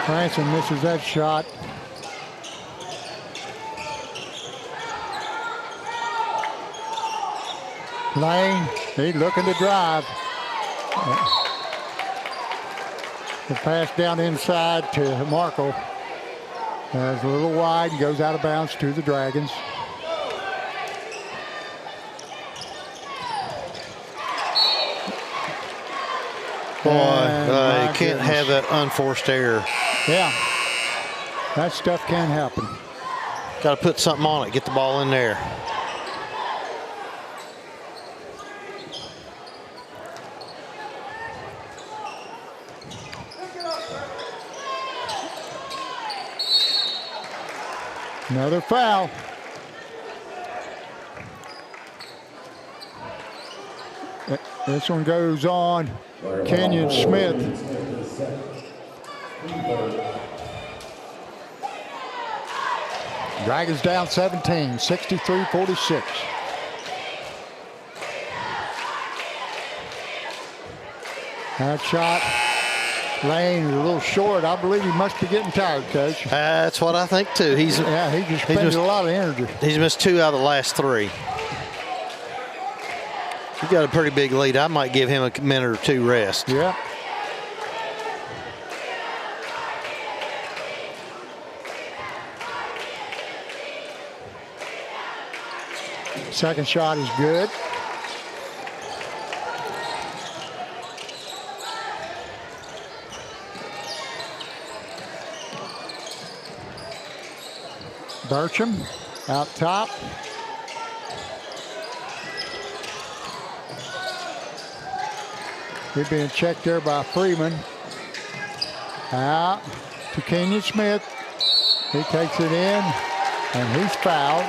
Franson misses that shot. Lane, he's looking to drive. The pass down inside to Markle. That's a little wide, goes out of bounds to the Dragons. Boy, you can't have that unforced error. Yeah, that stuff can happen. Got to put something on it, get the ball in there. Another foul. This one goes on Kenyon Smith. Dragons down 17, 63-46. That shot. Lane is a little short. I believe he must be getting tired, Coach. That's what I think, too. He just spends a lot of energy. He's missed 2 out of the last 3. He got a pretty big lead. I might give him a minute or 2 rest. Yeah. Second shot is good. Burcham out top. He's being checked there by Freeman. Out to Kenyon Smith. He takes it in, and he's fouled.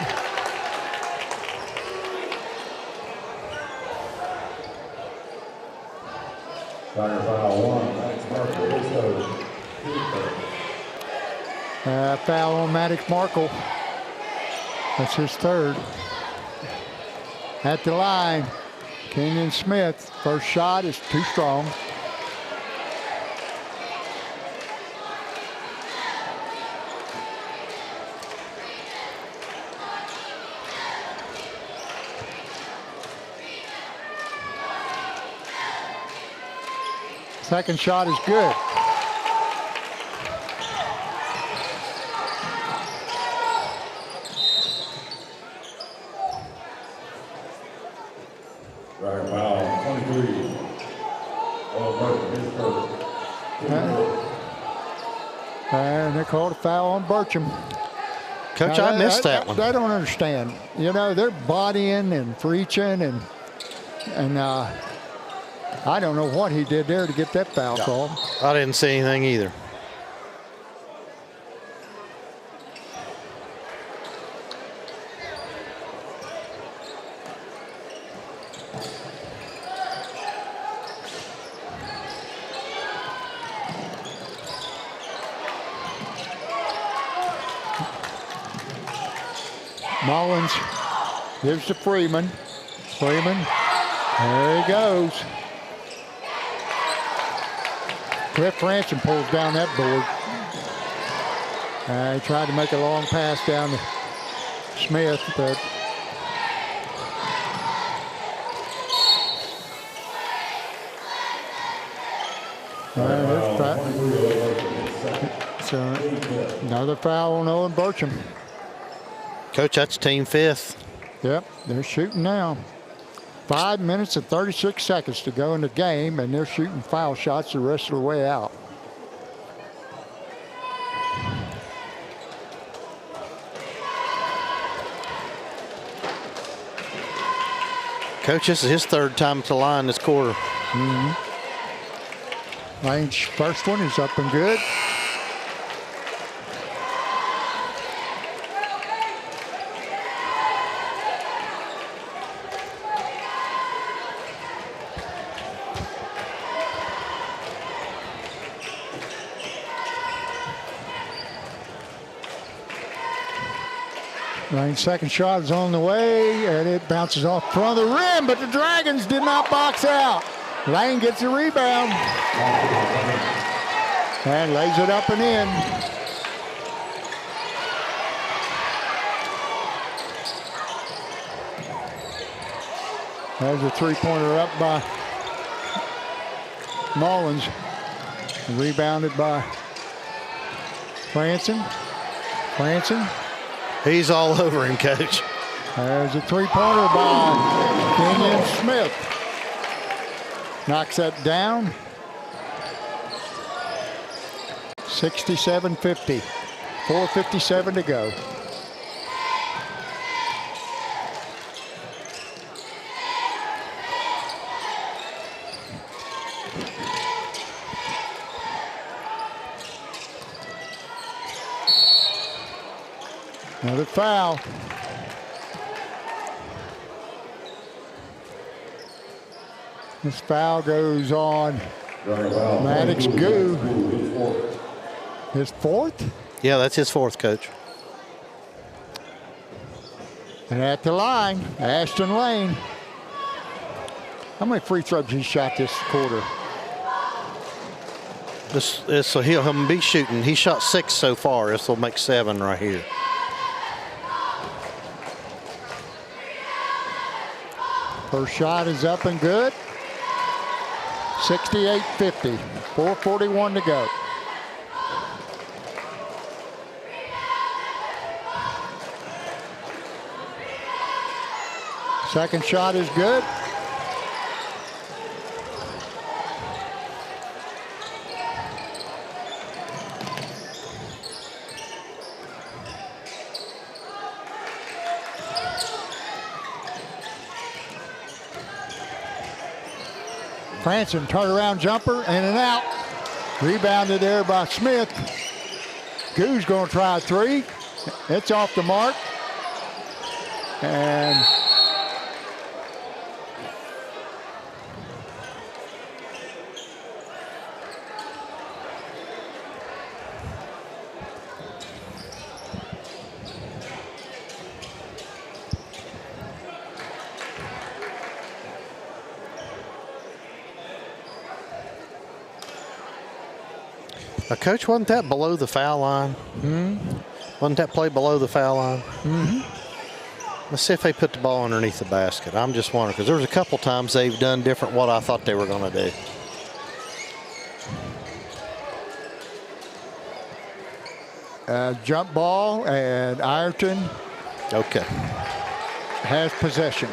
Foul on Maddox Markle. That's his third. At the line, Kenyon Smith. First shot is too strong. Second shot is good. And they called a foul on Burcham. Coach, I missed that one. I don't understand. You know, they're bodying and breaching, and I don't know what he did there to get that foul called. I didn't see anything either. Mullins gives to Freeman. Freeman, there he goes. Cliff Ransom pulls down that board. He tried to make a long pass down to Smith, but so another foul on Owen Burcham. Coach, that's team 5th. Yep, they're shooting now. 5 minutes and 36 seconds to go in the game, and they're shooting foul shots the rest of the way out. Coach, this is his 3rd time at the line this quarter. Lane's first one is up and good. Lane's second shot is on the way, and it bounces off front of the rim, but the Dragons did not box out. Lane gets the rebound and lays it up and in. There's a three-pointer up by Mullins, rebounded by Franson. He's all over him, Coach. There's a three-pointer by Kenyon Smith. Knocks that down. 67-50. 4:57 to go. Another foul. This foul goes on Maddox Goo. His 4th? Yeah, that's his 4th, Coach. And at the line, Ashton Lane. How many free throws he shot this quarter? So he'll be shooting. He shot 6 so far. This will make 7 right here. First shot is up and good. 68-50. 4:41 to go. Second shot is good. Franson turnaround jumper, in and out. Rebounded there by Smith. Goo's going to try a 3. It's off the mark. And Now, Coach, wasn't that below the foul line? Wasn't that play below the foul line? Let's see if they put the ball underneath the basket. I'm just wondering, because there was a couple times they've done different what I thought they were going to do. Jump ball, and Ironton has possession.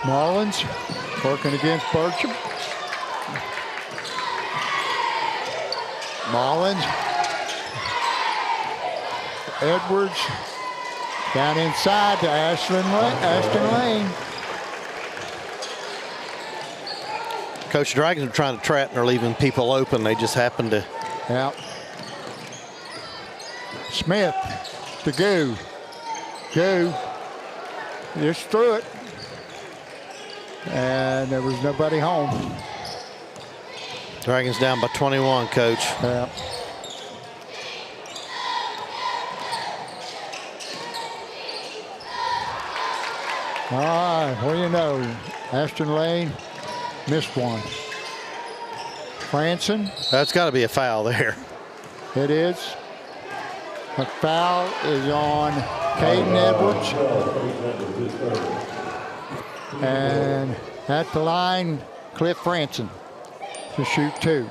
Mullins working against Burcham. Mullins. Edwards down inside to Ashton Lane. Coach, Dragons are trying to trap and they're leaving people open. They just happen to. Yeah. Smith to Goo. Goo just threw it. And there was nobody home. Dragons down by 21, Coach. Yeah. All right, what do you know? Ashton Lane missed one. Franson. That's got to be a foul there. It is. A foul is on Caden Edwards. And at the line, Cliff Franson to shoot 2.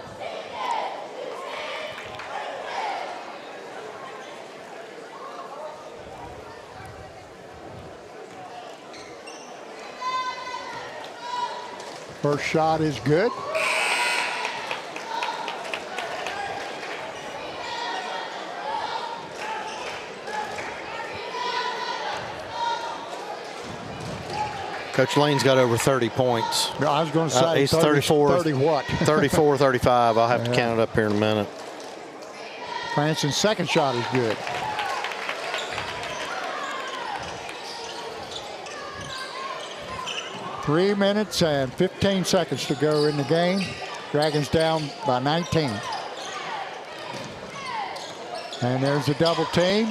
First shot is good. Coach Lane's got over 30 points. I was going to say he's 30 what? 34, 35. I'll have to count it up here in a minute. Franson's second shot is good. Three minutes and 15 seconds to go in the game. Dragons down by 19. And there's a double team.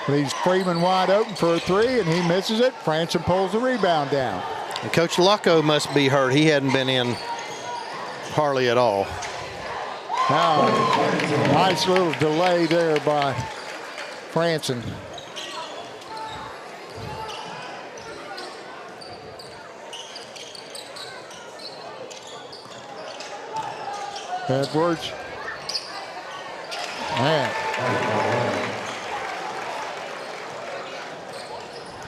Leaves Freeman wide open for a 3, and he misses it. Franson pulls the rebound down. And Coach Lucco must be hurt. He hadn't been in hardly at all. Nice little delay there by Franson. Edwards. Man.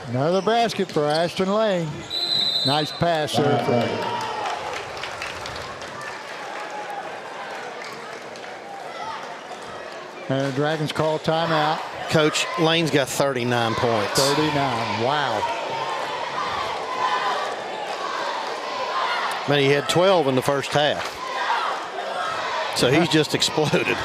Another basket for Ashton Lane. Nice pass there. And the Dragons call timeout. Coach Lane's got 39 points. 39, wow. Man, he had 12 in the first half. So he's just exploded.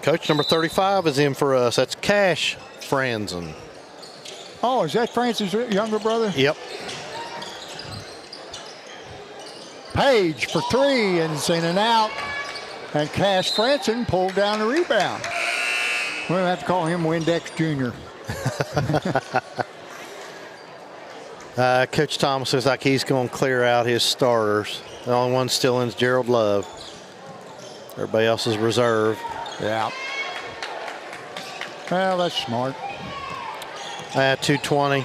Coach number 35 is in for us. That's Cash Franson. Oh, is that Francis' younger brother? Yep. Page for 3, and it's in and out. And Cash Franson pulled down the rebound. We'll have to call him Windex Jr. Coach Thomas looks like he's going to clear out his starters. The only one still in is Gerald Love. Everybody else is reserve. Yeah. Well, that's smart. 2:20.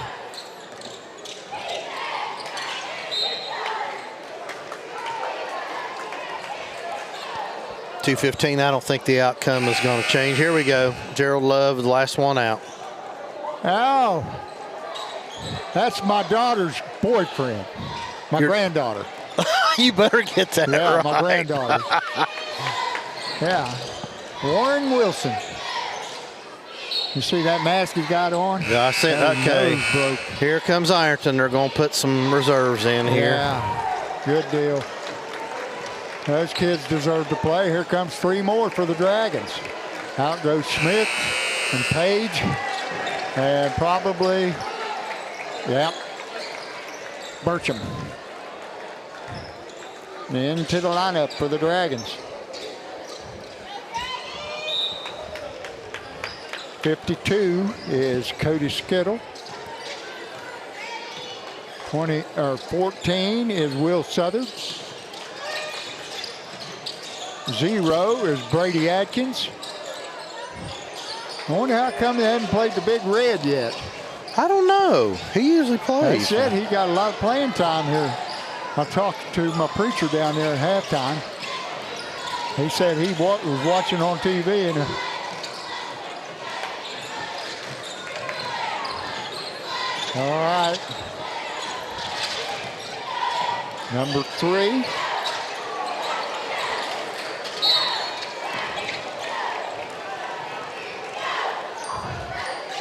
.215. I don't think the outcome is going to change. Here we go. Gerald Love, the last one out. Oh, that's my daughter's boyfriend. My granddaughter. You better get that right. My granddaughter. Yeah. Warren Wilson. You see that mask he's got on? Yeah, I see. Okay. Here comes Ironton. They're going to put some reserves in here. Yeah. Good deal. Those kids deserve to play. Here comes 3 more for the Dragons. Out goes Smith and Page. And probably, Burcham. Into the lineup for the Dragons. 52 is Cody Skittle. 14 is Will Southers. 0 is Brady Atkins. I wonder how come they haven't played the Big Red yet. I don't know. He usually plays. They said he got a lot of playing time here. I talked to my preacher down there at halftime. He said he was watching on TV and All right. Number 3.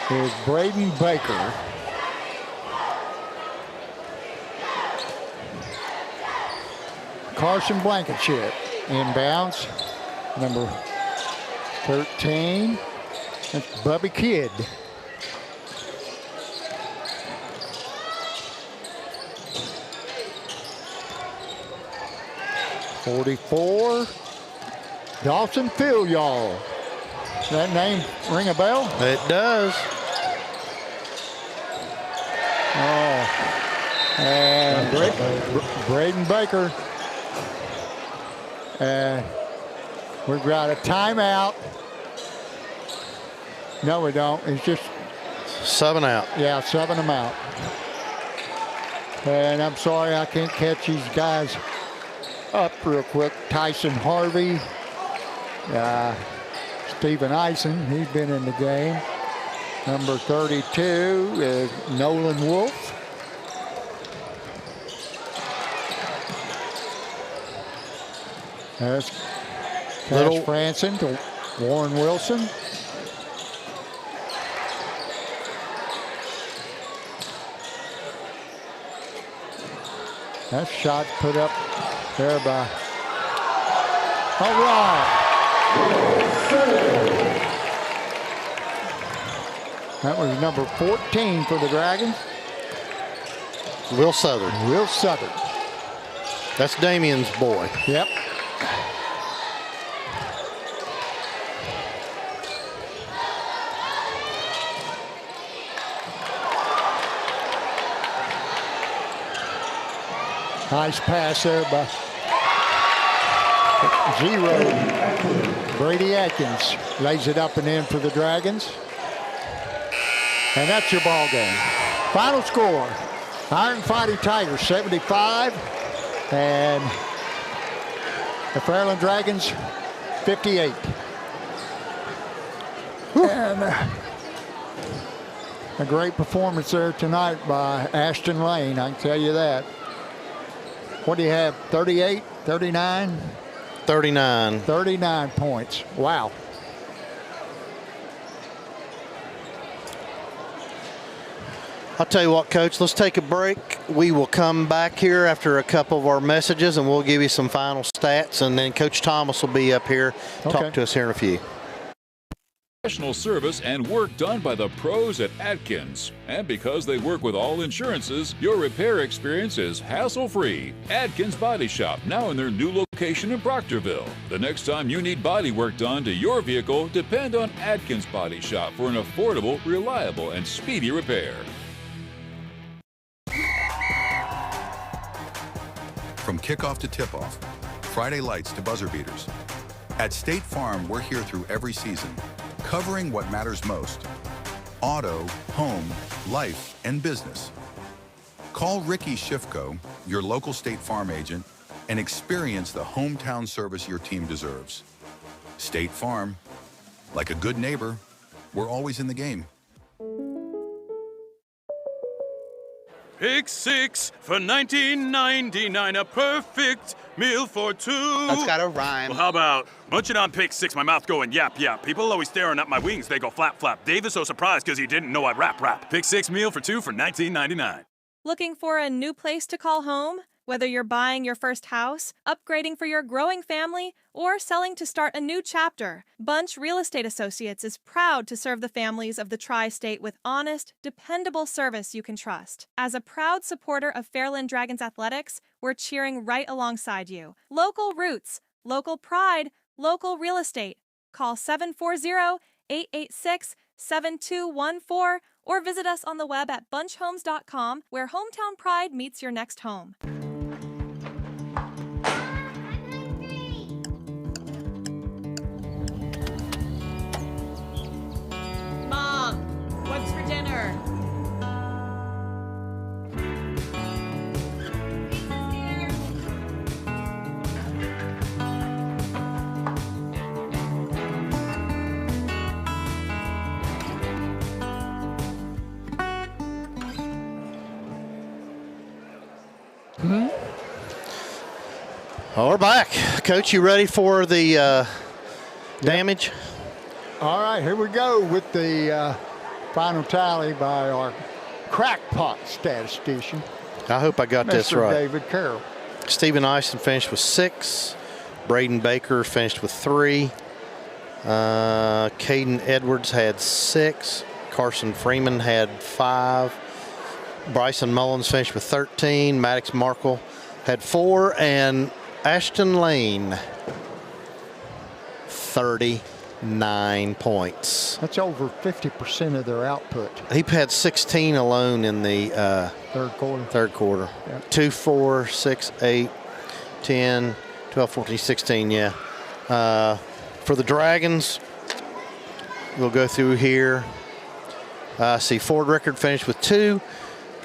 Is Braden Baker. Carson Blankenship inbounds. Number 13. That's Bubby Kidd. .44. Dawson Filyall. Does that name ring a bell? It does. Oh, and Braden Baker. We've got a timeout. No, we don't. It's just subbing out. Yeah, subbing them out. And I'm sorry I can't catch these guys up real quick. Tyson Harvey, Stephen Eisen, he's been in the game. Number 32 is Nolan Wolf. That's Cash Franson to Warren Wilson. That shot put up there by. All right. That was number 14 for the Dragons. Will Southern. Will Southern. That's Damien's boy. Yep. Nice pass there by 0. Brady Atkins lays it up and in for the Dragons. And that's your ball game. Final score, Ironton Tigers 75 and the Fairland Dragons 58. And a great performance there tonight by Ashton Lane, I can tell you that. What do you have, 38, 39? 39. 39 points, wow. I'll tell you what, Coach, let's take a break. We will come back here after a couple of our messages, and we'll give you some final stats, and then Coach Thomas will be up here, talk to us here in a few. Professional service and work done by the pros at Atkins. And because they work with all insurances, your repair experience is hassle-free. Atkins Body Shop, now in their new location in Proctorville. The next time you need body work done to your vehicle, depend on Atkins Body Shop for an affordable, reliable, and speedy repair. From kickoff to tip-off, Friday lights to buzzer beaters. At State Farm, we're here through every season, covering what matters most: auto, home, life, and business. Call Ricky Schiffko, your local State Farm agent, and experience the hometown service your team deserves. State Farm, like a good neighbor, we're always in the game. Pick 6 for $19.99, a perfect meal for 2. That's gotta rhyme. Well, how about munching on pick 6, my mouth going yap, yap. People always staring at my wings, they go flap, flap. Dave is so surprised because he didn't know I'd rap. Pick 6 meal for 2 for $19.99. Looking for a new place to call home? Whether you're buying your first house, upgrading for your growing family, or selling to start a new chapter, Bunch Real Estate Associates is proud to serve the families of the Tri-State with honest, dependable service you can trust. As a proud supporter of Fairland Dragons Athletics, we're cheering right alongside you. Local roots, local pride, local real estate. Call 740-886-7214 or visit us on the web at bunchhomes.com, where hometown pride meets your next home. Mom, what's for dinner? Oh, we're back. Coach, you ready for the damage? All right, here we go with the final tally by our crackpot statistician. I hope I got this Mr. right. David Carroll. Stephen Eisen finished with 6. Braden Baker finished with 3. Caden Edwards had 6. Carson Freeman had 5. Bryson Mullins finished with 13. Maddox Markle had 4. And Ashton Lane, 39 points. That's over 50% of their output. He had 16 alone in the third quarter. Yep. 2, 4, 6, 8, 10, 12, 14, 16, yeah. For the Dragons, we'll go through here. See, Ford Rickard finished with 2.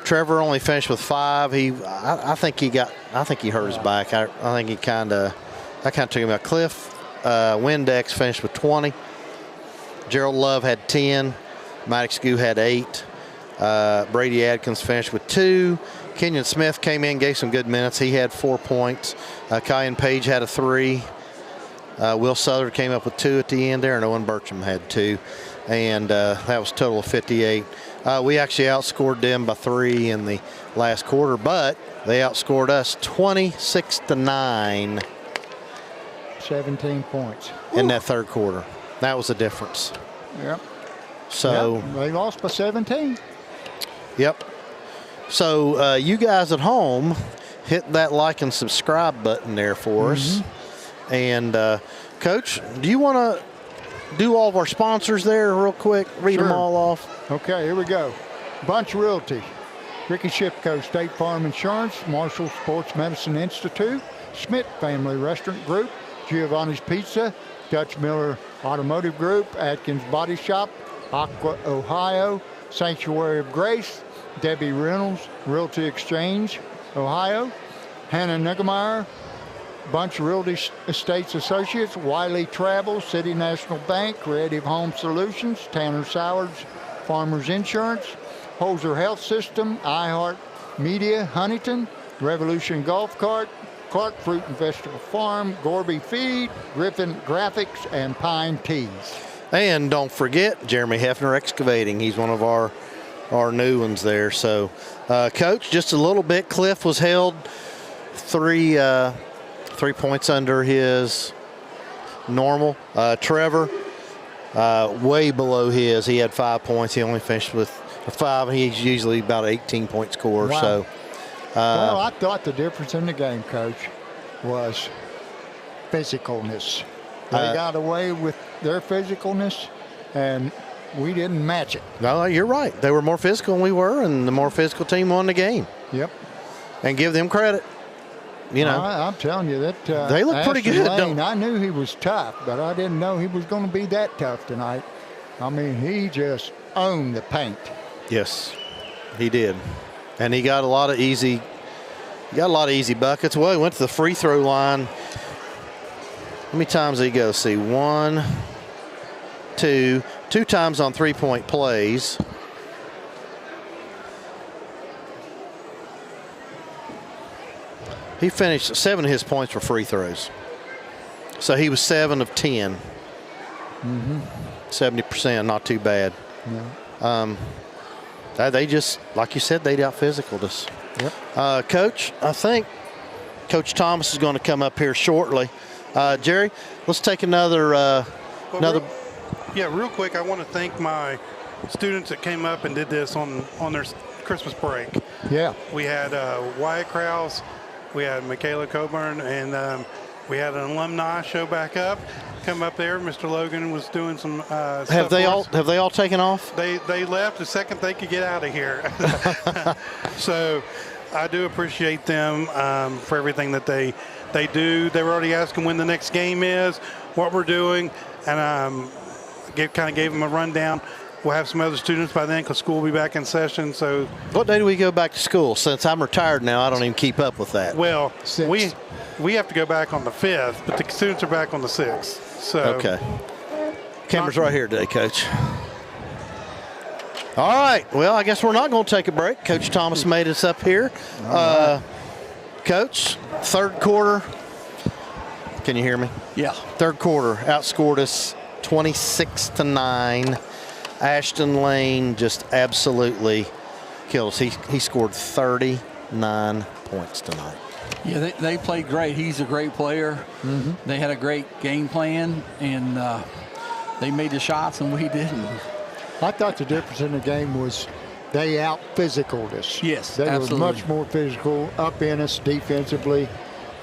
Trevor only finished with 5. I think he hurt his back. I think I kind of took him out. Cliff Windex finished with 20. Gerald Love had 10. Maddox Goo had 8. Brady Adkins finished with 2. Kenyon Smith came in, gave some good minutes. He had 4 points. Kyan Page had a 3. Will Southard came up with 2 at the end there, and Owen Burcham had 2. And that was a total of 58. We actually outscored them by 3 in the last quarter, but they outscored us 26-9. 17 points. In that third quarter. That was the difference. Yep. So yep, they lost by 17. Yep. So you guys at home, hit that like and subscribe button there for us. And Coach, do you want to do all of our sponsors there real quick? Read them all off. Okay, here we go. Bunch Realty, Ricky Shipko State Farm Insurance, Marshall Sports Medicine Institute, Schmidt Family Restaurant Group, Giovanni's Pizza, Dutch Miller Automotive Group, Atkins Body Shop, Aqua Ohio, Sanctuary of Grace, Debbie Reynolds, Realty Exchange, Ohio, Hannah Nuggemeyer, Bunch Realty Estates Associates, Wiley Travel, City National Bank, Creative Home Solutions, Tanner Sowers, Farmers Insurance, Holzer Health System, iHeart Media, Huntington, Revolution Golf Cart, Clark Fruit and Vegetable Farm, Gorby Feed, Griffin Graphics, and Pine Teas. And don't forget Jeremy Hefner Excavating. He's one of our new ones there. So, Coach, just a little bit. Cliff was held 3 points under his normal. Trevor, way below his. He had 5 points. He only finished with 5. He's usually about 18-point scorer. Wow. So, well, I thought the difference in the game, Coach, was physicalness. They got away with their physicalness, and we didn't match it. No, you're right. They were more physical than we were, and the more physical team won the game. Yep. And give them credit. You know, I'm telling you that they look pretty good. Lane, I knew he was tough, but I didn't know he was going to be that tough tonight. I mean, he just owned the paint. Yes, he did, and he got a lot of easy. Buckets. Well, he went to the free throw line. How many times did he go? See, 1, 2 times on 3-point plays. He finished 7 of his points were free throws. So he was 7 of 10. 70%, not too bad. Yeah. They just, like you said, they out-physicaled us. Yep. Coach, I think Coach Thomas is going to come up here shortly. Jerry, let's take another. Real quick, I want to thank my students that came up and did this on their Christmas break. Yeah. We had Wyatt Krause, we had Michaela Coburn, and we had an alumni show back up. Come up there. Mr. Logan was doing some stuff. Have they all taken off? They left the second they could get out of here. So I do appreciate them for everything that they do. They were already asking when the next game is, what we're doing, and kind of gave them a rundown. We'll have some other students by then because school will be back in session. So, what day do we go back to school? Since I'm retired now, I don't even keep up with that. Well, we have to go back on the 5th, but the students are back on the 6th. So okay. Camera's right here today, Coach. All right. Well, I guess we're not going to take a break. Coach Thomas made us up here. Coach, third quarter, Can you hear me? Yeah. Third quarter, outscored us 26-9. Ashton Lane just absolutely killed us. He scored 39 points tonight. Yeah, they played great. He's a great player. Mm-hmm. They had a great game plan, and they made the shots, and we didn't. I thought the difference in the game was they out-physicaled us. Yes, they absolutely. were much more physical, up in us defensively.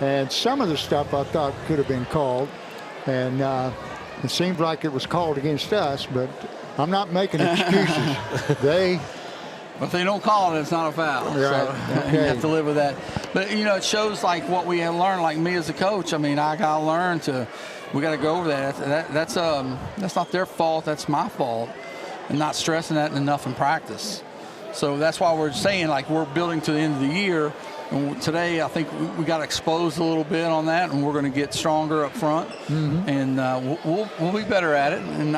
And some of the stuff I thought could have been called. And it seems like it was called against us, but I'm not making excuses. But if they don't call it, it's not a foul. Right. So Okay. you have to live with that. But, you know, it shows like what we have learned, like me as a coach. I mean, I got to learn we got to go over that. That's not their fault. That's my fault. And not stressing that enough in practice. So that's why we're saying, like, we're building to the end of the year. And today, I think we got exposed a little bit on that, and we're going to get stronger up front. Mm-hmm. And we'll be better at it. And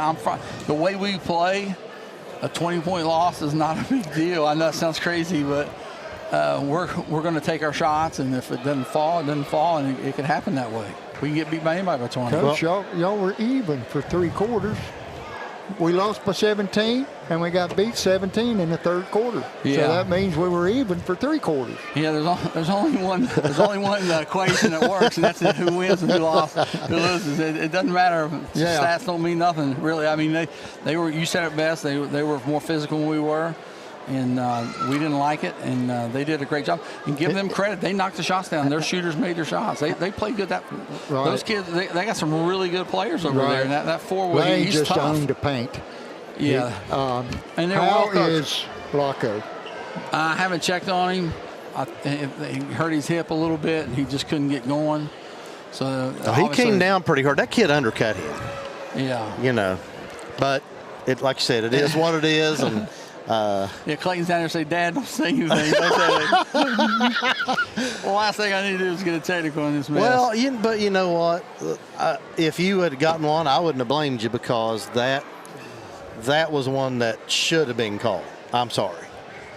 the way we play, a 20-point loss is not a big deal. I know it sounds crazy, but we're going to take our shots, and if it doesn't fall, it doesn't fall, and it could happen that way. We can get beat by anybody by 20. Coach, y'all were even for 3 quarters. We lost by 17, and we got beat 17 in the third quarter. Yeah. So that means we were even for 3 quarters. Yeah, there's only one equation that works, and that's who wins and who loses. It doesn't matter. Stats don't mean nothing really. I mean, they were. You said it best. They were more physical than we were, and we didn't like it. And they did a great job. And give them credit. They knocked the shots down. Their shooters made their shots. They played good. Those kids. They got some really good players over there. And that forward, he's just tough. owned the paint. Yeah. And how is Blanco? I haven't checked on him. He hurt his hip a little bit, and he just couldn't get going. So he came down pretty hard. That kid undercut him. Yeah. You know, but like you said, it is what it is. And Clayton's down there and say, Dad, don't say anything. The last thing I need to do is get a technical in this mess. Well, but you know what? If you had gotten one, I wouldn't have blamed you, because that was one that should have been called. I'm sorry.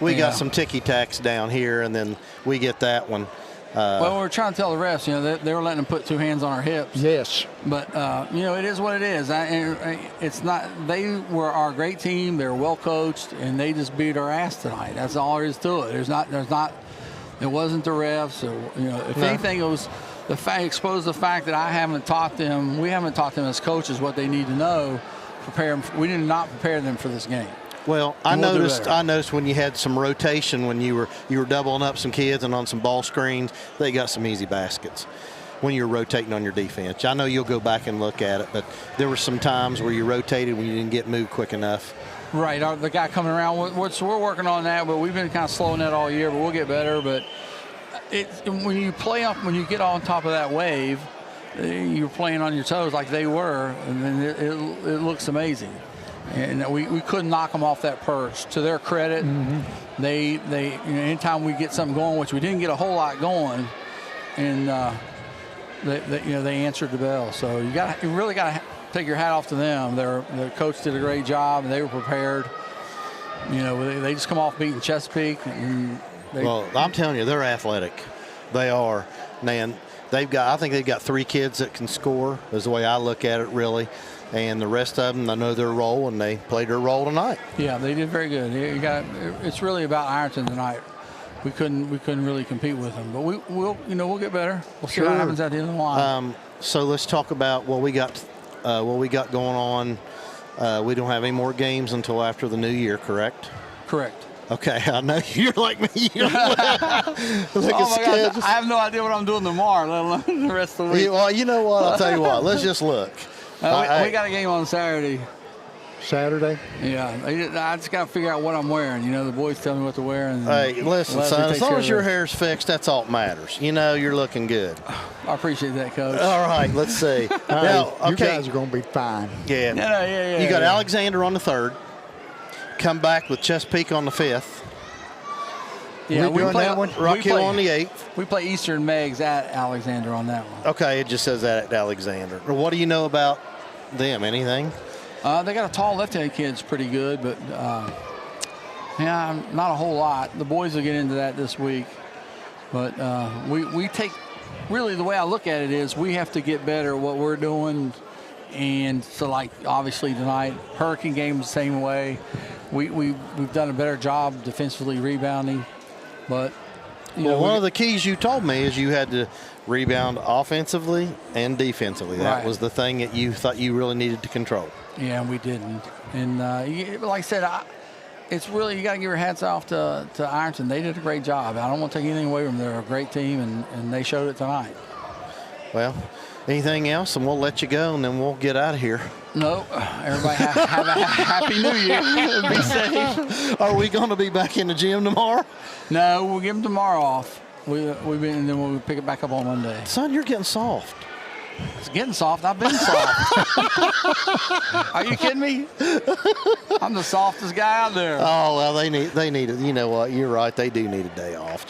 We got some ticky-tacks down here, and then we get that one. Well, we're trying to tell the refs, they were letting them put 2 hands on our hips. Yes. But, it is what it is. It's not. They were our great team. They're well coached, and they just beat our ass tonight. That's all there is to it. It wasn't the refs. If anything, it was exposed the fact that we haven't taught them as coaches what they need to know. We did not prepare them for this game. Well, I noticed when you had some rotation, when you were doubling up some kids and on some ball screens, they got some easy baskets when you're rotating on your defense. I know you'll go back and look at it, but there were some times where you rotated when you didn't get moved quick enough. Right, the guy coming around, we're working on that, but we've been kind of slowing that all year, but we'll get better. But when you get on top of that wave, you're playing on your toes like they were, and then it looks amazing. And we couldn't knock them off that perch. To their credit, they anytime we get something going, which we didn't get a whole lot going, and they answered the bell. So you really got to take your hat off to them. Their coach did a great job, and they were prepared. They just come off beating Chesapeake. Well, I'm telling you, they're athletic. They are, man. I think they've got 3 kids that can score, is the way I look at it, really. And the rest of them, I know their role, and they played their role tonight. Yeah, they did very good. It's really about Ironton tonight. We couldn't really compete with them, but we'll get better. We'll see what happens at the end of the line. So let's talk about what we got going on. We don't have any more games until after the new year, correct? Correct. Okay, I know you're like me. Oh my gosh, I have no idea what I'm doing tomorrow, let alone the rest of the week. Well, you know what? I'll tell you what. Let's just look. We got a game on Saturday. Saturday? Yeah. I just got to figure out what I'm wearing. The boys tell me what to wear. And hey, listen, son, as long as your hair's fixed, that's all that matters. You're looking good. I appreciate that, Coach. All right, let's see. Now, you guys are going to be fine. Yeah. Yeah. You got Alexander on the 3rd. Come back with Chesapeake on the 5th. Yeah, we play that one. Rock Hill on the 8th. We play Eastern Megs at Alexander on that one. Okay, it just says that at Alexander. What do you know about them? Anything? They got a tall left-handed kid's pretty good, but not a whole lot. The boys will get into that this week. But we take really the way I look at it is we have to get better at what we're doing. And so, like, obviously tonight, Hurricane game the same way. We've done a better job defensively rebounding. But, one of the keys you told me is you had to rebound offensively and defensively. That was the thing that you thought you really needed to control. Yeah, we didn't. And like I said, it's really, you got to give your hats off to Ironton. They did a great job. I don't want to take anything away from them. They're a great team, and they showed it tonight. Well, anything else, and we'll let you go, and then we'll get out of here. No, everybody have a happy New Year. Be safe. Are we going to be back in the gym tomorrow? No, we'll give them tomorrow off. And then we'll pick it back up on Monday. Son, you're getting soft. It's getting soft. I've been soft. Are you kidding me? I'm the softest guy out there. Oh, well, they need it. You know what? You're right. They do need a day off.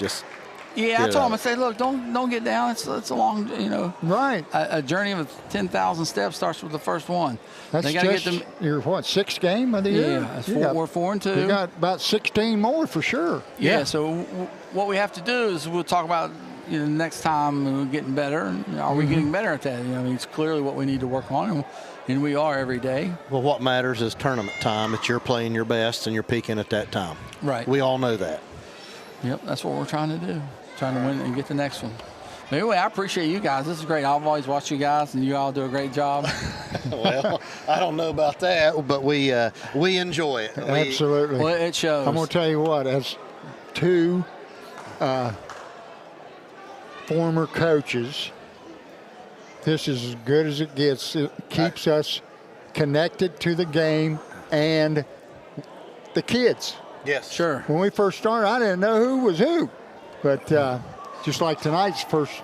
Yeah, I told them, I said, look, don't get down. It's a long, Right. A journey of 10,000 steps starts with the first one. That's just your, sixth game of the year? Yeah, we're 4-2. You got about 16 more for sure. Yeah, so what we have to do is we'll talk about, next time we're getting better. Are we getting better at that? It's clearly what we need to work on, and we are every day. Well, what matters is tournament time, that you're playing your best and you're peaking at that time. Right. We all know that. Yep, that's what we're trying to do. Trying to win and get the next one. Anyway, I appreciate you guys. This is great. I've always watched you guys, and you all do a great job. Well, I don't know about that, but we enjoy it. Absolutely. Well, it shows. I'm going to tell you what, as two former coaches, this is as good as it gets. It keeps us connected to the game and the kids. Yes. Sure. When we first started, I didn't know who was who. But just like tonight's first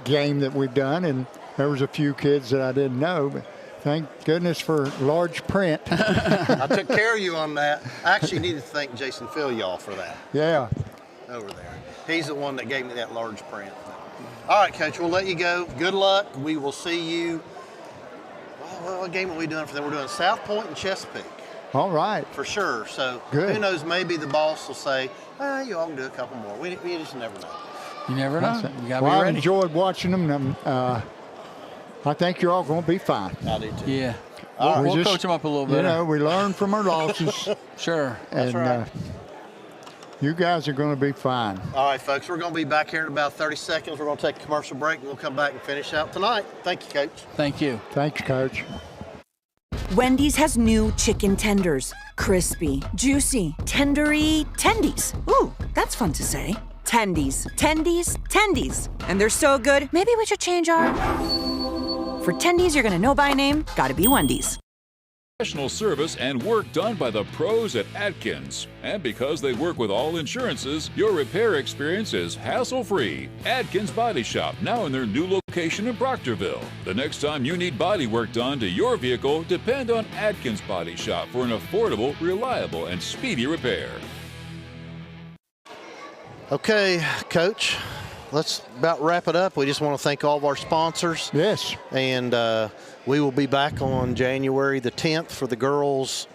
game that we've done, and there was a few kids that I didn't know, but thank goodness for large print. I took care of you on that. I actually need to thank Jason Filiall for that. Yeah. Over there. He's the one that gave me that large print. All right, Coach, we'll let you go. Good luck. We will see you. Well, what game are we doing for them? We're doing South Point and Chesapeake. All right. For sure. So good. Who knows, maybe the boss will say, you all can do a couple more. We just never know. You never know. You got to be I ready. enjoyed watching them. I think you're all going to be fine. I do too. Yeah. We'll coach them up a little bit. We learn from our losses. Sure. And right. You guys are going to be fine. All right, folks. We're going to be back here in about 30 seconds. We're going to take a commercial break, and we'll come back and finish out tonight. Thank you, Coach. Thank you. Thanks, Coach. Wendy's has new chicken tenders. Crispy, juicy, tendery tendies. Ooh, that's fun to say. Tendies, tendies, tendies. And they're so good, maybe we should change our... For tendies you're gonna know by name, gotta be Wendy's. Professional service and work done by the pros at Atkins. And because they work with all insurances, your repair experience is hassle-free. Atkins Body Shop, now in their new location in Proctorville. The next time you need body work done to your vehicle, depend on Atkins Body Shop for an affordable, reliable, and speedy repair. Okay, Coach, let's about wrap it up. We just want to thank all of our sponsors. Yes. And we will be back on January the 10th for the girls'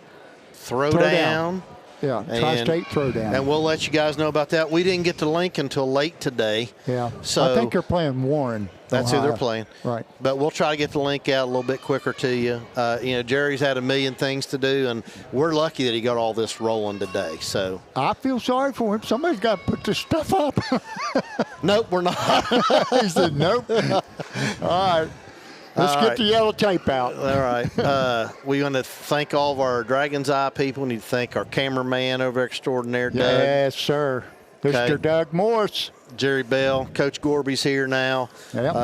throwdown. Yeah, Tri-State Throwdown. And we'll let you guys know about that. We didn't get the link until late today. Yeah. So I think they're playing Warren. That's Ohio. who they're playing. Right. But we'll try to get the link out a little bit quicker to you. Jerry's had a million things to do, and we're lucky that he got all this rolling today. So I feel sorry for him. Somebody's got to put this stuff up. Nope, we're not. He said, nope. All right. Let's get the yellow tape out. All right. We want to thank all of our Dragon's Eye people. We need to thank our cameraman over extraordinaire, Doug. Yes, sir. Mr. Doug Morse. Jerry Bell. Coach Gorby's here now. Yep.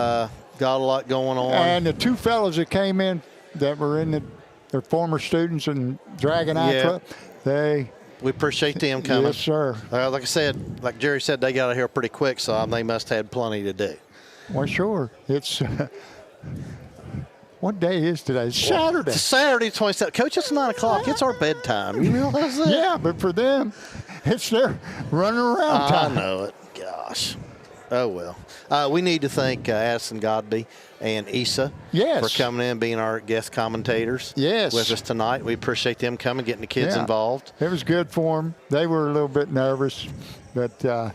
Got a lot going on. And the two fellas that came in that were in they're former students in Dragon Eye Club, we appreciate them coming. Yes, sir. Like I said, like Jerry said, they got out here pretty quick, so they must have had plenty to do. Well, sure. It's what day is today? It's Saturday. It's Saturday, 27th. Coach, it's 9 o'clock. It's our bedtime. You realize that? Yeah, but for them, it's their running around time. I know it. Gosh. Oh, well. We need to thank Addison Godby and Issa for coming in, being our guest commentators with us tonight. We appreciate them coming, getting the kids involved. It was good for them. They were a little bit nervous, but, I'm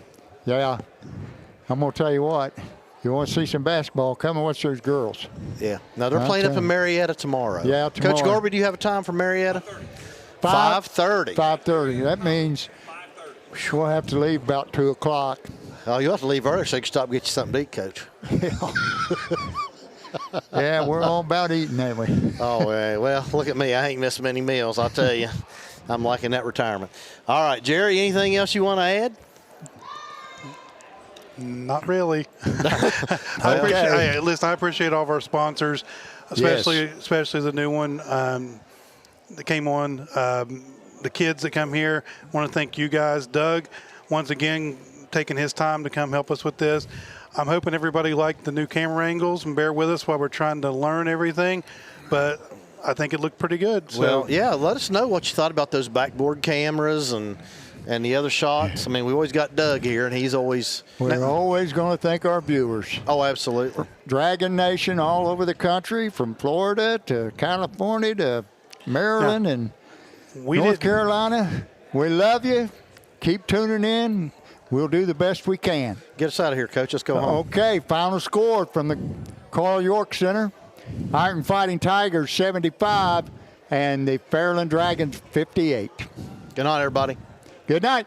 going to tell you what. You want to see some basketball, come and watch those girls. Yeah. Now, they're playing up in Marietta tomorrow. Yeah, tomorrow. Coach Gorby, do you have a time for Marietta? 5:30. 5:30. That means we'll have to leave about 2 o'clock. Oh, you'll have to leave early so you can stop and get you something to eat, Coach. Yeah, we're all about eating, ain't we? Oh, well, look at me. I ain't missed many meals, I'll tell you. I'm liking that retirement. All right, Jerry, anything else you want to add? Not really. Listen, I appreciate all of our sponsors, especially the new one that came on. The kids that come here, I want to thank you guys. Doug, once again, taking his time to come help us with this. I'm hoping everybody liked the new camera angles and bear with us while we're trying to learn everything. But I think it looked pretty good. So. Well, yeah, let us know what you thought about those backboard cameras and the other shots. I mean, we always got Doug here, and he's always... We're always going to thank our viewers. Oh, absolutely. Dragon Nation all over the country, from Florida to California to Maryland and North Carolina. We love you. Keep tuning in. We'll do the best we can. Get us out of here, Coach. Let's go home. Okay, final score from the Carl York Center. Ironton Fighting Tigers 75 and the Fairland Dragons 58. Good night, everybody. Good night.